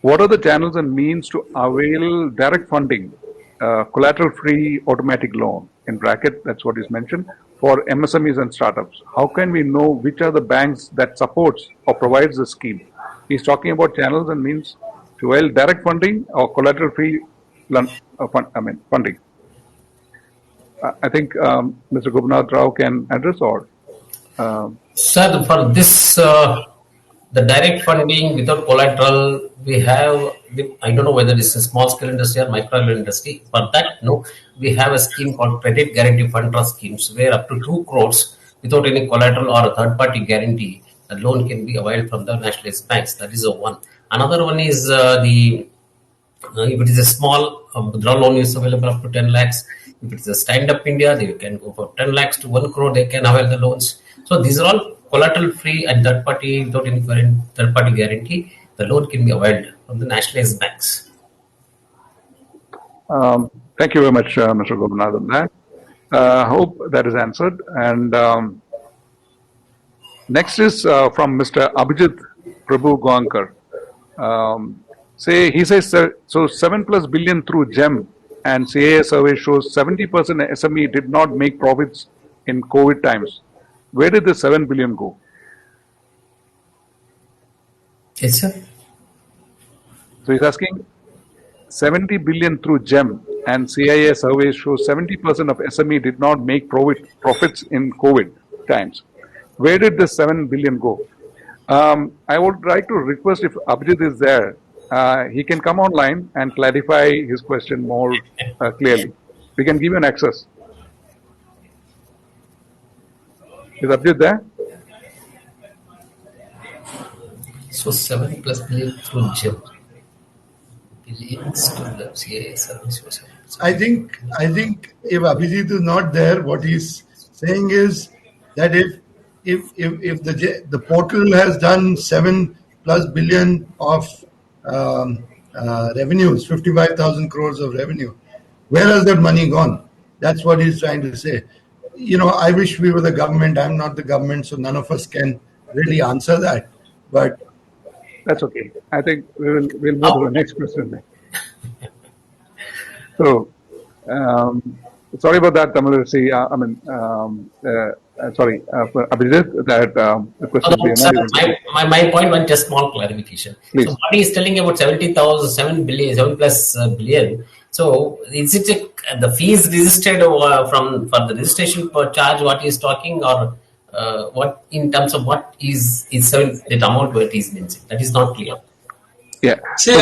What are the channels and means to avail direct funding, collateral-free automatic loan, in bracket, that's what is mentioned, for MSMEs and startups? How can we know which are the banks that supports or provides the scheme? He's talking about channels and means to avail direct funding or collateral-free funding. I think Mr. Gopinath Rao can address or... Sir, for this, the direct funding without collateral, we have, I don't know whether it's a small scale industry or micro industry. For that, no, we have a scheme called Credit Guarantee Fund Trust schemes, where up to 2 crores without any collateral or a third party guarantee, the loan can be availed from the nationalized banks. That is one. Another one is if it is a small withdrawal loan is available up to 10 lakhs. If it is a Stand Up India, they can go for 10 lakhs to 1 crore, they can avail the loans. So these are all collateral free and third party without any third party guarantee. The loan can be availed from the nationalized banks. Thank you very much, Mr. Gopinath, on that. Hope that is answered. And next is from Mr. Abhijit Prabhu Goankar. He says, so 7+ billion through GEM and CAA survey shows 70% SME did not make profits in COVID times. Where did the 7 billion go? Yes, sir. So he's asking 70 billion through GEM and CIA survey shows 70% of SME did not make profits in COVID times. Where did the 7 billion go? I would like to request if Abhijit is there, he can come online and clarify his question more clearly. We can give you an access. Is Abhijit there? So 7+ billion through GEM. Billions to the CAA service. I think if Abhijit is not there, what he's saying is that if the portal has done 7+ billion of revenues, 55,000 crores of revenue, where has that money gone? That's what he's trying to say. I wish we were the government. I'm not the government, so none of us can really answer that. But that's okay. I think we'll move to the next question. So, sorry about that, Tamilarachi. Sorry, Abhijit, that the questions we are not able to. My point was just small clarification. Please. So what he is telling about 70,000, 7 billion, 7 plus billion. So is it the fees registered for the registration per charge? What he is talking, or what in terms of what is that amount what is mentioned? That is not clear. Yeah. See, So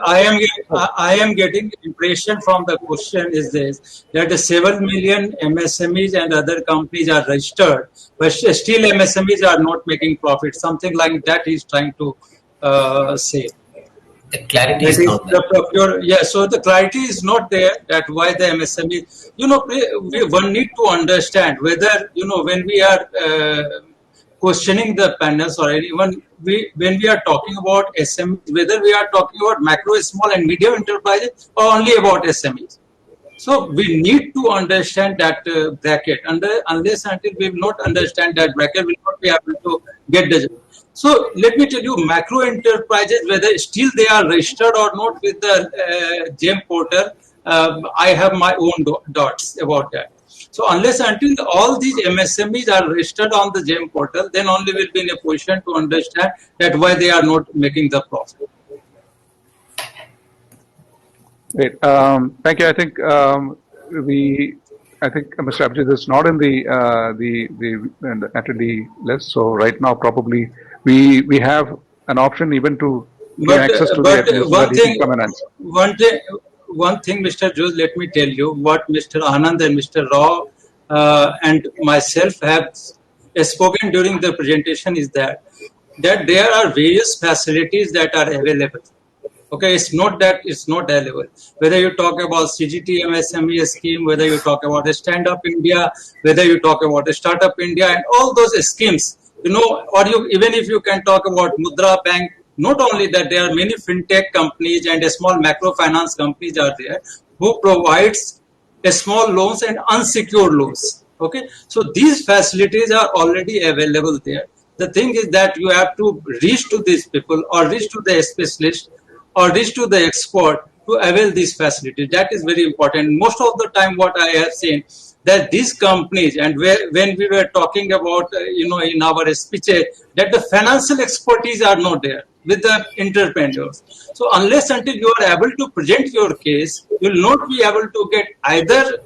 I am getting impression from the question is this, that the 7 million MSMEs and other companies are registered, but still MSMEs are not making profit. Something like that he's trying to say. The clarity That is not there. so the clarity is not there, that why the MSME, one need to understand whether, when we are questioning the panels or anyone, when we are talking about SMEs, whether we are talking about macro, small and medium enterprises or only about SMEs. So we need to understand that bracket. Unless until we will not understand that bracket, we will not be able to get the job. So let me tell you, macro enterprises, whether still they are registered or not with the GEM portal, I have my own doubts about that. So unless until all these MSMEs are registered on the GEM portal, then only will be in a position to understand that why they are not making the profit. Great. Thank you. I think Mr. Abhijit is not in the attendee list. So right now, probably we have an option even to give access to the attendee so that he can come and answer. One thing, Mr. Jules, let me tell you what Mr. Anand and Mr. Rao and myself have spoken during the presentation is that there are various facilities that are available. Okay, it's not that it's not available. Whether you talk about CGT MSME scheme, whether you talk about a Stand Up India, whether you talk about a Startup India, and all those schemes, or even if you can talk about Mudra Bank, not only that, there are many fintech companies and small macrofinance companies are there who provides small loans and unsecured loans. Okay, so these facilities are already available there. The thing is that you have to reach to these people or reach to the specialist or reach to the expert to avail these facilities. That is very important. Most of the time what I have seen that these companies, and when we were talking about, in our speeches, that the financial expertise are not there with the entrepreneurs. So unless until you are able to present your case, you will not be able to get either,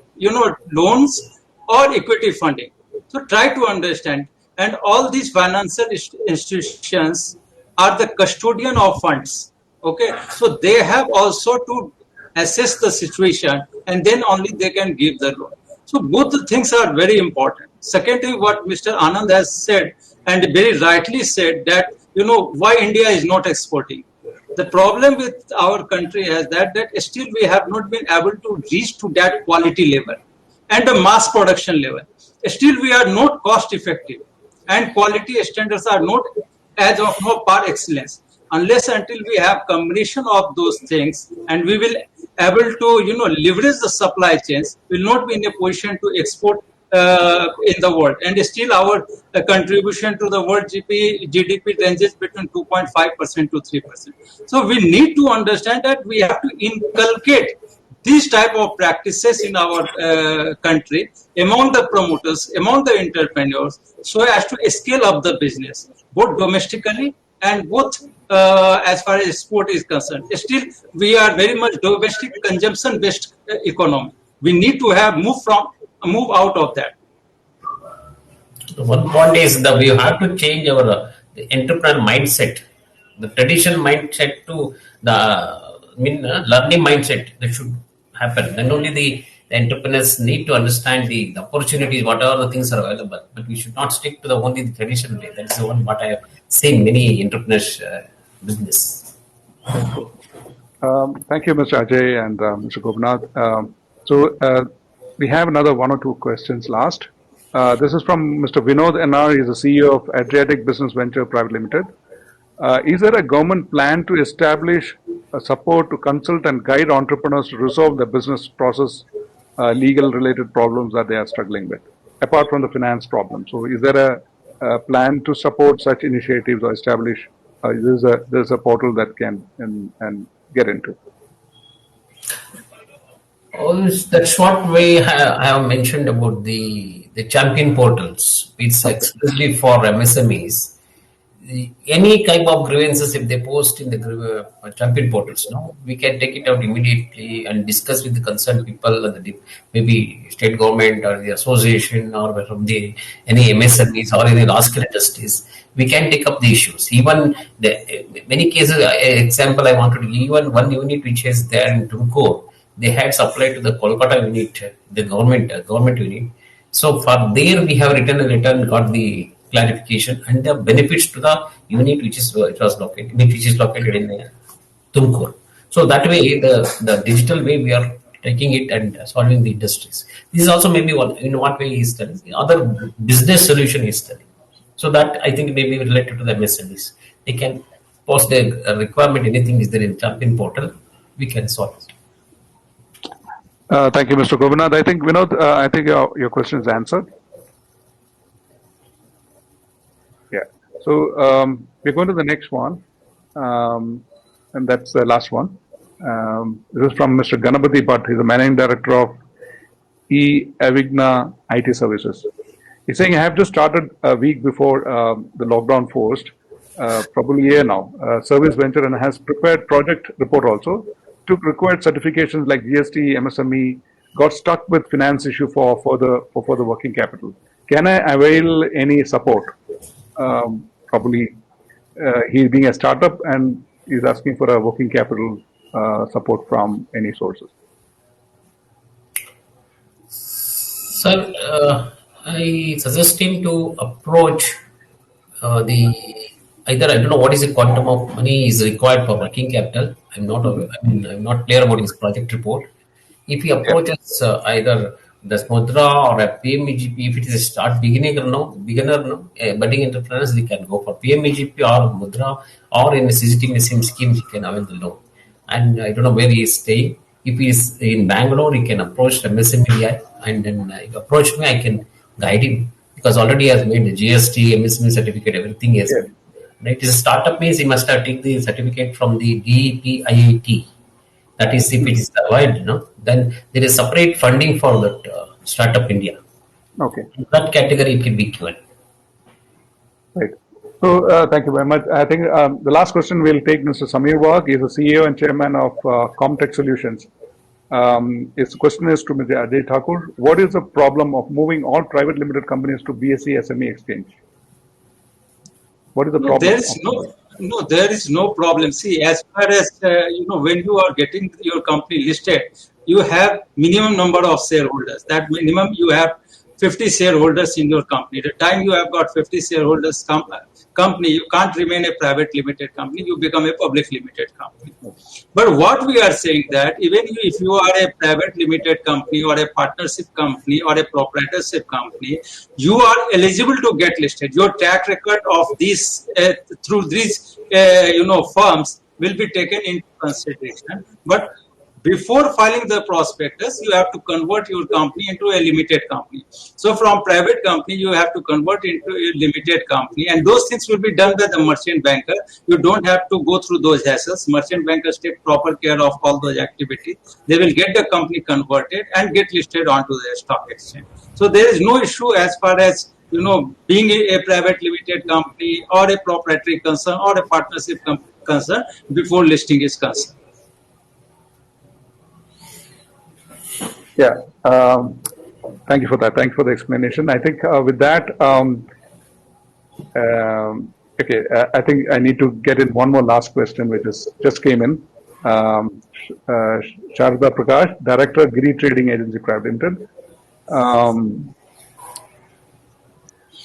loans or equity funding. So try to understand. And all these financial institutions are the custodian of funds. Okay, so they have also to assess the situation and then only they can give the loan. So both the things are very important. Second thing, what Mr. Anand has said and very rightly said that, why India is not exporting. The problem with our country is that still we have not been able to reach to that quality level and the mass production level. Still we are not cost effective and quality standards are not as of now par excellence. Unless until we have combination of those things and we will able to leverage the supply chains, we will not be in a position to export in the world. And still our contribution to the world GDP ranges between 2.5% to 3%. So we need to understand that we have to inculcate these type of practices in our country among the promoters, among the entrepreneurs, so as to scale up the business, both domestically and both as far as sport is concerned. Still, we are very much domestic consumption-based economy. We need to move out of that. One point is that we have to change our the entrepreneur mindset, the traditional mindset to the learning mindset that should happen. Then only the entrepreneurs need to understand the opportunities, whatever the things are available. But we should not stick to only the traditional way. That is the one what I have seen many entrepreneurs business. Thank you, Mr. Ajay and Mr. Gopinath. So we have another one or two questions last. This is from Mr. Vinod NR. He is the CEO of Adriatic Business Venture Private Limited. Is there a government plan to establish a support to consult and guide entrepreneurs to resolve the business process, legal related problems that they are struggling with, apart from the finance problem? So is there a plan to support such initiatives or establish, there's a portal that can and get into? That short way I have mentioned about the champion portals. It's exclusively for MSMEs. Any type of grievances, if they post in the champion portals, no, we can take it out immediately and discuss with the concerned people, and maybe state government or the association or from the any MSMEs or any large scale industries. We can take up the issues. Even many cases, example I wanted to give, even one unit which is there in Tumkur, they had supplied to the Kolkata unit, the government unit. So for there we have written a letter and got the clarification and the benefits to the unit which is located in Tumkur. So that way the digital way we are taking it and solving the industries. This is also maybe one in what way he is telling. The other business solution is telling. So that I think may be related to the MSMEs. They can post their requirement, anything is there in champion portal, we can solve it. Thank you, Mr. Gopinath. I think, Vinod, I think your question is answered. Yeah. So we're going to the next one, and that's the last one. This is from Mr. Ganapati Bhatt. He's the Managing Director of Avigna IT Services. He's saying, I have just started a week before the lockdown forced, probably a year now, service venture, and has prepared project report also. Took required certifications like GST, MSME, got stuck with finance issue for further working capital. Can I avail any support? Probably he being a startup and is asking for a working capital support from any sources. Sir, I suggest him to approach I don't know what is the quantum of money is required for working capital. I'm not clear about his project report. If he approaches either the Mudra or a PMEGP, if it is a start beginner, budding entrepreneurs, they can go for PMEGP or Mudra, or in a CGTMSM scheme, he can avail the loan. And I don't know where he is staying. If he is in Bangalore, he can approach the MSMEI, and then approach me, I can guide him, because already he has made the GST, MSME certificate, everything is. Yeah. Right? It is a startup means he must have taken the certificate from the DEP That is, if it is avoided, then there is separate funding for that startup India. Okay. In that category, it can be given. Right. So, thank you very much. I think the last question we'll take Mr. Samir Wag. He is the CEO and chairman of Comtech Solutions. His question is to Mr. Ajay Thakur. What is the problem of moving all private limited companies to BSE SME exchange? What is the problem? There is no problem. See, as far as, when you are getting your company listed, you have minimum number of shareholders. That minimum you have 50 shareholders in your company. The time you have got 50 shareholders company, you can't remain a private limited company. You become a public limited company. But what we are saying that even if you are a private limited company or a partnership company or a proprietorship company, you are eligible to get listed. Your track record of these through these firms will be taken into consideration. But before filing the prospectus, you have to convert your company into a limited company. So from private company, you have to convert into a limited company. And those things will be done by the merchant banker. You don't have to go through those hassles. Merchant bankers take proper care of all those activities. They will get the company converted and get listed onto the stock exchange. So there is no issue as far as being a private limited company or a proprietary concern or a partnership concern before listing is concerned. Yeah, thank you for that. Thanks for the explanation. I think with that, I think I need to get in one more last question, which is just came in. Sharda Prakash, Director, Giri Trading Agency Private Limited.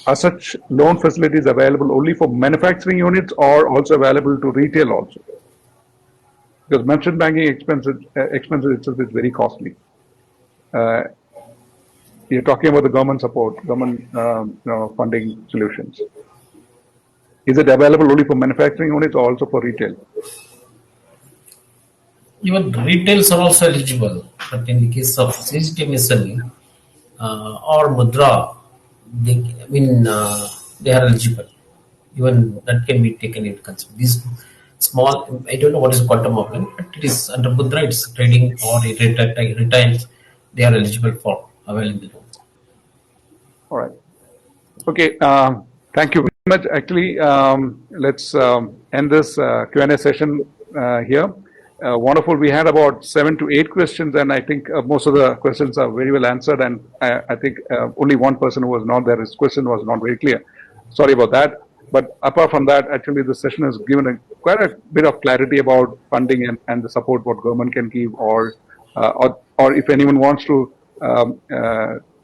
Are such loan facilities available only for manufacturing units or also available to retail also? Because merchant banking expenses itself is very costly. You're talking about the government support, government funding solutions. Is it available only for manufacturing units or also for retail? Even retails are also eligible, but in the case of MSME or Mudra, they are eligible. Even that can be taken into consideration. small, I don't know what is quantum of wealth, but it is under Mudra, it's trading or it retails, they are eligible for availing the loan. All right. Okay. Thank you very much. Actually, let's end this Q&A session here. Wonderful. We had about 7 to 8 questions, and I think most of the questions are very well answered. And I think only one person who was not there, his question was not very clear. Sorry about that. But apart from that, actually, the session has given quite a bit of clarity about funding and the support what government can give, or if anyone wants to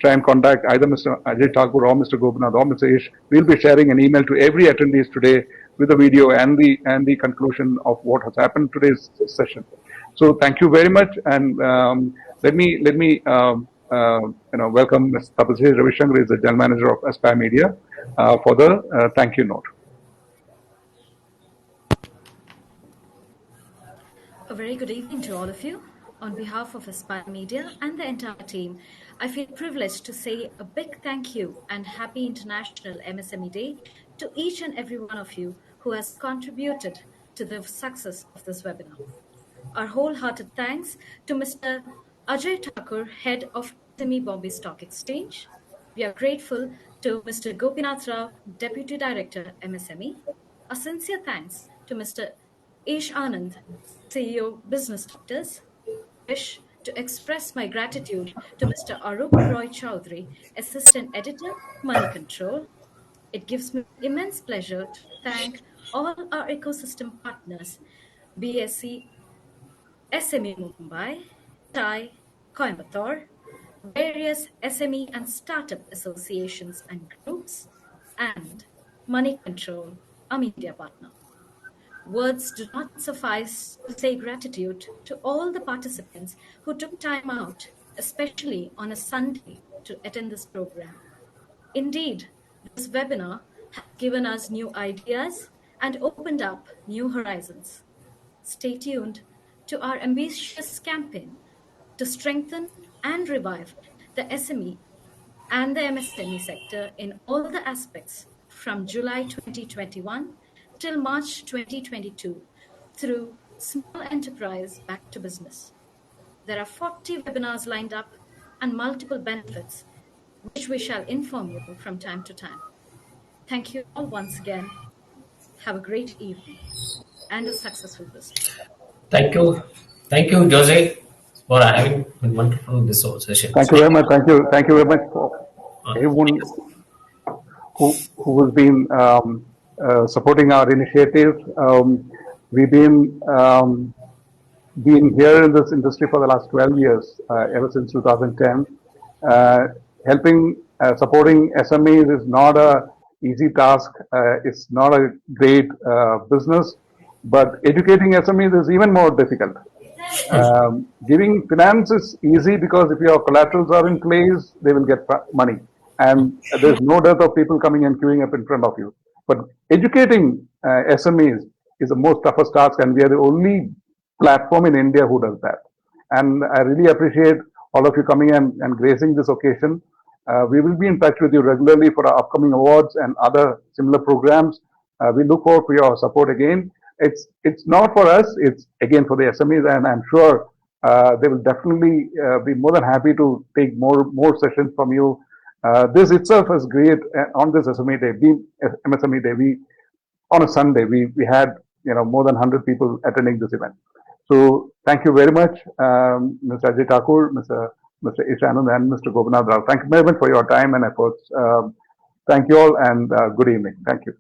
try and contact either Mr. Ajay Thakur or Mr. Gopinath or Mr. Ish. We'll be sharing an email to every attendees today with the video and the conclusion of what has happened today's session. So thank you very much, and let me welcome Mr. Tapasri Ravishankar, who is the General Manager of Aspire Media, for the thank you note. A very good evening to all of you. On behalf of Aspire Media and the entire team, I feel privileged to say a big thank you and happy International MSME Day to each and every one of you who has contributed to the success of this webinar. Our wholehearted thanks to Mr. Ajay Thakur, Head of SME Bombay Stock Exchange. We are grateful to Mr. Gopinath Rao, Deputy Director, MSME. A sincere thanks to Mr. Ish Anand, CEO, Business Doctors. Wish to express my gratitude to Mr. Arup Roy Chowdhury, Assistant Editor, Money Control. It gives me immense pleasure to thank all our ecosystem partners, BSC, SME Mumbai, TAI, Coimbatore, various SME and startup associations and groups, and Money Control, a media partner. Words do not suffice to say gratitude to all the participants who took time out, especially on a Sunday, to attend this program. Indeed, this webinar has given us new ideas and opened up new horizons. Stay tuned to our ambitious campaign to strengthen and revive the SME and the MSME sector in all the aspects from July 2021 till March 2022 through small enterprise back to business. There are 40 webinars lined up and multiple benefits, which we shall inform you from time to time. Thank you all once again. Have a great evening and a successful business. Thank you, Jose, for having been wonderful in this whole session. Thank you very much. Thank you very much for everyone who has been supporting our initiative. We've been here in this industry for the last 12 years, ever since 2010. Supporting SMEs is not a easy task. It's not a great business, but educating SMEs is even more difficult. Giving finance is easy because if your collaterals are in place, they will get money, and there's no dearth of people coming and queuing up in front of you. But educating SMEs is the most toughest task, and we are the only platform in India who does that. And I really appreciate all of you coming and gracing this occasion. We will be in touch with you regularly for our upcoming awards and other similar programs. We look forward to your support again. It's not for us, it's again for the SMEs, and I'm sure they will definitely be more than happy to take more sessions from you. This itself is great. On this MSME Day, on a Sunday, we had more than 100 people attending this event. So thank you very much, Mr. Ajay Thakur, Mr. Ish Anand, and Mr. Gopinath Rao. Thank you very much for your time and efforts. Thank you all, and good evening. Thank you.